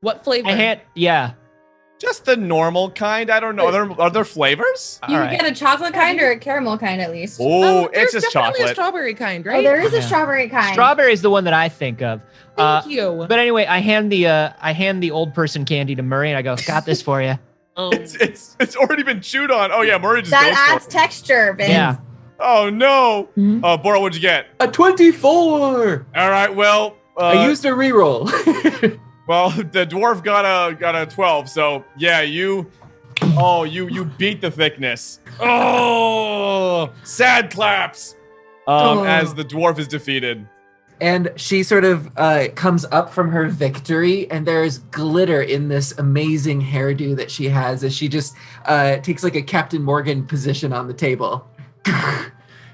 What flavor? Yeah. Just the normal kind. I don't know. Are there flavors? You All can right. get a chocolate kind or a caramel kind at least. Oh, there's it's just definitely chocolate. a strawberry kind, Oh, right? there is a Yeah. strawberry kind. Strawberry is the one that I think of. Thank you. But anyway, I hand the old person candy to Murray and I go, "Got this for you." It's already been chewed on. Oh yeah, Murray just That goes adds for it. texture, Vince. Yeah. Oh no. Mhm. Bora, what'd you get? A 24! All right. Well, I used a reroll. well, the dwarf got a 12. So yeah, you beat the thickness. Oh, sad claps. As the dwarf is defeated. And she sort of comes up from her victory, and there's glitter in this amazing hairdo that she has as she just takes like a Captain Morgan position on the table.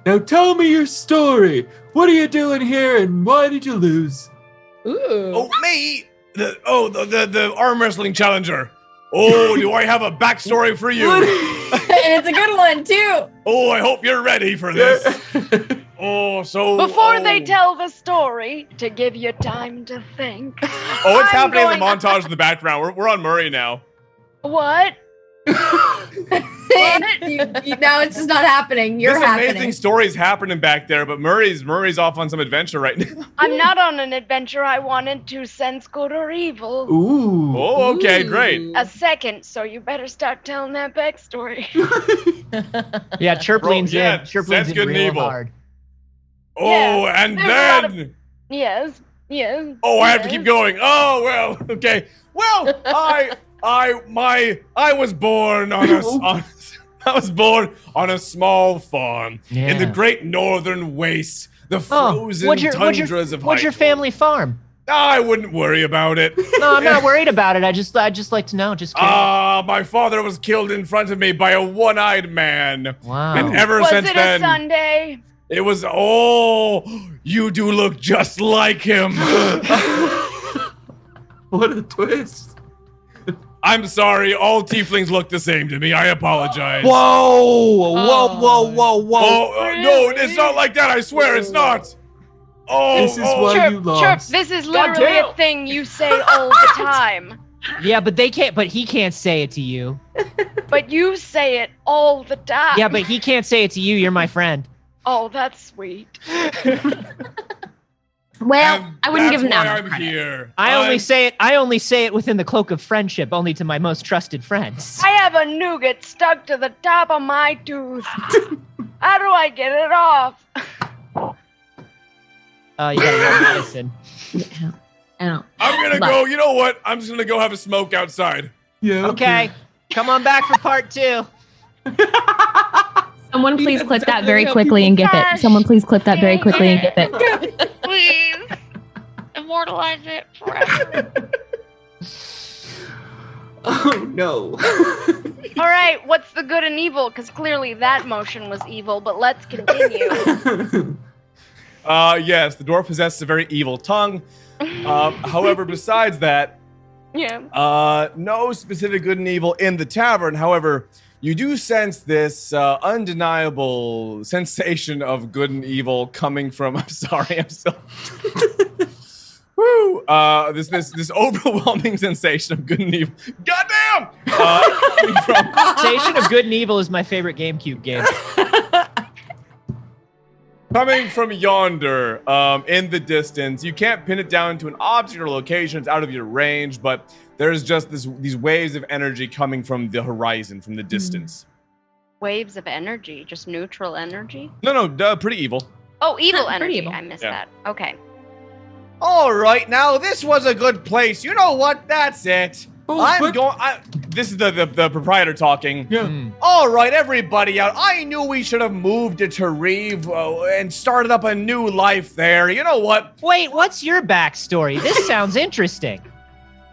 Now tell me your story. What are you doing here, and why did you lose? Ooh. Oh, me? The arm wrestling challenger. Oh, do I have a backstory for you? And it's a good one, too. Oh, I hope you're ready for this. Oh, so Before they tell the story, to give you time to think. Oh, it's I'm happening in the going- montage in the background. We're on Murray now. What? No, it's just not happening. You're This happening. amazing story's happening back there, but Murray's off on some adventure right now. I'm not on an adventure. I wanted to sense good or evil. Ooh. Oh, okay, great. A second, so you better start telling that backstory. Yeah, Chirp Bro, leans yeah, in. Chirp sense leans in good and real evil. hard. Oh, Yeah, and there's a lot then Yes. Yes. Oh, I have to yes. keep going. Oh, well, okay. Well, I was born on a small farm in the Yeah. great northern wastes, the frozen tundras of what's your Hyjal. family farm? I wouldn't worry about it. No, I'm not worried about it. I just like to know. Just curious. My father was killed in front of me by a one-eyed man. Wow. And ever Was since it then, a Sunday? it was, oh, you do look just like him. What a twist. I'm sorry, all tieflings look the same to me. I apologize. Whoa! Oh, no, it's not like that. I swear it's not. Oh, This is why Chirp, you lost. this is literally a thing you say all the time. Yeah, but they can't. But he can't say it to you. But you say it all the time. Yeah, but he can't say it to you. You're my friend. Oh, that's sweet. Well, And I wouldn't give him that's that why much I'm credit. here. I only say it within the cloak of friendship, only to my most trusted friends. I have a nougat stuck to the top of my tooth. How do I get it off? You gotta roll medicine. Oh. I'm gonna But- go. You know what? I'm just gonna go have a smoke outside. Yeah. Okay, come on back for part 2. Someone please clip that really very help quickly and people. gif it. Someone please clip that very quickly and gif it. Please. Immortalize it forever. Oh no. All right, what's the good and evil? Because clearly that motion was evil, but let's continue. Yes, the dwarf possesses a very evil tongue. However, besides that, Yeah. no specific good and evil in the tavern. However, you do sense this undeniable sensation of good and evil coming from. I'm sorry, I'm still. Woo! This overwhelming sensation of good and evil. Goddamn! Coming from. Station of Good and Evil is my favorite GameCube game. Coming from yonder, in the distance, you can't pin it down to an object or location. It's out of your range, but there's just these waves of energy coming from the horizon, from the distance. Waves of energy, just neutral energy. No, pretty evil. Oh, evil Pretty energy. evil. I missed Yeah. that. Okay. All right, now this was a good place. You know what? That's it. This is the proprietor talking. Yeah. All right, everybody out. I knew we should have moved to Tariv and started up a new life there. You know what? Wait, what's your backstory? This sounds interesting.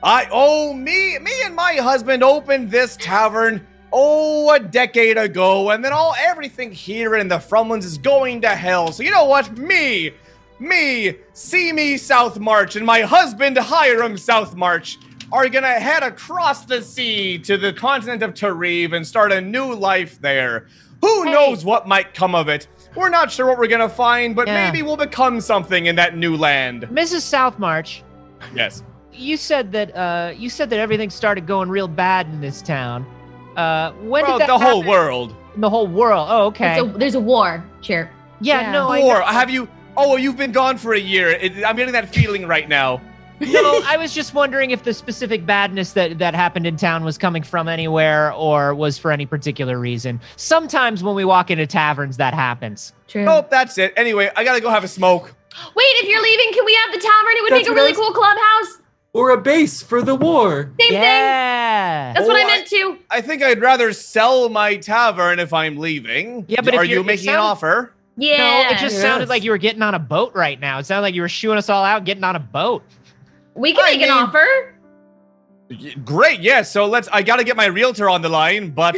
Me and my husband opened this tavern a decade ago, and then everything here in the Frumlands is going to hell. So you know what? Me, see me South March, and my husband Hiram South March are gonna head across the sea to the continent of Tariv and start a new life there. Who knows what might come of it? We're not sure what we're gonna find, but Yeah. maybe we'll become something in that new land. Mrs. Southmarch, Yes. you said that everything started going real bad in this town. When Well, did that the whole happen? world. The whole world. Oh, okay. There's a war, Chirp. Yeah, no, I Or know. have you? Oh, you've been gone for a year. I'm getting that feeling right now. No, I was just wondering if the specific badness that happened in town was coming from anywhere or was for any particular reason. Sometimes when we walk into taverns, that happens. True. Nope, that's it. Anyway, I gotta go have a smoke. Wait, if you're leaving, can we have the tavern? It would That's make a what I really was- cool clubhouse. Or a base for the war. Same thing. Yeah. That's what I Oh, meant to. I think I'd rather sell my tavern if I'm leaving. Yeah, but if are you're- you it making an sounded- offer? Yeah. No, it just Yes. sounded like you were getting on a boat right now. It sounded like you were shooing us all out getting on a boat. we can I make an mean- offer. Great, yes. So I gotta get my realtor on the line, but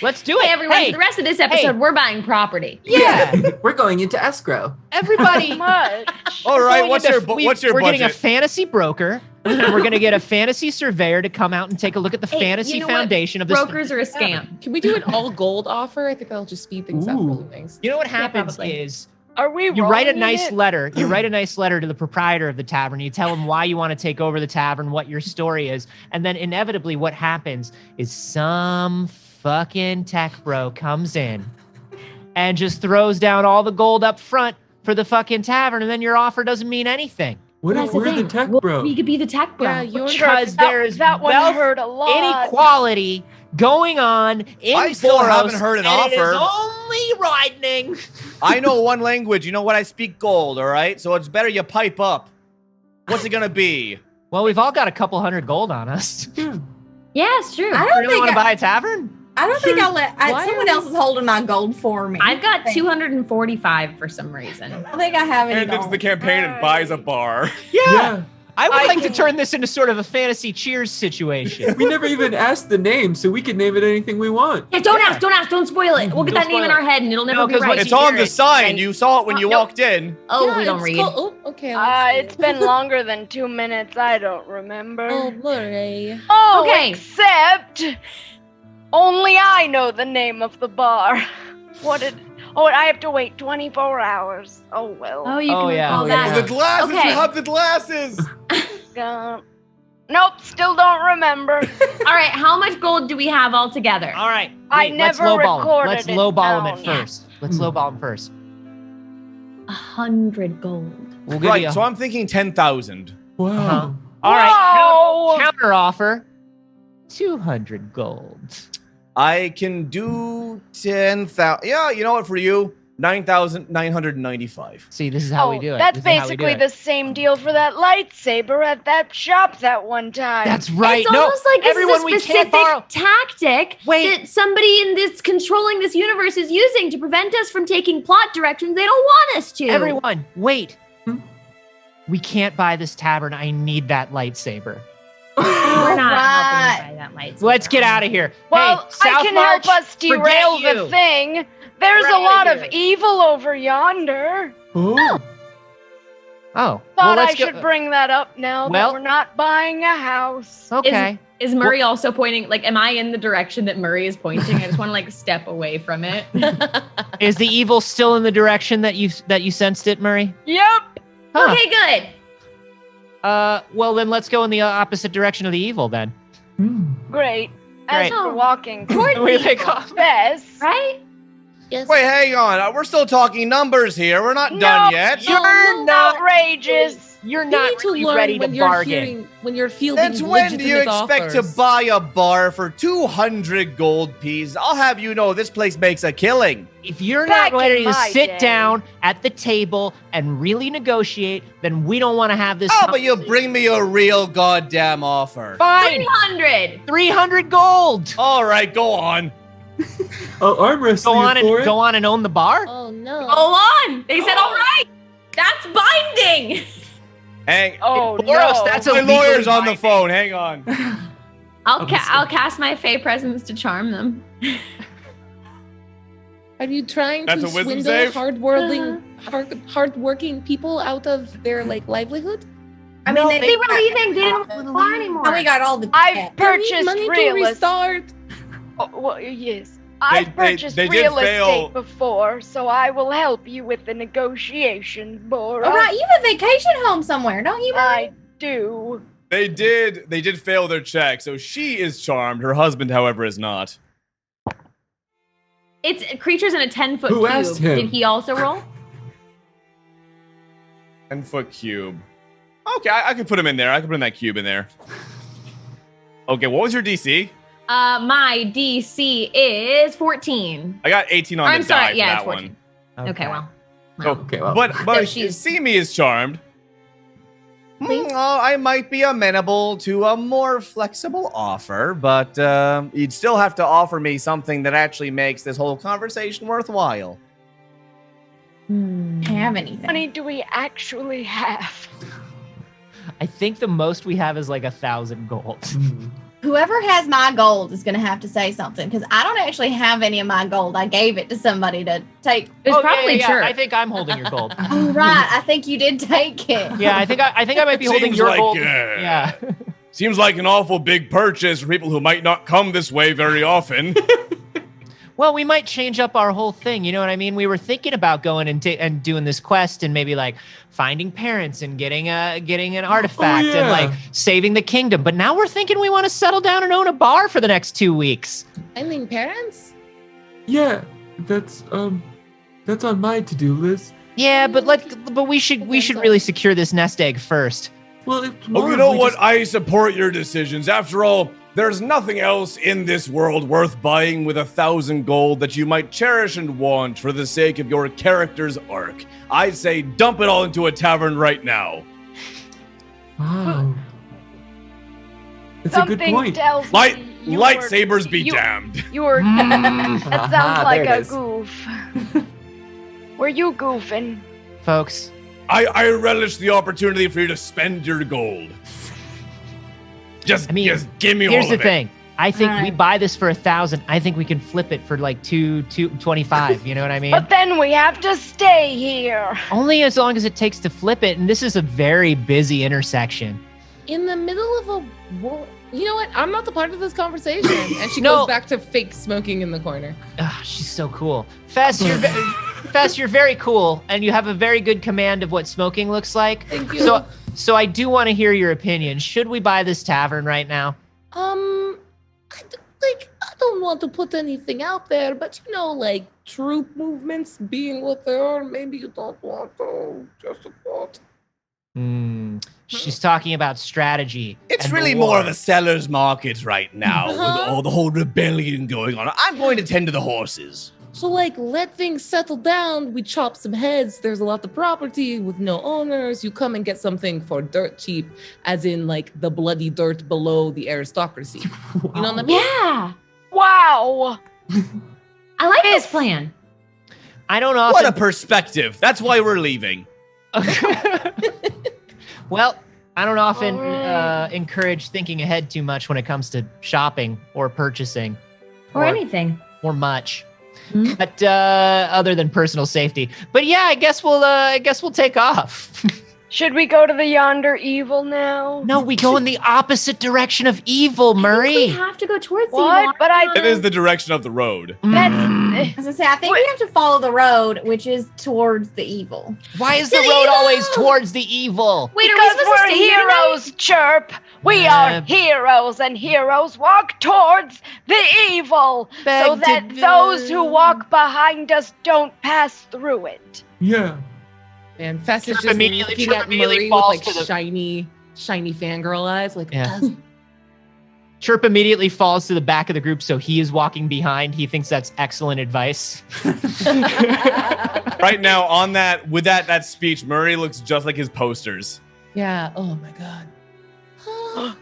Let's do it. Hey, everyone, Hey, for the rest of this episode, we're buying property. yeah. We're going into escrow. Everybody. Much. all right. going What's into- your We're budget? getting a fantasy broker. We're going to get a fantasy surveyor to come out and take a look at the Hey, fantasy you know what? foundation of this. Brokers are a scam. Can we do an all gold offer? I think that'll just speed things up. Ooh. Really things. You know what happens probably. is Are we you write a rolling nice it? letter. You write a nice letter to the proprietor of the tavern. You tell him why you want to take over the tavern, what your story is, and then inevitably what happens is some fucking tech bro comes in and just throws down all the gold up front for the fucking tavern, and then your offer doesn't mean anything. What That's if we're the thing. tech bro? We could be the tech bro. Yeah, you Because That- there's that one wealth hurt a lot. inequality going on in I still Boros, haven't heard an and It offer. is only widening. I know one language. You know what? I speak gold, all right? So it's better you pipe up. What's it going to be? Well, we've all got a couple hundred gold on us. Yeah, it's true. I You don't really think want to buy a tavern? I don't think I'll let. Why Someone are else is holding my gold for me. I've got 245 for some reason. I don't think I have any And into gold. the campaign and buys a bar. Yeah. I would I like to can- turn this into sort of a fantasy Cheers situation. We never even asked the name, so we can name it anything we want. Yeah, don't ask, don't spoil it. We'll get Don't that name in spoil our head and it'll never No, be 'cause right. once It's you on hear the it, sign. then- You saw it when you Nope. walked in. Oh, Yeah, we don't it's read. called- oh, okay. let's It's been longer than 2 minutes. I don't remember. Oh, Murray. Oh, Okay. except only I know the name of the bar. What did? Oh, I have to wait 24 hours. Oh well. Oh, you Oh, can yeah. recall Oh, that. The glasses. Okay. You have the glasses. Nope, still don't remember. All right, how much gold do we have all together? All right. I wait, let's never lowball him. recorded Let's it lowball him at down. first. Let's lowball him first. 100 gold. We'll give you Right. a- So I'm thinking 10,000. Wow. Uh-huh. All right. Whoa! Counter offer. 200 gold. I can do 10,000. Yeah, you know what? For you, 9,995. See, this is how we do it. That's This is how we do basically it. the same deal for that lightsaber at that shop that one time. That's right. It's no, almost like this everyone, is a we can't specific borrow. tactic Wait. that somebody in this controlling this universe is using to prevent us from taking plot directions they don't want us to. Everyone, wait. Hmm? We can't buy this tavern. I need that lightsaber. We're not Right. helping you buy that lightsaber. Let's get out of here. Well, hey, South I can March, help us derail forget the you. thing. There's We're a outta lot of here. evil over yonder. Oh. Oh, well, Thought I let's should go. bring that up now Well- that we're not buying a house. Okay. Is Murray also pointing? Like, am I in the direction that Murray is pointing? I just want to like step away from it. Is the evil still in the direction that you sensed it, Murray? Yep. Huh. Okay, good. Well, then let's go in the opposite direction of the evil then. Great. As Great. we're walking Toward We the like- evil, Fess, right? Yes. Wait, hang on. We're still talking numbers here. We're not done yet. You're not. outrageous. You're You not need to really learn ready when to you're bargain. hearing, when you're fielding Since when do you legitimate expect to offers. buy a bar for 200 gold pieces? I'll have you know this place makes a killing. If you're Back not ready in to my sit day. down at the table and really negotiate, then we don't want to have this. Oh, but you bring me a real goddamn offer. Fine. 300. 300 gold. All right, go on. I'll arm wrestle Go you on for and it. go on and own the bar. Oh no. Go on. They said, all right. That's binding. Hang. Oh Boros, no. that's My legally lawyer's on the binding. phone. Hang on. I'll cast my Fey presence to charm them. Are you trying That's to a wisdom swindle save? hardworking people out of their like livelihood? I mean, they They were leaving. They didn't want the bar anymore. And we got all the. I've They need purchased money to real estate. restart. Oh, well, yes. I've purchased they did real fail. estate before, so I will help you with the negotiations, Bora. All right, you have a vacation home somewhere, don't you? Murray? I do. They did fail their check, so she is charmed. Her husband, however, is not. It's creatures in a 10-foot Who cube. asked him? Did he also roll? 10-foot cube. Okay, I could put him in there. I could put in that cube in there. Okay, what was your DC? My DC is 14. I got 18 on I'm the sorry, die yeah, for it's that 14. one. Okay, well. Okay, well. But she's- Simi is charmed. I might be amenable to a more flexible offer, but you'd still have to offer me something that actually makes this whole conversation worthwhile. Have anything? Money do we actually have? I think the most we have is like 1,000 gold. Whoever has my gold is going to have to say something because I don't actually have any of my gold. I gave it to somebody to take. It's Oh, probably yeah. true. I think I'm holding your gold. Oh, right. I think you did take it. Yeah, I think I might be holding Seems your like, gold. uh, Yeah. Seems like an awful big purchase for people who might not come this way very often. Well, we might change up our whole thing. You know what I mean? We were thinking about going and doing this quest and maybe like finding parents and getting an artifact and yeah. like saving the kingdom. But now we're thinking we want to settle down and own a bar for the next 2 weeks. Finding parents? Yeah, that's on my to-do list. Yeah, but we should really secure this nest egg first. Well, Oh, you know what? I support your decisions. After all, There's nothing else in this world worth buying with 1,000 gold that you might cherish and want for the sake of your character's arc. I'd say dump it all into a tavern right now. Wow. That's a good Something point. tells Light, me you lightsabers be you- damned. You were. That sounds like there it a is. goof. Were you goofing? Folks, I relish the opportunity for you to spend your gold. Just give me all here's of the it. thing. I think we Alright. buy this for 1,000. I think we can flip it for like 225. You know what I mean? But then we have to stay here. Only as long as it takes to flip it. And this is a very busy intersection. In the middle of a war. You know what? I'm not the part of this conversation. And she No. goes back to fake smoking in the corner. She's so cool. Fess, Fess, you're very cool, and you have a very good command of what smoking looks like. Thank you. So I do want to hear your opinion. Should we buy this tavern right now? I don't want to put anything out there, but you know, like troop movements being what they are, maybe you don't want to. Just a thought. She's talking about strategy. It's and really the more war. of a seller's market right now with Uh-huh. all the whole rebellion going on. I'm going to tend to the horses. So, like, let things settle down. We chop some heads. There's a lot of property with no owners. You come and get something for dirt cheap, as in, like, the bloody dirt below the aristocracy. You know what I mean? Yeah. Wow. I like this plan. I don't What a often. perspective. That's why we're leaving. Well, I don't often encourage thinking ahead too much when it comes to shopping or purchasing Or anything. or much. Hmm. But other than personal safety. But yeah, I guess we'll take off. Should we go to the yonder evil now? No, we go in the opposite direction of evil, We Murray. have to go towards What? the But I- It is the direction of the road. That's. I was gonna say, I think we have to follow the road, which is towards the evil. Why is the road always towards the evil? Wait, are we Because supposed to we're stay here tonight? heroes, Chirp. We Uh, are heroes, and heroes walk towards the evil, so Beg to that those who walk behind us don't pass through it. Yeah. And Fess is Trip just immediately- looking Trip at immediately Murray with falls like to the- shiny fangirl eyes. Like, Yeah. Chirp immediately falls to the back of the group, so he is walking behind. He thinks that's excellent advice. Right now, on that speech, Murray looks just like his posters. yeah. Oh my god.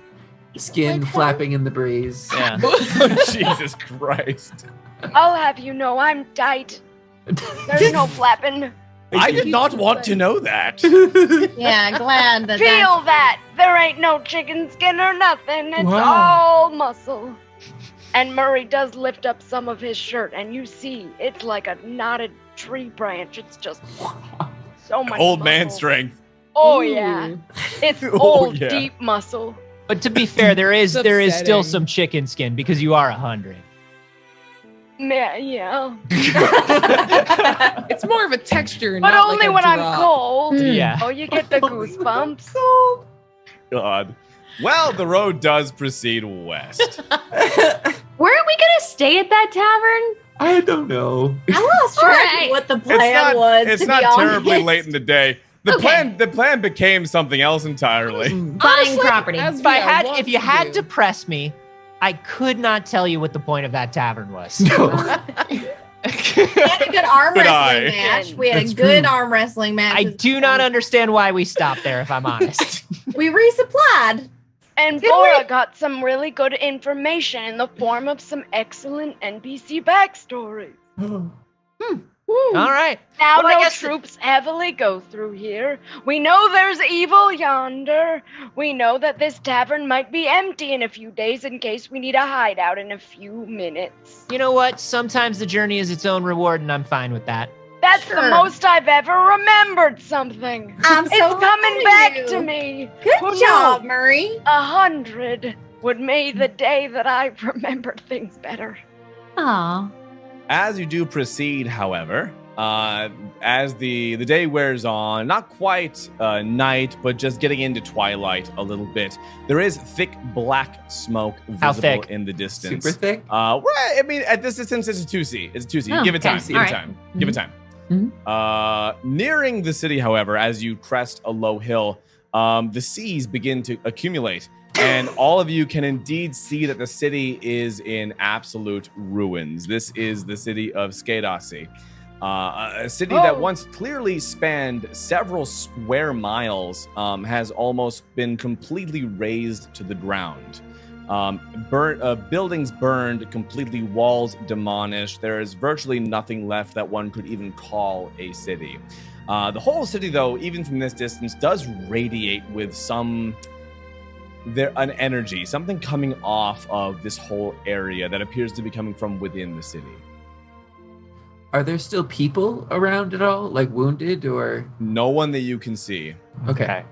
Skin Like flapping in the breeze. Yeah. Jesus Christ. I'll have you know I'm tight. There's no flapping. I did not want to know that. Yeah, glad that. Feel that. There ain't no chicken skin or nothing. It's Wow. all muscle. And Murray does lift up some of his shirt, and you see it's like a knotted tree branch. It's just so much Old man muscle. strength. Oh yeah, it's Oh, old yeah. deep muscle. But to be fair, there is still upsetting. some chicken skin because you are 100. Yeah. It's more of a texture, But not only like a when I'm drop. cold. Yeah. Oh, you get the goosebumps. God. Well, the road does proceed west. Weren't we gonna stay at that tavern? I don't know. I lost track Alright. of what the plan was. It's to not be terribly honest. late in the day. The plan became something else entirely. Buying Honestly, property. as If I we are had, wont if you to had do. to press me, I could not tell you what the point of that tavern was. No. We had a good arm Good wrestling eye. match. We had That's a good true. arm wrestling match. I do not understand why we stopped there, if I'm honest. We resupplied. And Bora got some really good information in the form of some excellent NPC backstory. All right. Now Well, I no guess- troops heavily go through here. We know there's evil yonder. We know that this tavern might be empty in a few days in case we need a hideout in a few minutes. You know what? Sometimes the journey is its own reward, and I'm fine with that. That's the Sure. most I've ever remembered something. I'm so It's proud coming of back you. to me. Good Who job, knew? Murray. 100 would make the day that I remembered things better. Aw. As you do proceed, however, as the day wears on, not quite night, but just getting into twilight a little bit, there is thick black smoke How visible thick? in the distance. Super thick. Well, I mean, at this distance, it's a 2C. It's a 2C. Oh, Give it okay. time. Give All it right. time. Give it time. Mhm. Nearing the city, however, as you crest a low hill, the seas begin to accumulate And all of you can indeed see that the city is in absolute ruins. This is the city of Skedasi, a city that once clearly spanned several square miles, has almost been completely razed to the ground. Buildings burned completely, walls demolished. There is virtually nothing left that one could even call a city. The whole city, though, even from this distance, does radiate with an energy, something coming off of this whole area that appears to be coming from within the city. Are there still people around at all, like wounded or? No one that you can see. Okay.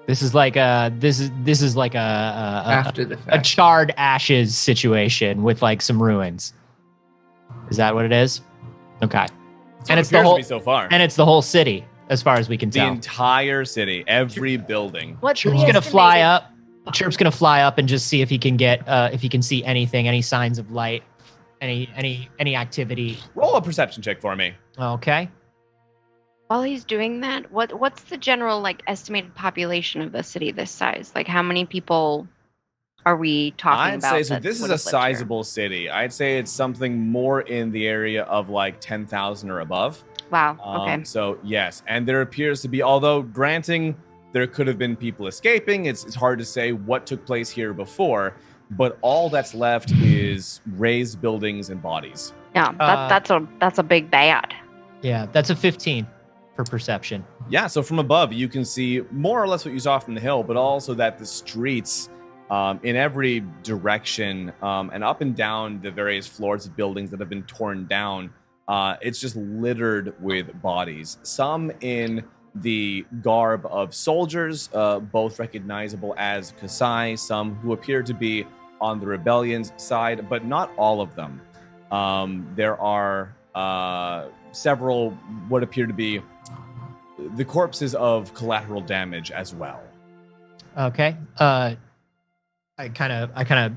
This is like a After the fact. a charred ashes situation with like some ruins. Is that what it is? Okay. And it's the whole so far. And it's the whole city, as far as we can the tell. Entire city, every building. Chirp's gonna fly up. Chirp's gonna fly up and just see if he can get if he can see anything, any signs of light, any activity. Roll a perception check for me. Okay. While he's doing that, what's the general like estimated population of the city this size? Like how many people are we talking about? I'd say so. This is a sizable city. I'd say it's something more in the area of like 10,000 or above. Wow. Okay. So yes, and there appears to be, although granting there could have been people escaping, it's hard to say what took place here before. But all that's left is raised buildings and bodies. Yeah, that's a big bad. Yeah, that's a 15 for perception. Yeah, so from above you can see more or less what you saw from the hill, but also that the streets in every direction and up and down the various floors of buildings that have been torn down, it's just littered with bodies. Some in the garb of soldiers, both recognizable as Kasai, some who appear to be on the rebellion's side, but not all of them. There are several what appear to be the corpses of collateral damage as well. Okay. I kind of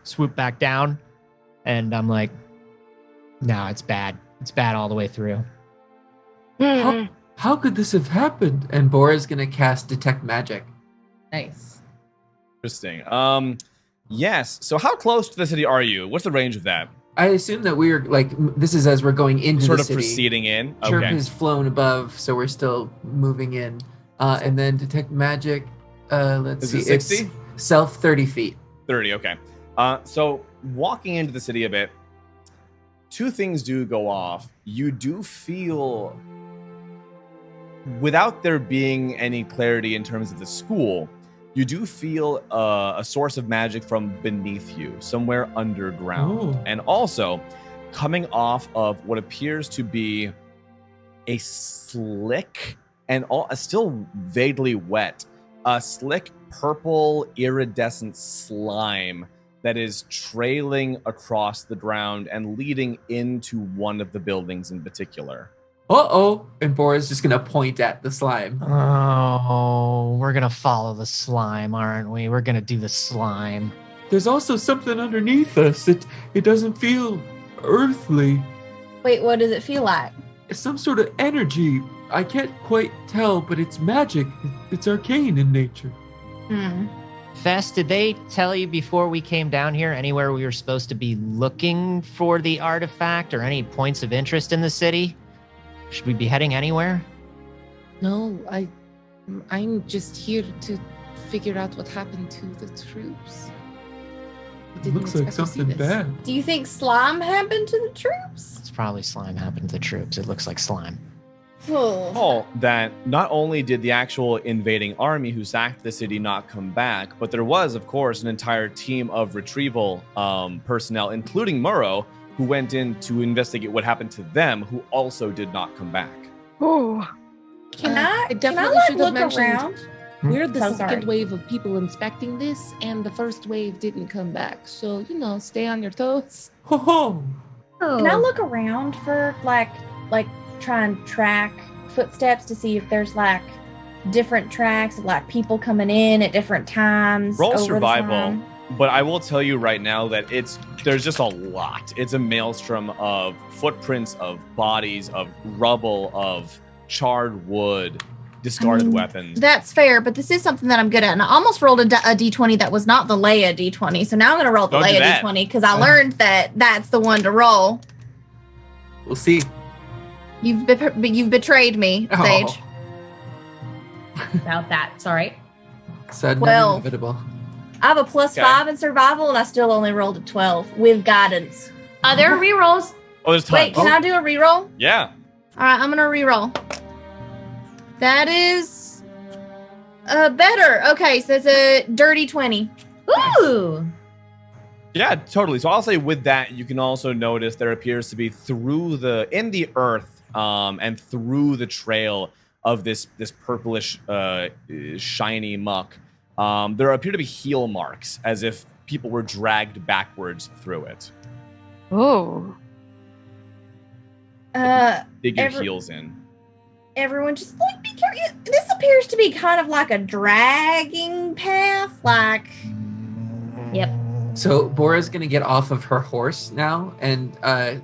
swoop back down, and I'm like, no, it's bad. It's bad all the way through. How could this have happened? And Bora's gonna cast Detect Magic. Nice. Interesting. Yes. So how close to the city are you? What's the range of that? I assume that we're like, this is as we're going into Sort the of city. proceeding in. Chirp Okay. has flown above, so we're still moving in. And then Detect Magic, let's Is see. it 60? It's self 30 feet. 30, okay. So walking into the city a bit, two things do go off. You do feel, without there being any clarity in terms of the school, you do feel a source of magic from beneath you, somewhere underground. Ooh. And also, coming off of what appears to be a slick and still vaguely wet, a slick purple iridescent slime that is trailing across the ground and leading into one of the buildings in particular. Uh-oh. And Bora's just gonna point at the slime. Oh, we're gonna follow the slime, aren't we? We're gonna do the slime. There's also something underneath us. It doesn't feel earthly. Wait, what does it feel like? It's some sort of energy. I can't quite tell, but it's magic. It's arcane in nature. Fess, did they tell you before we came down here anywhere we were supposed to be looking for the artifact or any points of interest in the city? Should we be heading anywhere? No, I'm just here to figure out what happened to the troops. I didn't Looks like expect to see something this. bad. Do you think slime happened to the troops? It's probably slime happened to the troops. It looks like slime. Oh, that not only did the actual invading army who sacked the city not come back, but there was, of course, an entire team of retrieval personnel, including Murrow, who went in to investigate what happened to them, who also did not come back. Oh, Can I definitely like should have look mentioned around? we're the So second sorry. wave of people inspecting this, and the first wave didn't come back. So, stay on your toes. Ho ho! Can I look around for like try and track footsteps to see if there's like different tracks of like people coming in at different times? Roll over the survival, time? but I will tell you right now that there's just a lot. It's a maelstrom of footprints, of bodies, of rubble, of charred wood. discarded weapons. That's fair, but this is something that I'm good at. And I almost rolled a d20 that was not the Leia d20. So now I'm going to roll the Don't do Leia that. d20 because I learned that that's the one to roll. We'll see. You've betrayed me, Oh. Sage. About that. Sorry. Sudden 12. inevitable. I have a plus Okay. 5 in survival, and I still only rolled a 12 with guidance. There are rerolls. Oh, there's tons. Wait, can I do a reroll? Yeah. All right, I'm gonna reroll. That is better. Okay, so it's a dirty 20. Ooh. Yeah, totally. So I'll say with that, you can also notice there appears to be in the earth and through the trail of this purplish shiny muck, there appear to be heel marks as if people were dragged backwards through it. Oh. Dig your Every- heels in. Everyone just like be careful. This appears to be kind of like a dragging path. Like, Yep. So Bora's gonna get off of her horse now and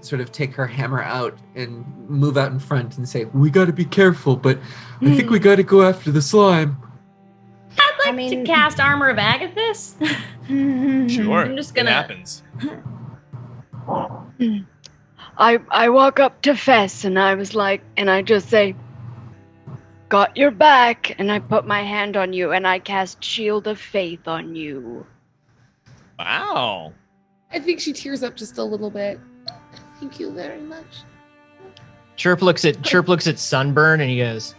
sort of take her hammer out and move out in front and say, "We got to be careful, but I think we got to go after the slime." I'd like I mean- to cast Armor of Agathis. Sure. I'm just gonna- It happens. I walk up to Fess and I was like, and I just say, "Got your back," and I put my hand on you and I cast Shield of Faith on you. Wow. I think she tears up just a little bit. Thank you very much. Chirp looks at Sunburn and he goes,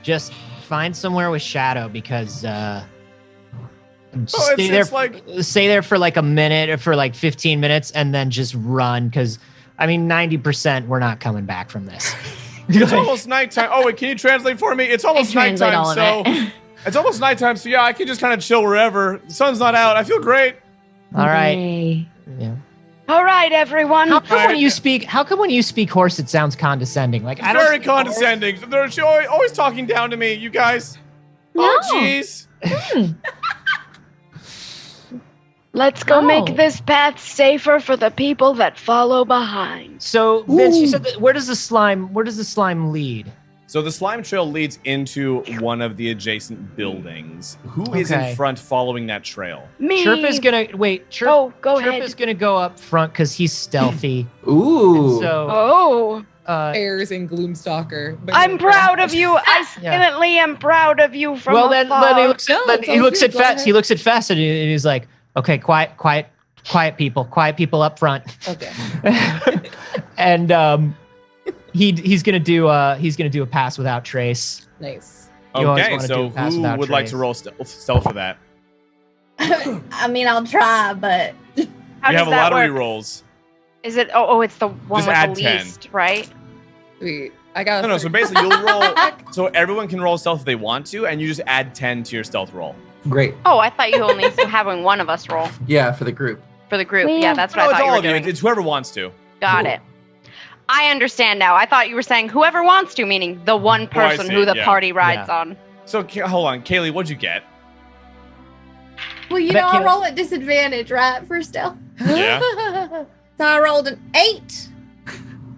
"Just find somewhere with shadow because just stay there for like a minute or for like 15 minutes and then just run because I mean 90% we're not coming back from this." It's almost nighttime. Oh, wait, can you translate for me? It's almost translate nighttime, all of so it. it's almost nighttime, so yeah, I can just kind of chill wherever. The sun's not out. I feel great. All right. Yay. Yeah. All right, everyone. How come when you speak horse it sounds condescending? Like I don't Very speak horse. condescending. They're always talking down to me, you guys. Oh, No. jeez. Let's go Oh. make this path safer for the people that follow behind. So Vince, you said that, where does the slime lead? So the slime trail leads into one of the adjacent buildings. Who is Okay. in front following that trail? Me. Chirp is gonna wait. Chirp, Oh, go Chirp ahead. is gonna go up front because he's stealthy. Ooh. So Oh, Airs and Gloomstalker. but I'm no proud of you. I Yeah. silently am proud of you from well, then afar. he looks No, then it's he all looks good. at Go Fess. ahead. He looks at Fess and he's like, "Okay, quiet people up front." Okay. And he's gonna do a pass without trace. Nice. You always Okay, wanna so do pass who without would like trace. to roll stealth for that? I mean, I'll try, but How We does have a that lot of work? rerolls. Is it? Oh, it's the one Just with add the 10. least, right? Sweet. I got No, so basically you'll roll. So everyone can roll stealth if they want to, and you just add 10 to your stealth roll. Great. Oh, I thought you only having one of us roll Yeah, for the group. for the group. Yeah. Yeah, that's what No, I it's thought you all were of you. doing. It's whoever wants to. Got Cool. it. I understand now. I thought you were saying whoever wants to, meaning the one Oh, I person see, who the yeah. party rides Yeah. on. So hold on, Kaylee, what'd you get? well, you Bet know, I Kayla- roll at disadvantage, right, for stealth. Yeah. So I rolled an 8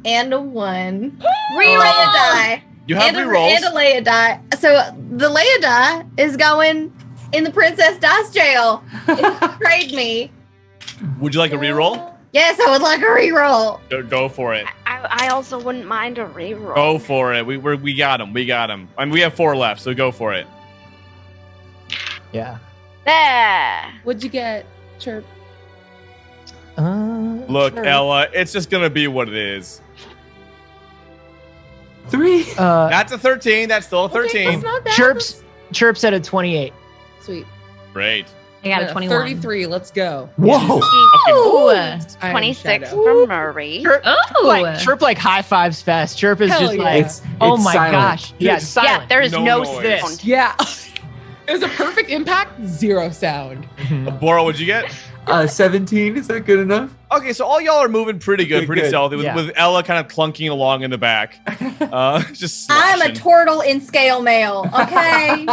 and a 1. Reroll. Leia die. You have and rerolls. and a Leia die. So the Leia die is going in the Princess Dice jail. It betrayed me. Would you like a reroll? Yes, I would like a reroll. Go for it. I also wouldn't mind a reroll. Go for it. We got him. We got him. I mean, we have 4 left, so go for it. Yeah. There. What'd you get, Chirp? Look, sure. Ella, it's just gonna be what it is. 3. That's a 13. That's still a 13. Okay, that's not bad. Chirp's at a 28. Sweet. Great. I got a 21. 33. Let's go. Whoa. Ooh. I am 26 Shadow. from Murray. Oh. Chirp like high fives Fest. Chirp is Hell just yeah. like, It's oh it's my silent. gosh. Yeah, it's silent. Yeah, there is No no noise. This. sound. Yeah. It was a perfect impact, 0 sound. Bora, what'd you get? 17. Is that good enough? Okay, so all y'all are moving pretty good, Okay, pretty good. stealthy, with, Yeah. with Ella kind of clunking along in the back. Just I'm a sloshing. turtle in scale mail. Okay,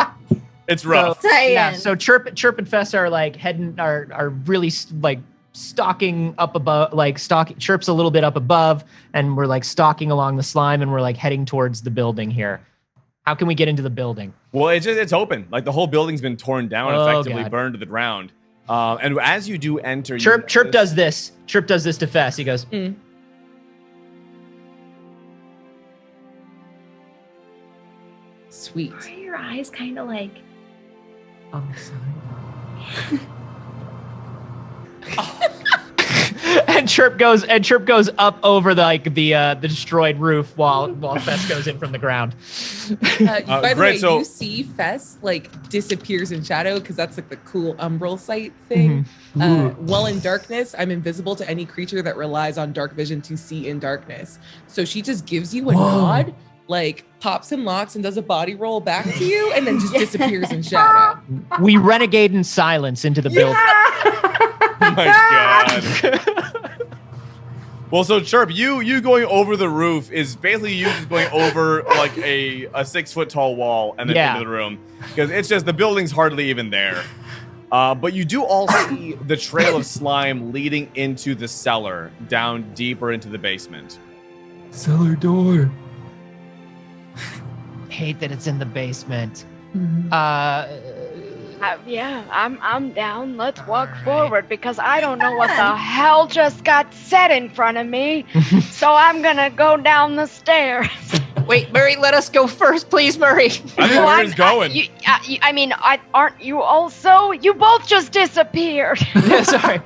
It's rough. saying. Yeah, so Chirp and Fess are like are really like stalking up above, like stalking. Chirp's a little bit up above, and we're like stalking along the slime, and we're like heading towards the building here. How can we get into the building? Well, it's open. Like the whole building's been torn down and Oh, effectively God. burned to the ground. And as you do enter, Chirp does this. Chirp does this to Fess. He goes, Sweet. Are your eyes kind of like? On the side. and Chirp goes up over the destroyed roof while Fess goes in from the ground. By the great, way, so- you see Fess like disappears in shadow because that's like the cool umbral sight thing. While in darkness, I'm invisible to any creature that relies on dark vision to see in darkness. So she just gives you a nod, like pops and locks and does a body roll back to you, and then just disappears in shadow. We renegade in silence into the building. Oh my God. Well, so Chirp, you going over the roof is basically you just going over like a 6 foot tall wall and then into the room, because it's just the building's hardly even there. But you do all see the trail of slime leading into the cellar, down deeper into the basement. Cellar door. Hate that it's in the basement. Yeah, I'm down. Let's walk forward because I don't know what the hell just got set in front of me. So I'm gonna go down the stairs. Wait, Murray, let us go first, please, Murray. I think Murray's going. Aren't you also? You both just disappeared. Sorry.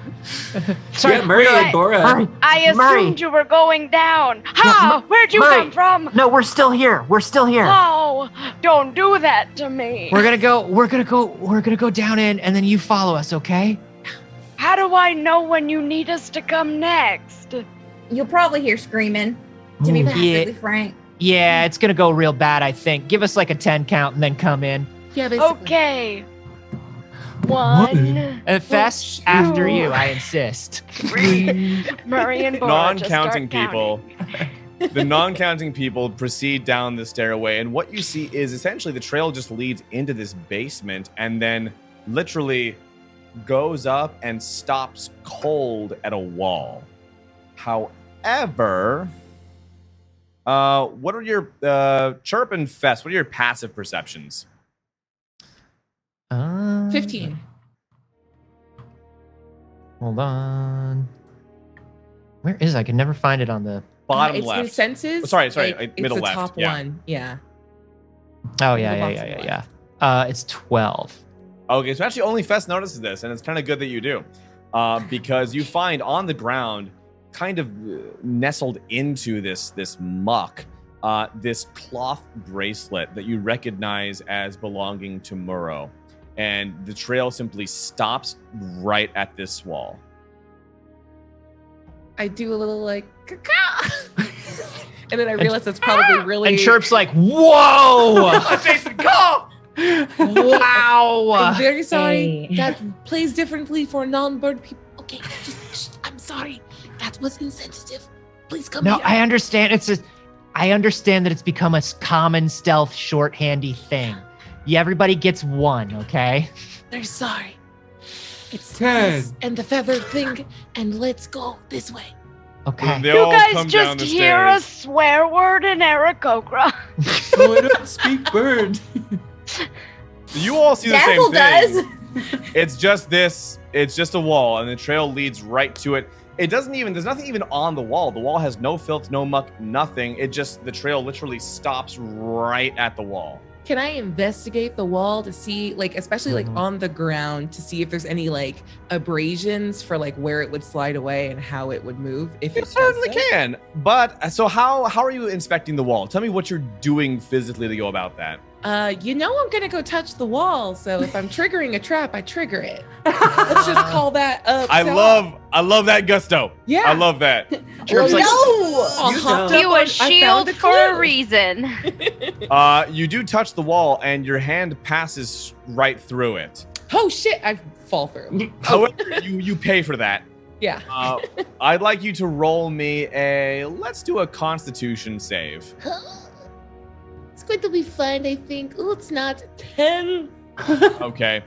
Yeah, Murray and Bora. Murray. I assumed you were going down. How? Where'd you come from? No, we're still here. We're still here. Oh, don't do that to me. We're gonna go down in, and then you follow us, okay? How do I know when you need us to come next? You'll probably hear screaming, to be perfectly frank. Yeah, it's gonna go real bad, I think. Give us like a 10 count and then come in. Yeah, basically. Okay. 1. And Fess, after you, I insist. 3. Murray and Bora just start Non-counting people. The non-counting people proceed down the stairway, and what you see is essentially the trail just leads into this basement and then literally goes up and stops cold at a wall. However, what are your Chirp and Fess? What are your passive perceptions? 15. Hold on. Where is it? I can never find it on the Bottom it's left. Consensus. Oh, sorry, like, middle it's the left. top Yeah. one. Yeah. Oh The yeah. box on the left. It's 12. Okay, so actually only Fess notices this, and it's kind of good that you do. Because you find on the ground, kind of nestled into this muck, this cloth bracelet that you recognize as belonging to Murrow. And the trail simply stops right at this wall. I do a little like, caca. And then I realize that's probably really. And Chirp's like, whoa! Jason, call! Wow! I'm very sorry. Hey. That plays differently for non-bird people. Okay, just I'm sorry. That was insensitive. Please come No, here. I understand. I understand that it's become a common stealth shorthandy thing. Yeah, everybody gets one, okay? They're sorry. It's 10. us and the feather thing, and let's go this way. Okay. They You all guys come down just the hear a stairs. swear word in Aarakocra. Oh, I don't speak bird. You all see the Dazzle same thing. does. It's just this. It's just a wall, and the trail leads right to it. It doesn't even. There's nothing even on the wall. The wall has no filth, no muck, nothing. It just the trail literally stops right at the wall. Can I investigate the wall to see, like, especially like Mhm. on the ground, to see if there's any like abrasions for like where it would slide away and how it would move? If It it certainly does that? can. But so how are you inspecting the wall? Tell me what you're doing physically to go about that. You know I'm gonna go touch the wall, so if I'm triggering a trap, I trigger it. Let's just call that up. I love that gusto. Yeah. I love that. Chirp's like, I'll You hop don't. up You on- a I found shield a for a clue. reason. You do touch the wall, and your hand passes right through it. Oh shit! I fall through. However, you pay for that. Yeah. I'd like you to roll me let's do a Constitution save. It's going to be fun, I think. Oh, it's not 10. Okay.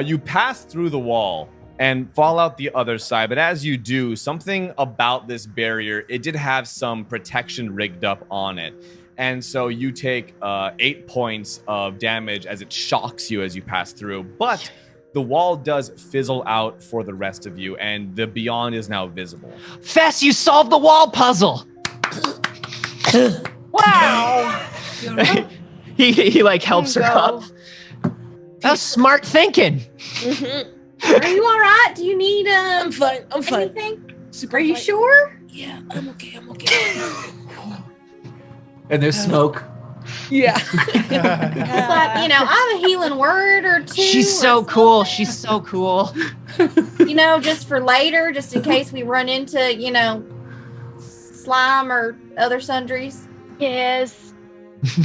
You pass through the wall and fall out the other side, but as you do, something about this barrier, it did have some protection rigged up on it. and so you take 8 points of damage as it shocks you as you pass through. But the wall does fizzle out for the rest of you, and the beyond is now visible. Fess, you solved the wall puzzle. Wow. he like helps her up. That's smart thinking. Are you all right? Do you need I'm fine. anything? Super Are you fine. sure? Yeah, I'm okay. And there's smoke. Yeah. It's like, I have a healing word or two. She's so cool. She's so cool. Just for later, just in case we run into, slime or other sundries. Yes.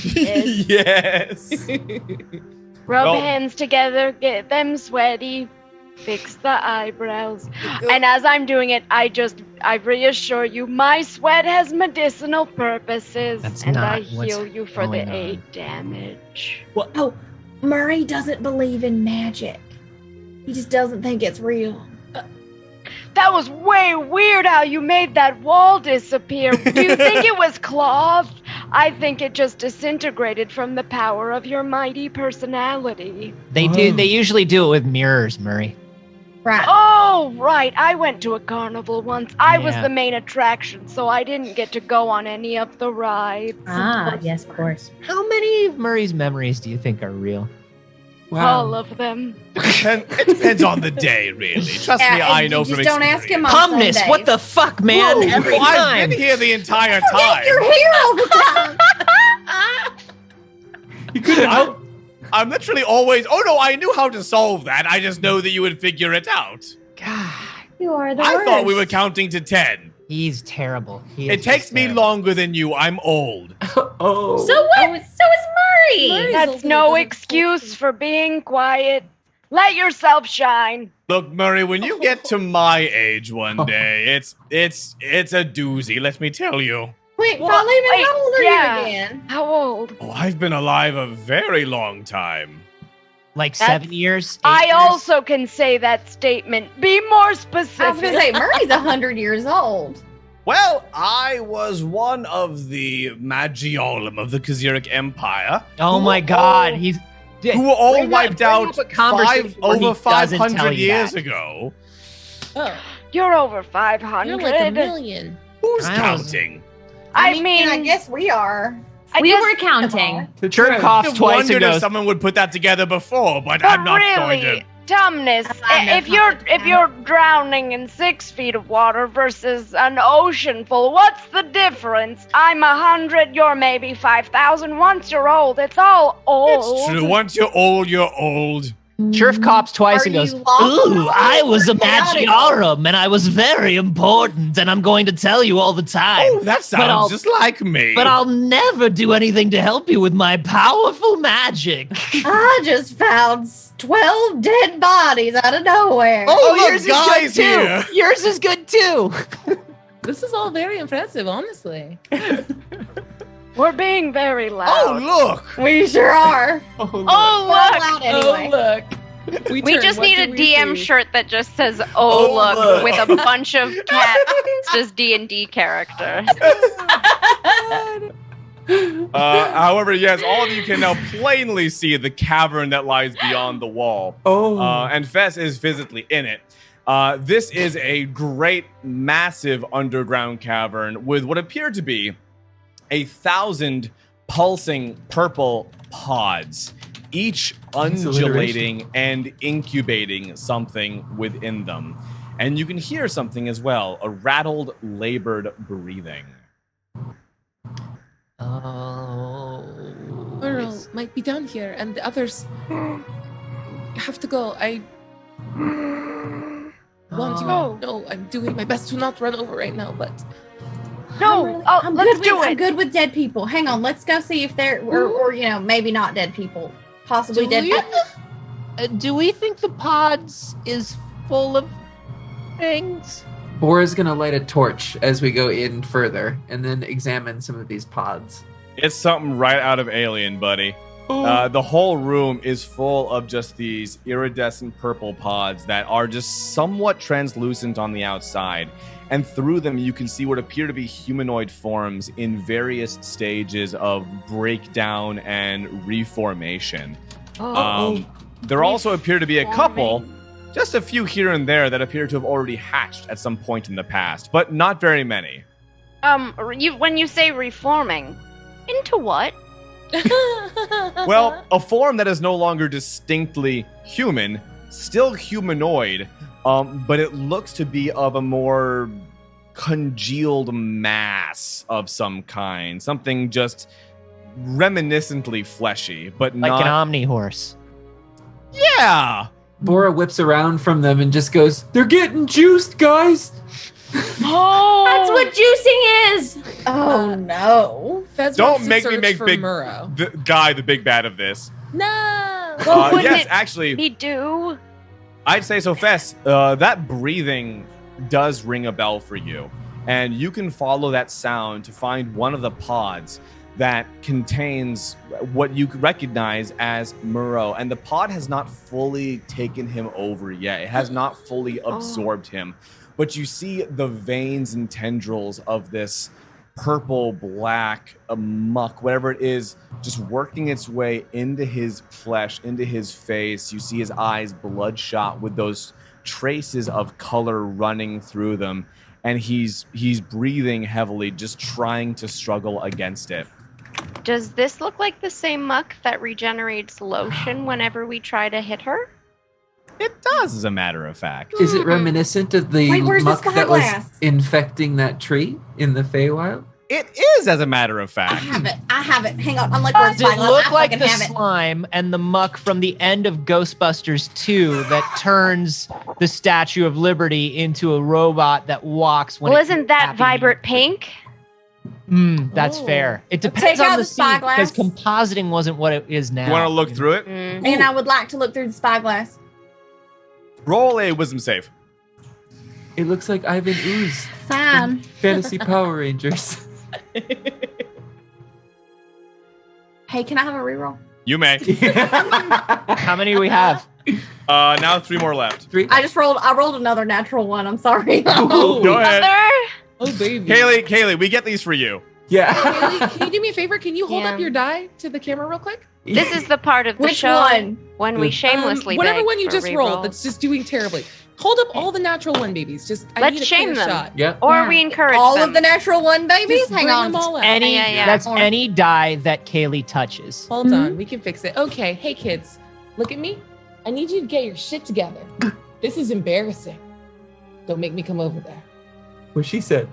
Yes. Rub Well- hands together, get them sweaty, fix the eyebrows. And as I'm doing it, I reassure you, my sweat has medicinal purposes. That's and not I what's heal you for the going on. 8 damage. Oh, Murray doesn't believe in magic. He just doesn't think it's real. That was way weird how you made that wall disappear. Do you think it was cloth? I think it just disintegrated from the power of your mighty personality. They usually do it with mirrors, Murray. Right. Oh, right. I went to a carnival once. I was Yeah. the main attraction, so I didn't get to go on any of the rides. Yes, of course. How many of Murray's memories do you think are real? All of them. It depends on the day, really. Trust me, I know from just don't ask him on Humnus, Sundays. what the fuck, man? Whoa, Every I've time. been here the entire Get time. your hair all the time. You couldn't help. I'm literally always. Oh no, I knew how to solve that. I just know that you would figure it out. God, You are the I worst. thought we were counting to 10. he's terrible. He It is takes just me terrible. longer than you. I'm old. Oh. So what? So is Murray. Murray's That's also no doesn't excuse talk for being quiet. Let yourself shine. Look, Murray, when you get to my age one day, it's a doozy. Let me tell you. Wait, Well, Philemon, wait, how old are yeah. you again? How old? Oh, I've been alive a very long time. Like That's- 7 years. 8 I years? also can say that statement. Be more I was gonna specific. say Murray's 100 years old. Well, I was one of the Magiolum of the Kaziric Empire, Oh my God, he's. who were all Bring wiped up out a conversation where he over doesn't tell 500 you years that. ago. Oh, You're over 500. you're like a million. Who's I was- counting? I mean, I guess we are. We just- were counting. Jerk coughs I've twice and wondered if goes. someone would put that together before, but But I'm not going really, to. dumbness. I'm not If you're confident. drowning in 6 feet of water versus an ocean full, what's the difference? I'm 100. You're maybe 5,000. Once you're old, it's all old. It's true. Once you're old, you're old. Chirf coughs twice Are and goes, you lost? "Ooh, I was a Chaotic. Magiorum, and I was very important, and I'm going to tell you all the time. Oh, that I'll- sounds just like me. But I'll never do anything to help you with my powerful magic." I just found 12 dead bodies out of nowhere. Oh, yours is look, good guys too. here. Yours is good too. This is all very impressive, honestly. We're being very loud. Oh, look. We sure are. Oh, We're Oh, look. loud anyway. Oh, look. We turn, just what need do a we DM see? shirt that just says "Oh, Oh, look" look. with a bunch of cats, just D&D character. However, yes, all of you can now plainly see the cavern that lies beyond the wall. Oh. And Fess is physically in it. This is a great, massive underground cavern with what appear to be 1,000 pulsing purple pods, each undulating and incubating something within them. And you can hear something as well, a rattled, labored breathing. Oh. Earl might be down here, and the others have to go. I want you. Oh. No, I'm doing my best to not run over right now, but No, I'm let's good do with, I'm it. good with dead people. Hang on, let's go see if they're or maybe not dead people, possibly dead people. Do we think the pods is full of things? Bora's gonna light a torch as we go in further and then examine some of these pods. It's something right out of Alien, buddy. The whole room is full of just these iridescent purple pods that are just somewhat translucent on the outside. and through them you can see what appear to be humanoid forms in various stages of breakdown and reformation. There also appear to be a couple, just a few here and there, that appear to have already hatched at some point in the past, but not very many. When you say reforming, into what? Well, a form that is no longer distinctly human, still humanoid, but it looks to be of a more congealed mass of some kind. Something just reminiscently fleshy, but Like not... an omni horse. Yeah! Bora whips around from them and just goes, "They're getting juiced, guys." Oh, That's what juicing is. Oh no. Fez Don't wants to make me search make for big- Murrow. The guy, the big bad of this. No. Well, wouldn't Yes, it actually, be do? I'd say so, Fess. That breathing does ring a bell for you. And you can follow that sound to find one of the pods that contains what you could recognize as Murrow. And the pod has not fully taken him over yet. It has not fully absorbed him. But you see the veins and tendrils of this purple, black, muck, whatever it is, just working its way into his flesh, into his face. You see his eyes bloodshot with those traces of color running through them. And he's breathing heavily, just trying to struggle against it. Does this look like the same muck that regenerates lotion whenever we try to hit her? It does, as a matter of fact. Is it reminiscent of the Wait, where's the muck that was spyglass? infecting that tree in the Feywild? It is, as a matter of I fact. have it. Hang on. I'm like, where's Does it spyglass? look I like fucking the have it. slime and the muck from the end of Ghostbusters 2 that turns the Statue of Liberty into a robot that walks when Well, it's isn't that happy? vibrant pink? That's Oh. fair. It Take depends out on the the scene because spyglass. compositing wasn't what it is now. You want to look through it? And I would like to look through the spyglass. Roll a wisdom save. It looks like Ivan Ooze Fine. Fantasy Power Rangers. Hey, can I have a reroll? You may. How many do we have? Now 3 more left. 3. I rolled another natural one. I'm sorry. Go ahead. Mother? Oh baby. Kaylee, we get these for you. Yeah. Kaylee, can you do me a favor? Can you hold Yeah. up your die to the camera real quick? This is the part of the Which show one? when we shamelessly whatever beg one you for just rolled rerolls. that's just doing terribly. Hold up all the natural one babies. Just I Let's need a shame clear them. shot. Yep. Or we encourage All them. of the natural one babies? Just Hang bring on. them all out. Any Yeah. that's Or- any die that Kaylee touches. Hold on, we can fix it. Okay, hey kids, look at me. I need you to get your shit together. This is embarrassing. Don't make me come over there. What she said.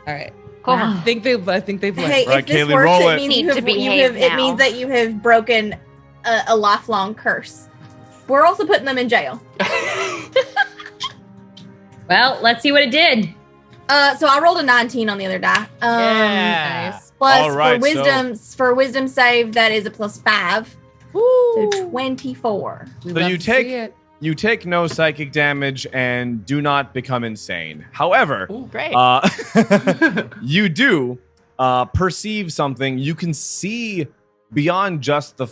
All right. Cool. I think they've learned. Hey, Right, if this Kaylee, works, roll it it. means Need you to have, behave it now. means that you have broken a lifelong curse. We're also putting them in jail. Well, let's see what it did. So I rolled a 19 on the other die. Yeah. Nice. Plus All right, for wisdom save, that is a +5. Woo. So 24. We So love you to take- see it. You take no psychic damage and do not become insane. However, Great. you do perceive something. You can see beyond just the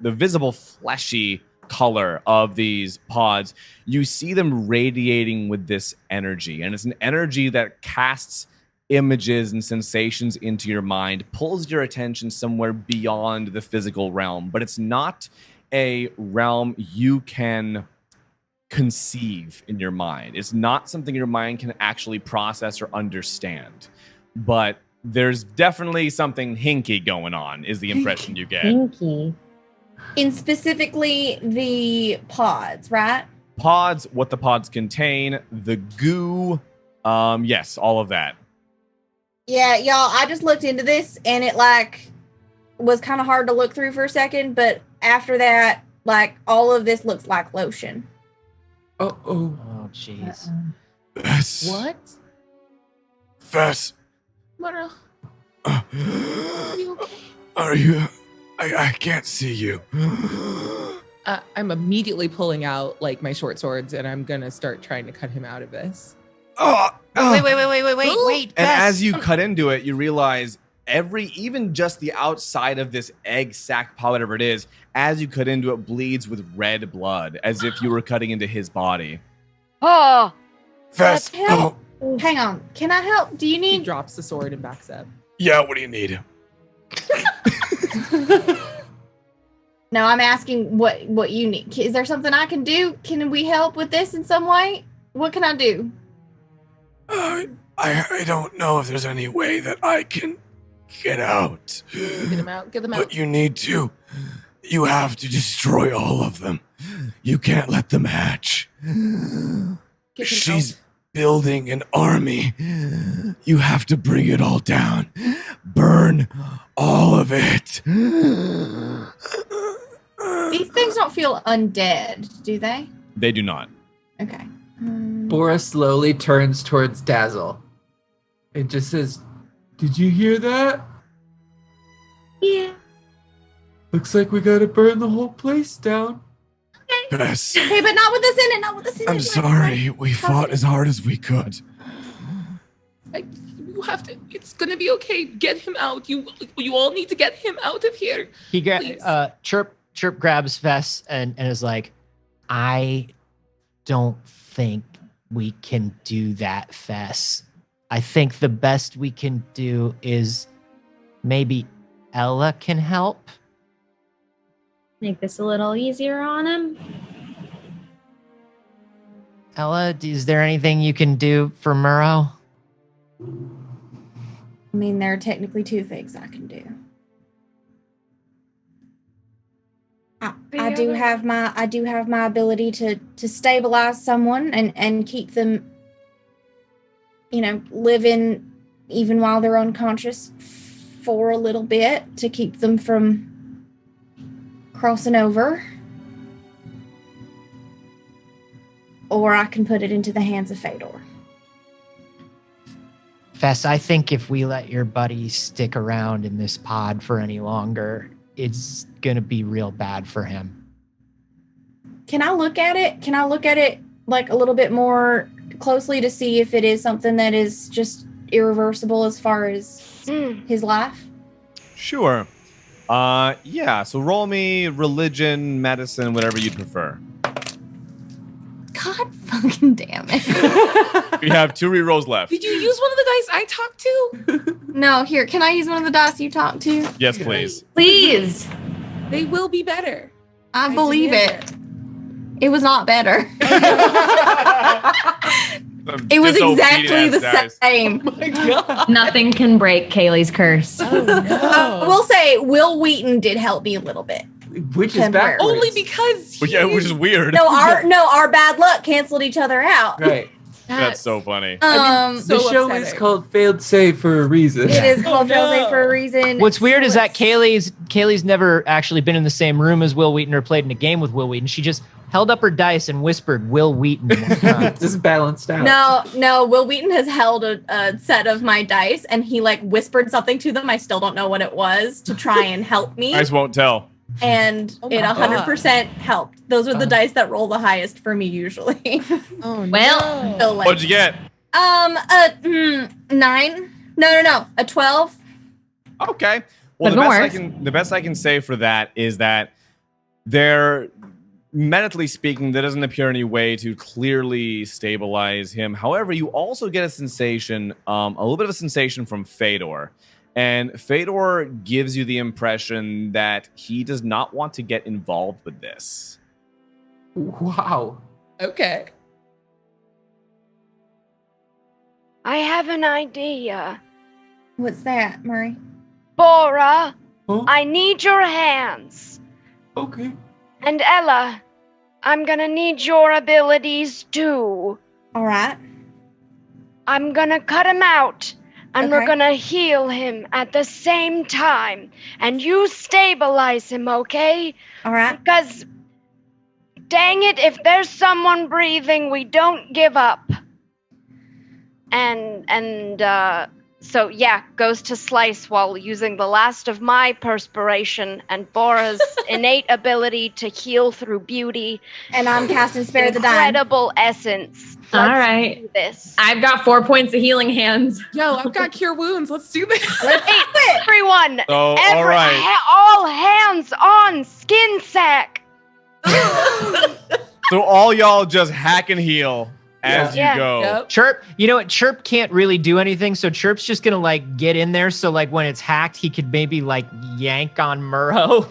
visible fleshy color of these pods. You see them radiating with this energy, and it's an energy that casts images and sensations into your mind, pulls your attention somewhere beyond the physical realm, but it's not a realm you can conceive in your mind. It's not something your mind can actually process or understand. But there's definitely something hinky going on, is the impression you get. Pinky. In specifically the pods, right? Pods, what the pods contain, the goo, yes, all of that. Yeah, y'all, I just looked into this and it was kind of hard to look through for a second, but after that, all of this looks like lotion. Oh. Oh, jeez. Fess. What? Fess. Mara, Are you okay? you? I can't see you. I'm immediately pulling out my short swords and I'm gonna start trying to cut him out of this. Wait. And Fess. as you cut into it, you realize even just the outside of this egg sac pod, whatever it is, as you cut into it, bleeds with red blood, as if you were cutting into his body. Oh, Fess, Let's help. Hang on. Can I help? Do you He need? drops the sword and backs up. yeah, what do you need? No, I'm asking what you need. Is there something I can do? Can we help with this in some way? What can I do? I don't know if there's any way that I can get out. Get him out. Get them out. But you have to destroy all of them. You can't let them hatch. Get him She's building an army. You have to bring it all down. Burn all of it. These things don't feel undead, do they? They do not. Okay. Bora slowly turns towards Dazzle. It just says, "Did you hear that? Yeah. Looks like we gotta burn the whole place down." Fess, Okay, but not with this in it. Not with this in it. I'm sorry. We fought as hard as we could. You have to. It's gonna be okay. Get him out. You all need to get him out of here. He Please. Chirp grabs Fess and is like, I don't think we can do that, Fess. I think the best we can do is maybe Ella can help. Make this a little easier on him. Ella, is there anything you can do for Murrow? I mean, there are technically two things I can do. I do have my ability to stabilize someone and keep them, living even while they're unconscious for a little bit to keep them from crossing over. Or I can put it into the hands of Fedor. Fess, I think if we let your buddy stick around in this pod for any longer, it's gonna be real bad for him. Can I look at it? Can I look at it like a little bit more closely to see if it is something that is just irreversible as far as his life? Sure. Yeah, so roll me religion, medicine, whatever you'd prefer. God fucking damn it. We have 2 rerolls left. Did you use one of the dice I talked to? No, here, can I use one of the dice you talked to? Yes, please. Please. They will be better. I believe it. It was not better. It was exactly the same. Oh my god. Nothing can break Kaylee's curse. Oh no. I will say, Will Wheaton did help me a little bit. Which is backwards. Only because But yeah, which is weird. No, our bad luck canceled each other out. Right. That's so funny. The show is called Failed Save for a reason. It is called Failed Save for a reason. What's weird is that Kaylee's never actually been in the same room as Will Wheaton or played in a game with Will Wheaton. She just held up her dice and whispered Will Wheaton. Just balanced out. No, Will Wheaton has held a set of my dice and he whispered something to them. I still don't know what it was to try and help me. I just won't tell. And it 100% helped. Those are the dice that roll the highest for me usually. Oh Well, no. What'd you get? 9. No, a 12. Okay. Well, the best I can say for that is that there, medically speaking, there doesn't appear any way to clearly stabilize him. However, you also get a sensation, a little bit of a sensation from Fedor. And Fedor gives you the impression that he does not want to get involved with this. Wow. Okay. I have an idea. What's that, Murray? Bora, Huh? I need your hands. Okay. And Ella, I'm gonna need your abilities too. All right. I'm gonna cut him out. And we're Okay. gonna heal him at the same time. And you stabilize him, okay? All right. Because, dang it, if there's someone breathing, we don't give up. So yeah, goes to slice while using the last of my perspiration and Bora's innate ability to heal through beauty. And I'm casting Spare the Dying. Incredible essence. All Let's right. do this. I've got 4 points of healing hands. Yo, I've got cure wounds. Let's do this. Everyone, Oh, all right. all hands on skin sack. So all y'all just hack and heal as Yeah. you go. Yep. Chirp, you know what? Chirp can't really do anything, so Chirp's just gonna like get in there. So like when it's hacked, he could maybe like yank on Murrow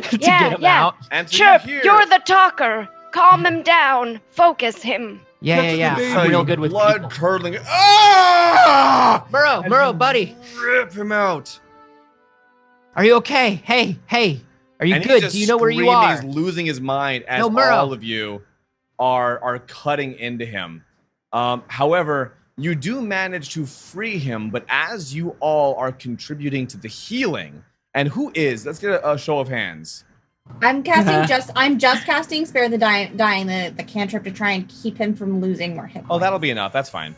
to get him out. And so Chirp, you hear, you're the talker. Calm him down. Focus him. Yeah. I'm real good with blood people. curdling. Ah! Murrow, buddy, Rip him out. are you okay? Hey, are you And he's good? just Do you know where you screaming, are? He's losing his mind as No, Murrow. all of you are cutting into him. However, you do manage to free him, but as you all are contributing to the healing, and who is? Let's get a show of hands. I'm casting I'm just casting Spare the Dying, the cantrip to try and keep him from losing more hit points. Oh, that'll be enough. That's fine.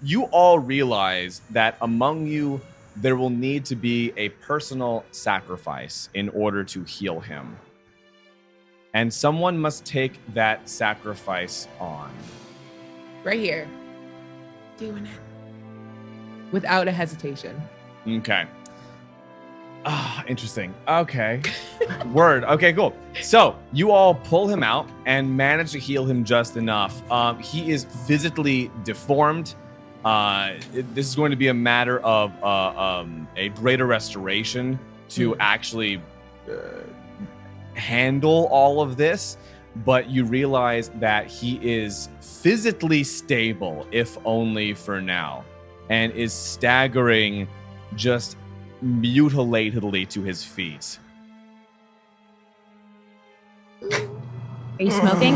You all realize that among you, there will need to be a personal sacrifice in order to heal him. And someone must take that sacrifice on. Right here. Doing it. Without a hesitation. Okay. Interesting. Okay. Word. Okay, cool. So you all pull him out and manage to heal him just enough. He is physically deformed. This is going to be a matter of a greater restoration to actually handle all of this. But you realize that he is physically stable, if only for now, and is staggering just mutilatedly to his feet. Are you smoking?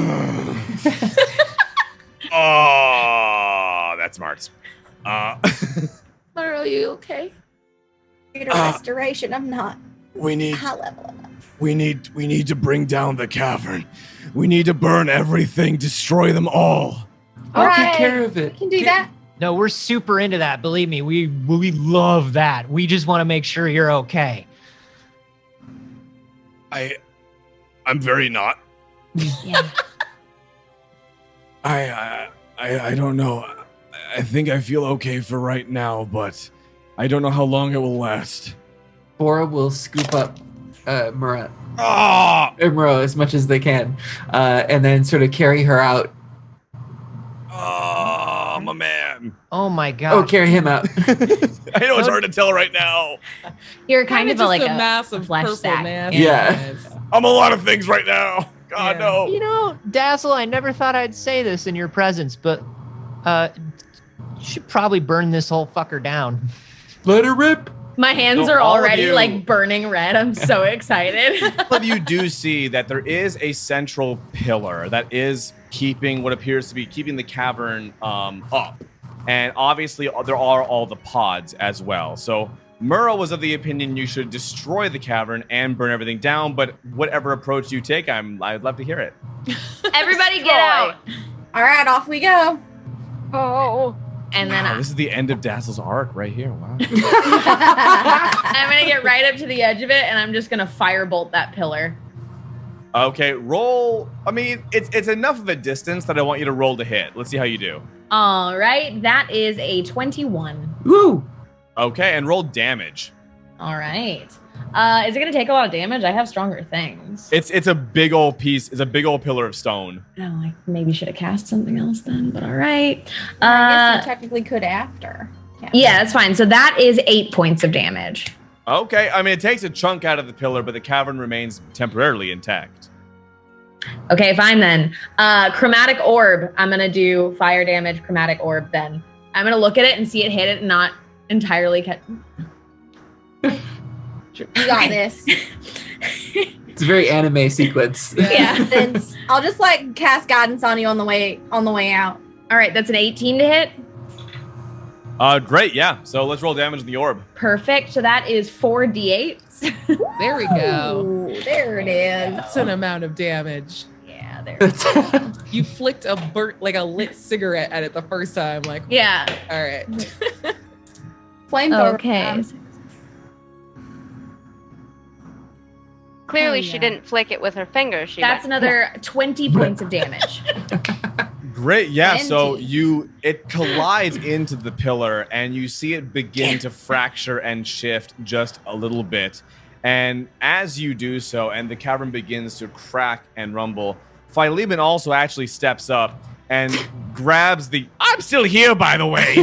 Oh, that's smart. Are you okay? Greater restoration. I'm not We need high level enough. we need to bring down the cavern. We need to burn everything, destroy them all. I'll Alright, take care of it. We can do that. No, we're super into that. Believe me, we love that. We just want to make sure you're okay. I'm very not. Yeah. I don't know. I think I feel okay for right now, but I don't know how long it will last. Bora will scoop up Murrow as much as they can, and then sort of carry her out. Oh, my man. Oh my god. Oh, carry him out. I know it's hard to tell right now. You're kind of just like a massive flesh purple sack. mass. Yeah. I'm a lot of things right now. God, Yeah. no. You know, Dazzle, I never thought I'd say this in your presence, but you should probably burn this whole fucker down. Let her rip. My hands So are all of already you- like burning red. I'm so excited. All of you do see that there is a central pillar that is keeping what appears to be keeping the cavern up. And obviously there are all the pods as well. So Murrow was of the opinion you should destroy the cavern and burn everything down, but whatever approach you take, I'd love to hear it. Everybody get out. All right, off we go. Oh. And then Wow, this is the end of Dazzle's arc right here. Wow. I'm going to get right up to the edge of it and I'm just going to firebolt that pillar. Okay, roll. I mean, it's enough of a distance that I want you to roll to hit. Let's see how you do. All right. That is a 21. Woo! Okay, and roll damage. All right. Is it going to take a lot of damage? I have stronger things. It's a big old piece. It's a big old pillar of stone. Oh, I maybe should have cast something else then, but all right. I guess you technically could after. Yeah, that's fine. So that is 8 points of damage. Okay, I mean, it takes a chunk out of the pillar, but the cavern remains temporarily intact. Okay, fine then. Chromatic orb. I'm going to do fire damage, chromatic orb then. I'm going to look at it and see it hit it and not entirely catch. You got this. It's a very anime sequence. Yeah. Since I'll just like cast guidance on you on the way out. All right, that's an 18 to hit. Great, yeah. So let's roll damage in the orb. Perfect. So that is 4d8. There we go. Ooh, there it is. That's an amount of damage. Yeah, there. You flicked a lit cigarette at it the first time. Like, Yeah. all right. Flamethrower. Okay. Clearly, Oh, she yeah. didn't flick it with her finger. That's another 20 points of damage. Great, yeah. So 20. it collides into the pillar, and you see it begin to fracture and shift just a little bit. And as you do so, and the cavern begins to crack and rumble, Philemon also actually steps up, and grabs the I'm still here, by the way,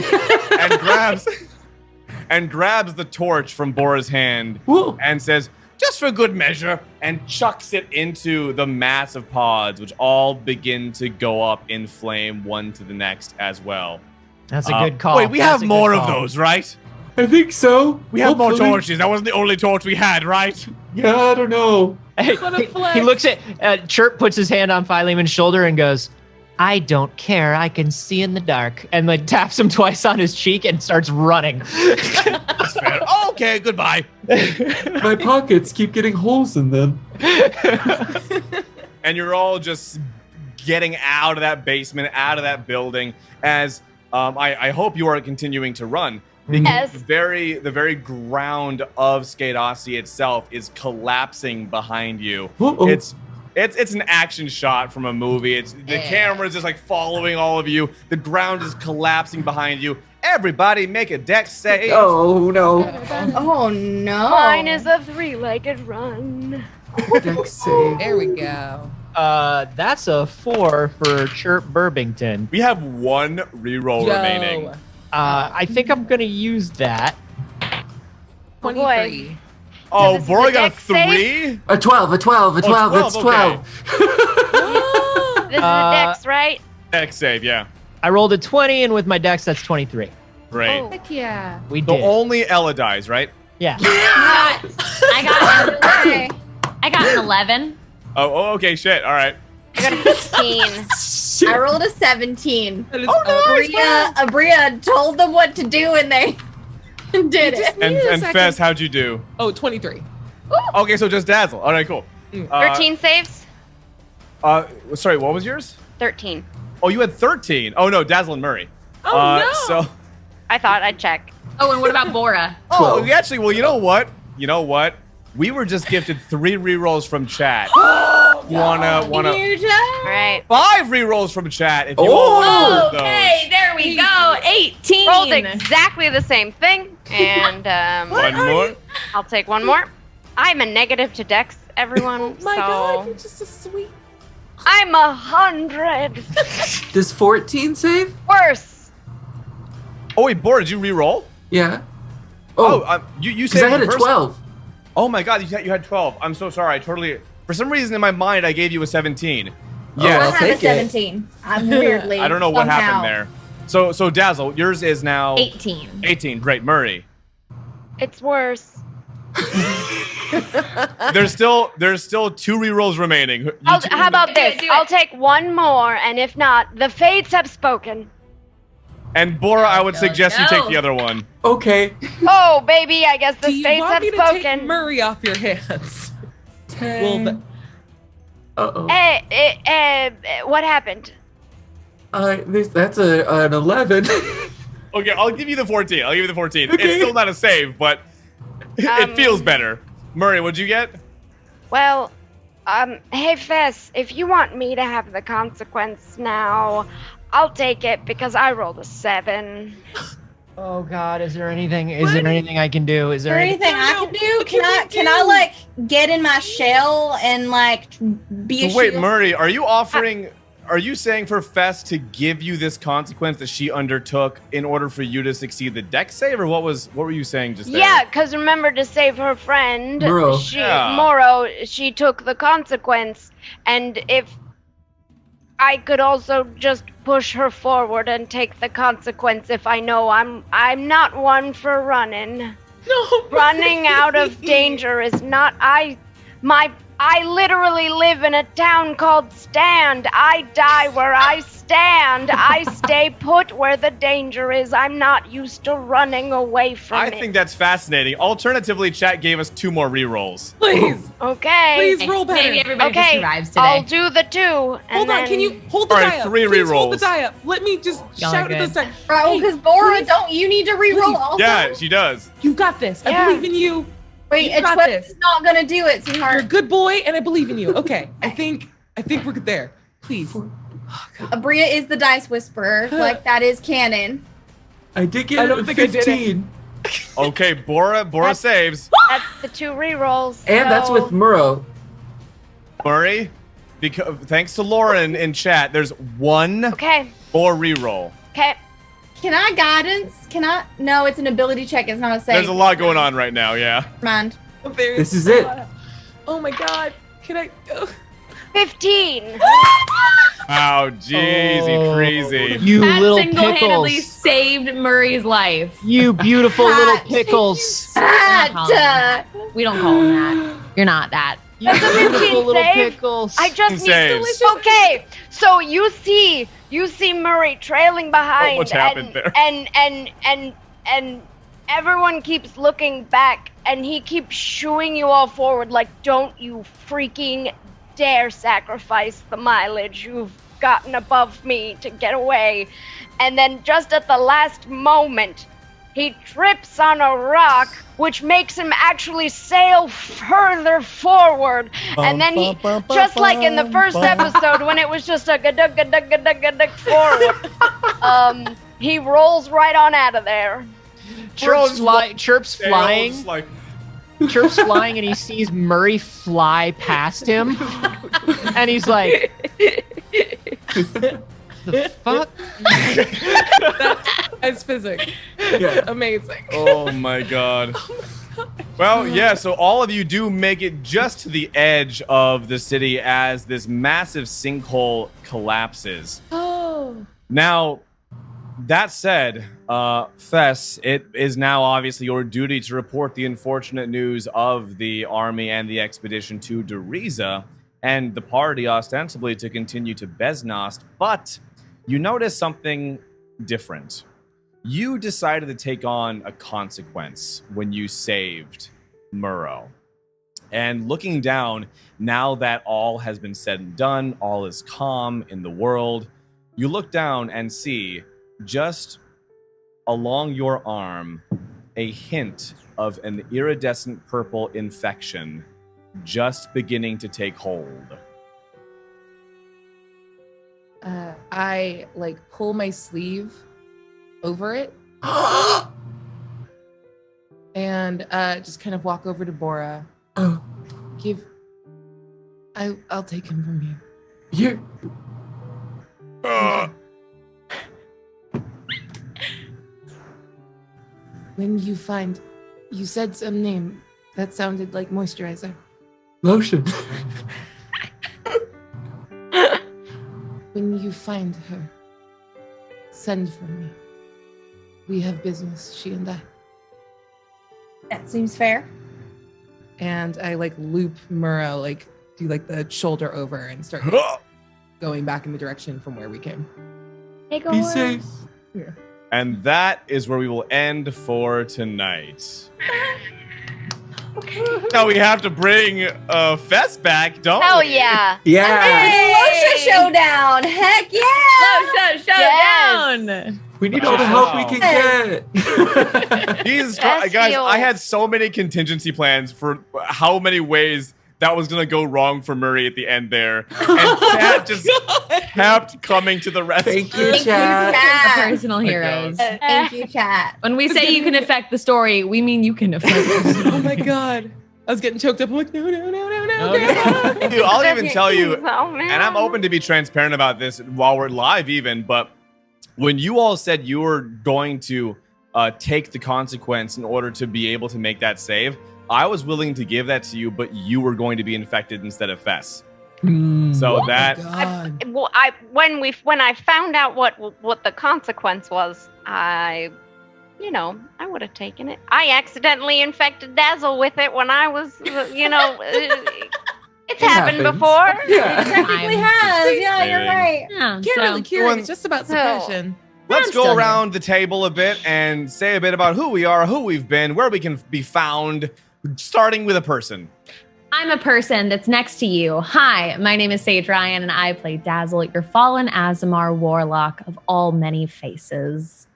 and grabs the torch from Bora's hand and says, just for good measure, and chucks it into the mass of pods, which all begin to go up in flame one to the next as well. That's a good call. Wait, we have more of those, right? I think so. We have more torches. That wasn't the only torch we had, right? Yeah, I don't know. He looks at Chirp, puts his hand on Philemon's shoulder and goes, I don't care. I can see in the dark. And like taps him twice on his cheek and starts running. That's fair. Okay, goodbye. My pockets keep getting holes in them. And you're all just getting out of that basement, out of that building, as I hope you are continuing to run. Yes. The very ground of Skadossi itself is collapsing behind you. Uh-oh. It's an action shot from a movie. The camera is just like following all of you. The ground is collapsing behind you. Everybody make a dex save. Oh no. Oh no. Mine is a 3-legged run. Dex save. There we go. That's a 4 for Chirp Burbington. We have one reroll remaining. I think I'm gonna use that. 23. Oh, this is Bora a got a dex save? 3? A 12. It's 12. Okay. It's 12. This is a dex, right? Dex save, yeah. I rolled a 20, and with my dex, that's 23. Great. Oh. Heck yeah. We So did. only Ella dies, right? Yeah. Okay. I got an 11. Oh, okay, shit. All right. I got a 15. I rolled a 17. That is Aabria told them what to do and they did it. And Fess, how'd you do? Oh, 23. Okay, so just Dazzle. All right, cool. 13 saves? Sorry, what was yours? 13. Oh, you had 13. Oh, no, Dazzle and Murray. Oh, no. So, I thought I'd check. Oh, and what about Bora? oh, actually, well, you know what? We were just gifted 3 rerolls from chat. Wanna Huge. All right. 5 rerolls from chat if you Oh, all want those. Okay, there we go. 18. Rolled exactly the same thing. And One more. I'll take one more. I'm a negative to dex, everyone. Oh my so god, you're just so sweet. I'm 100. Does 14 save? Worse. Oh, wait, Bora, did you reroll? Yeah. Oh, you because said I had a 12. Oh my god, you had 12. I'm so sorry. For some reason in my mind, I gave you a 17. Oh, I Yes. I'll have a take it. 17. I'm weirdly. I don't know what somehow. happened there. So Dazzle, yours is now 18. 18. Great, Murray. It's worse. There's still 2 rerolls remaining. How about this? Do it. I'll take one more, and if not, the fates have spoken. And Bora, I would No, suggest you take no. the other one. Okay. Oh, baby, I guess the Do you fates want have me to take spoken. Murray off your hands? 10. Well, Uh-oh. What happened? That's an 11. Okay, I'll give you the 14. Okay. It's still not a save, but it feels better. Murray, what'd you get? Well, hey, Fess, if you want me to have the consequence now, I'll take it because I rolled a 7. Oh God, is there anything I can do? Is Is there there anything? anything I can do? Can I like get in my shell and like be a So wait, shield? Murray, are you saying for Fess to give you this consequence that she undertook in order for you to succeed the dex save, or what were you saying just there? Yeah, because remember to save her friend, Moro. Moro, she took the consequence, and if I could also just push her forward and take the consequence if I know I'm not one for running. no. Running out of danger is not I literally live in a town called Stand. I die where I stand. I stay put where the danger is. I'm not used to running away from I it. think that's fascinating. Alternatively, chat gave us 2 more rerolls. Please, Okay. please roll better. Maybe everybody just Okay, survives today. I'll do the 2. And Hold on, then- can you hold the All right, die up? 3 Please hold the rerolls. die up. Let me just Y'all shout are at good. the second. Right, because Bora, don't you need to reroll also? Yeah, she does. You got this. I Yeah. believe in you. Wait, You a got 12 this. is not gonna do it, You're a sweetheart. good boy, and I believe in you. Okay, I think we're there. Please. Aabria is the dice whisperer. Like that is canon. I did get I a don't think I did it. 15. Okay, Bora saves. That's the 2 rerolls. And that's so- with Muro. Murray, because thanks to Lauren in chat, there's one Okay. for reroll. Okay. Can I guidance? Can I? No, it's an ability check. It's not a save. There's a lot going on right now, yeah. Mind. This is it. Oh my god. Can I? 15. Wow, jeezy, crazy. You That little single-handedly pickles. saved Murray's life. You beautiful little pickles. Cat. We don't call him that. You're not that. You That's a beautiful 15 little save. pickles. I just need Saves. to. Okay, so you see Murray trailing behind. what's happened there? And everyone keeps looking back, and he keeps shooing you all forward. Like, don't you freaking dare sacrifice the mileage you've gotten above me to get away. And then just at the last moment, he trips on a rock, which makes him actually sail further forward. And then he, just like in the first episode when it was just a gaduk forward, he rolls right on out of there. Chirps flying, Just like, Chirp's flying, and he sees Murray fly past him, and he's like, "The fuck?" That's physics. Yeah. Amazing. oh my god. Well, yeah, so all of you do make it just to the edge of the city as this massive sinkhole collapses. Oh. Now, that said, Fess, it is now obviously your duty to report the unfortunate news of the army and the expedition to Deriza, and the party ostensibly to continue to Beznost, but you notice something different. You decided to take on a consequence when you saved Murrow. And looking down, now that all has been said and done, all is calm in the world, you look down and see just along your arm a hint of an iridescent purple infection just beginning to take hold. I like pull my sleeve over it and just kind of walk over to Bora. Oh, I'll take him from you. you. When you find, you said some name that sounded like moisturizer. Lotion. When you find her, send for me. We have business, she and I. That seems fair. And I like loop Murrow, like do like the shoulder over and start going back in the direction from where we came. Be safe. And that is where we will end for tonight. Okay. Now we have to bring Fess back, don't Hell we? yeah. Yeah. Hey, Lotion Showdown! Heck yeah! Showdown! We need all the help we can get. Jesus Fess Christ, guys, feels- I had so many contingency plans for how many ways that was going to go wrong for Murray at the end there. And Cat just kept coming to the rescue. Thank you, Thank you, chat. The chat. personal heroes. Thank you, chat. When we say you can affect the story, we mean you can affect the story. Oh my god. I was getting choked up. I'm like, no. Dude, I'll even tell you, Oh, man. and I'm open to be transparent about this while we're live even, but when you all said you were going to take the consequence in order to be able to make that save, I was willing to give that to you, but you were going to be infected instead of Fess. So that God. When I found out what the consequence was, I would have taken it. I accidentally infected Dazzle with it when I was, it's happened happens. before. Yeah. Technically has. Yeah, you're right. Yeah, Can't really cure Well, it. It's just about so- suppression. let's I'm go still around the table a bit and say a bit about who we are, who we've been, where we can be found, starting with a person. I'm a person that's next to you. Hi, my name is Sage Ryan, and I play Dazzle, your fallen Azamar warlock of all many faces.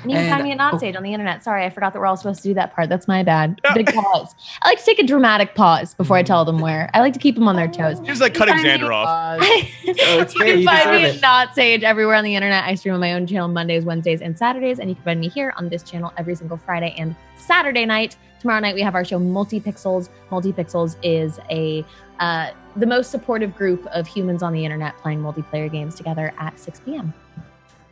And you can And- find me at Not Sage on the internet. Sorry, I forgot that we're all supposed to do that part. That's my bad. Big pause. I like to take a dramatic pause before I tell them where. I like to keep them on their toes. Just like cutting Find me- Xander off. it's You fair, can you find deserve me it. at Not Sage everywhere on the internet. I stream on my own channel Mondays, Wednesdays, and Saturdays, and you can find me here on this channel every single Friday and Saturday night Tomorrow night we have our show Multi-Pixels. Multi-Pixels is the most supportive group of humans on the internet playing multiplayer games together at 6 p.m.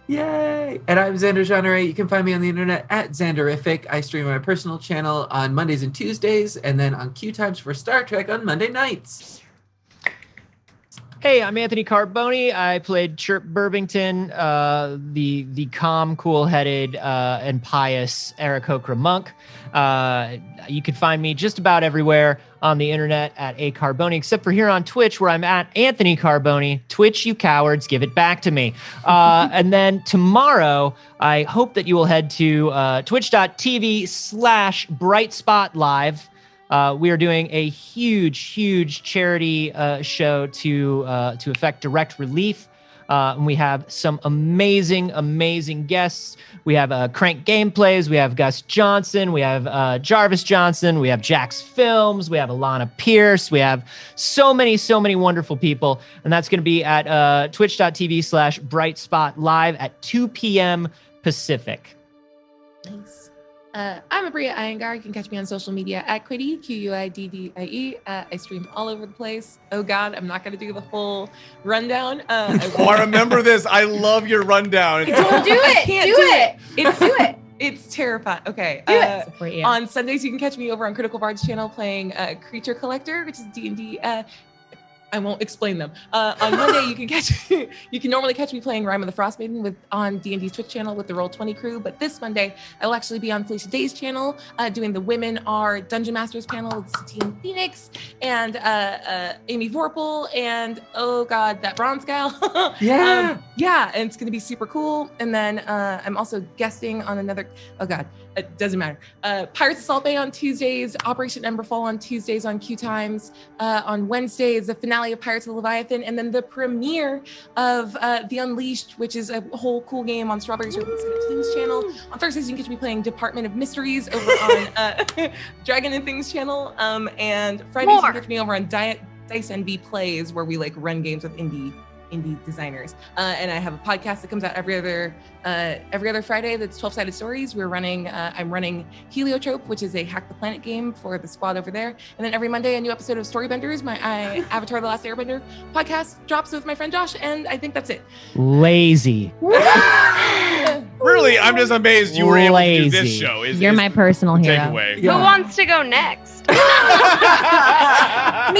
Yay! And I'm Xander Genre. You can find me on the internet at Xanderific. I stream on my personal channel on Mondays and Tuesdays, and then on Q Times for Star Trek on Monday nights. Hey, I'm Anthony Carboni. I played Chirp Burbington, the calm, cool-headed, and pious Eric Okra monk. You can find me just about everywhere on the internet at A Carboni, except for here on Twitch, where I'm at Anthony Carboni. Twitch, you cowards, give it back to me. And then tomorrow, I hope that you will head to twitch.tv/BrightSpotLive. We are doing a huge charity show to effect direct relief. And we have some amazing guests. We have Crank Gameplays. We have Gus Johnson. We have Jarvis Johnson. We have Jax Films. We have Alana Pierce. We have so many wonderful people. And that's going to be at twitch.tv/BrightSpotLive at 2 p.m. Pacific. Nice. I'm Aabria Iyengar. You can catch me on social media at Quiddy, Quiddie. I stream all over the place. Oh God, I'm not going to do the full rundown. I remember this. I love your rundown. Do it. It's terrifying. Okay. On Sundays, you can catch me over on Critical Bard's channel playing Creature Collector, which is D&D. I won't explain them. On Monday, you can normally catch me playing Rime of the Frostmaiden on D&D's Twitch channel with the Roll20 crew. But this Monday, I will actually be on Felicia Day's channel doing the Women Are Dungeon Masters panel with Satine Phoenix and Amy Vorpal and oh God, that bronze gal. Yeah. And it's gonna be super cool. And then I'm also guesting on another. Oh God, it doesn't matter. Pirates of Salt Bay on Tuesdays, Operation Emberfall on Tuesdays on Q Times. On Wednesdays, the finale of Pirates of the Leviathan, and then the premiere of The Unleashed, which is a whole cool game on Strawberry Shortcake 17's channel. On Thursdays, you can catch me playing Department of Mysteries over on Dragon and Things channel. And Fridays, you can catch me over on Dice NV Plays, where we run games with indie designers. And I have a podcast that comes out every other Friday. That's 12-sided stories. I'm running Heliotrope, which is a Hack the Planet game for the squad over there. And then every Monday, a new episode of Storybenders, my Avatar: The Last Airbender podcast drops with my friend Josh. And I think that's it. Lazy. Really, I'm just amazed you were able to do this show. You're my personal hero. Takeaway. Who wants to go next? Me.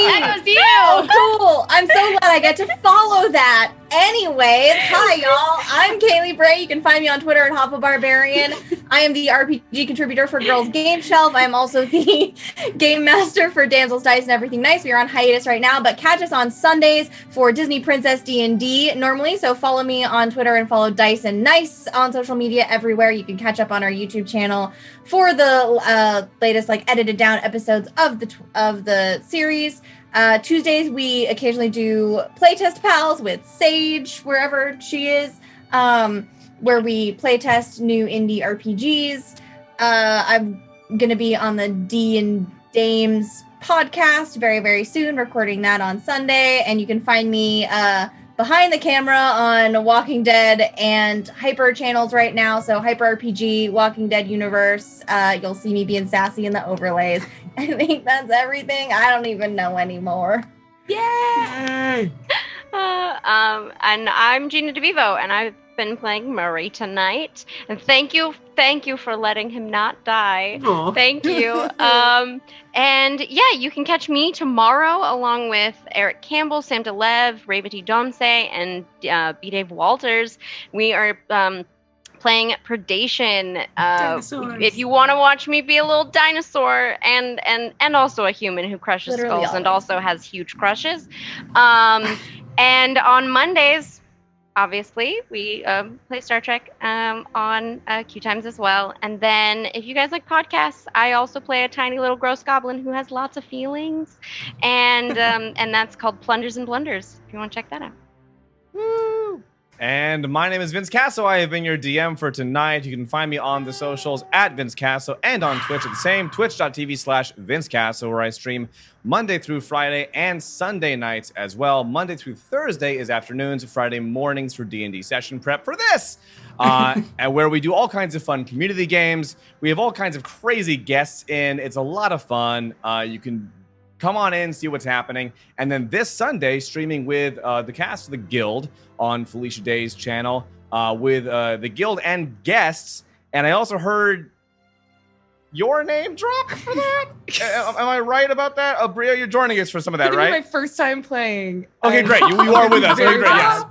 That was you. Oh, cool. I'm so glad I get to follow that. Anyways, hi y'all. I'm Kaylee Bray. You can find me on Twitter at Hoppa Barbarian. I am the RPG contributor for Girls Game Shelf. I'm also the game master for Damsels, Dice, and Everything Nice. We are on hiatus right now, but catch us on Sundays for Disney Princess D&D normally. So follow me on Twitter and follow Dice and Nice on social media everywhere. You can catch up on our YouTube channel for the latest edited down episodes of the series. Tuesdays, we occasionally do Playtest Pals with Sage, wherever she is, where we playtest new indie RPGs. I'm going to be on the D & Dames podcast very, very soon, recording that on Sunday. And you can find me behind the camera on Walking Dead and Hyper channels right now. So Hyper RPG, Walking Dead universe. You'll see me being sassy in the overlays. I think that's everything. I don't even know anymore. Yay! And I'm Gina DeVivo, and I've been playing Murray tonight. And thank you for letting him not die. Aww. Thank you. And yeah, you can catch me tomorrow along with Eric Campbell, Sam DeLev, Revati Domse, and B. Dave Walters. We are playing Predation. If you want to watch me be a little dinosaur and also a human who crushes Literally skulls and always. also has huge crushes. And on Mondays, obviously, we play Star Trek on Q Times as well. And then if you guys like podcasts, I also play a tiny little gross goblin who has lots of feelings. And that's called Plunders and Blunders, if you want to check that out. Woo! And my name is Vince Casso. I have been your DM for tonight. You can find me on the socials at Vince Casso and on Twitch at the same, twitch.tv/Vince Casso, where I stream Monday through Friday and Sunday nights as well. Monday through Thursday is afternoons, Friday mornings for D&D session prep for this. And where we do all kinds of fun community games. We have all kinds of crazy guests in. It's a lot of fun. You can come on in, see what's happening. And then this Sunday, streaming with the cast of the Guild on Felicia Day's channel with the Guild and guests. And I also heard your name drop for that. Am I right about that? Aabria, you're joining us for some of that, right? My first time playing. Okay, great. You are with us. Okay, great. Yes.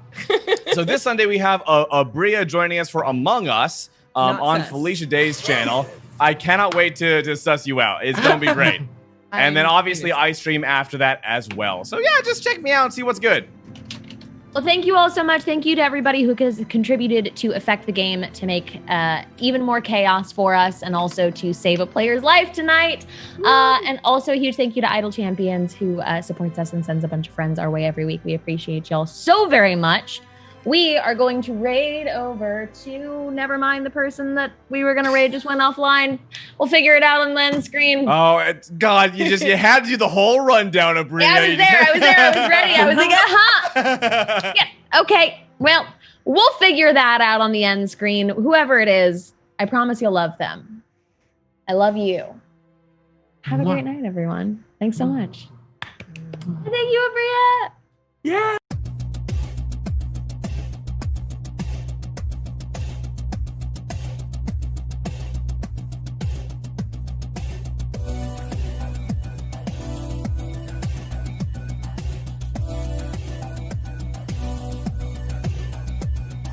So this Sunday we have Aabria joining us for Among Us on Felicia Day's channel. I cannot wait to suss you out. It's going to be great. And then obviously I stream after that as well. So yeah, just check me out and see what's good. Well, thank you all so much. Thank you to everybody who has contributed to affect the game to make even more chaos for us and also to save a player's life tonight. And also a huge thank you to Idle Champions who supports us and sends a bunch of friends our way every week. We appreciate y'all so very much. We are going to raid over to, never mind, the person that we were going to raid just went offline. We'll figure it out on the end screen. Oh, God, you had to do the whole rundown, Aabria. Yeah, I was ready. I was like, Yeah, okay. Well, we'll figure that out on the end screen. Whoever it is, I promise you'll love them. I love you. Have a great night, everyone. Thanks so much. Thank you, Aabria. Yeah.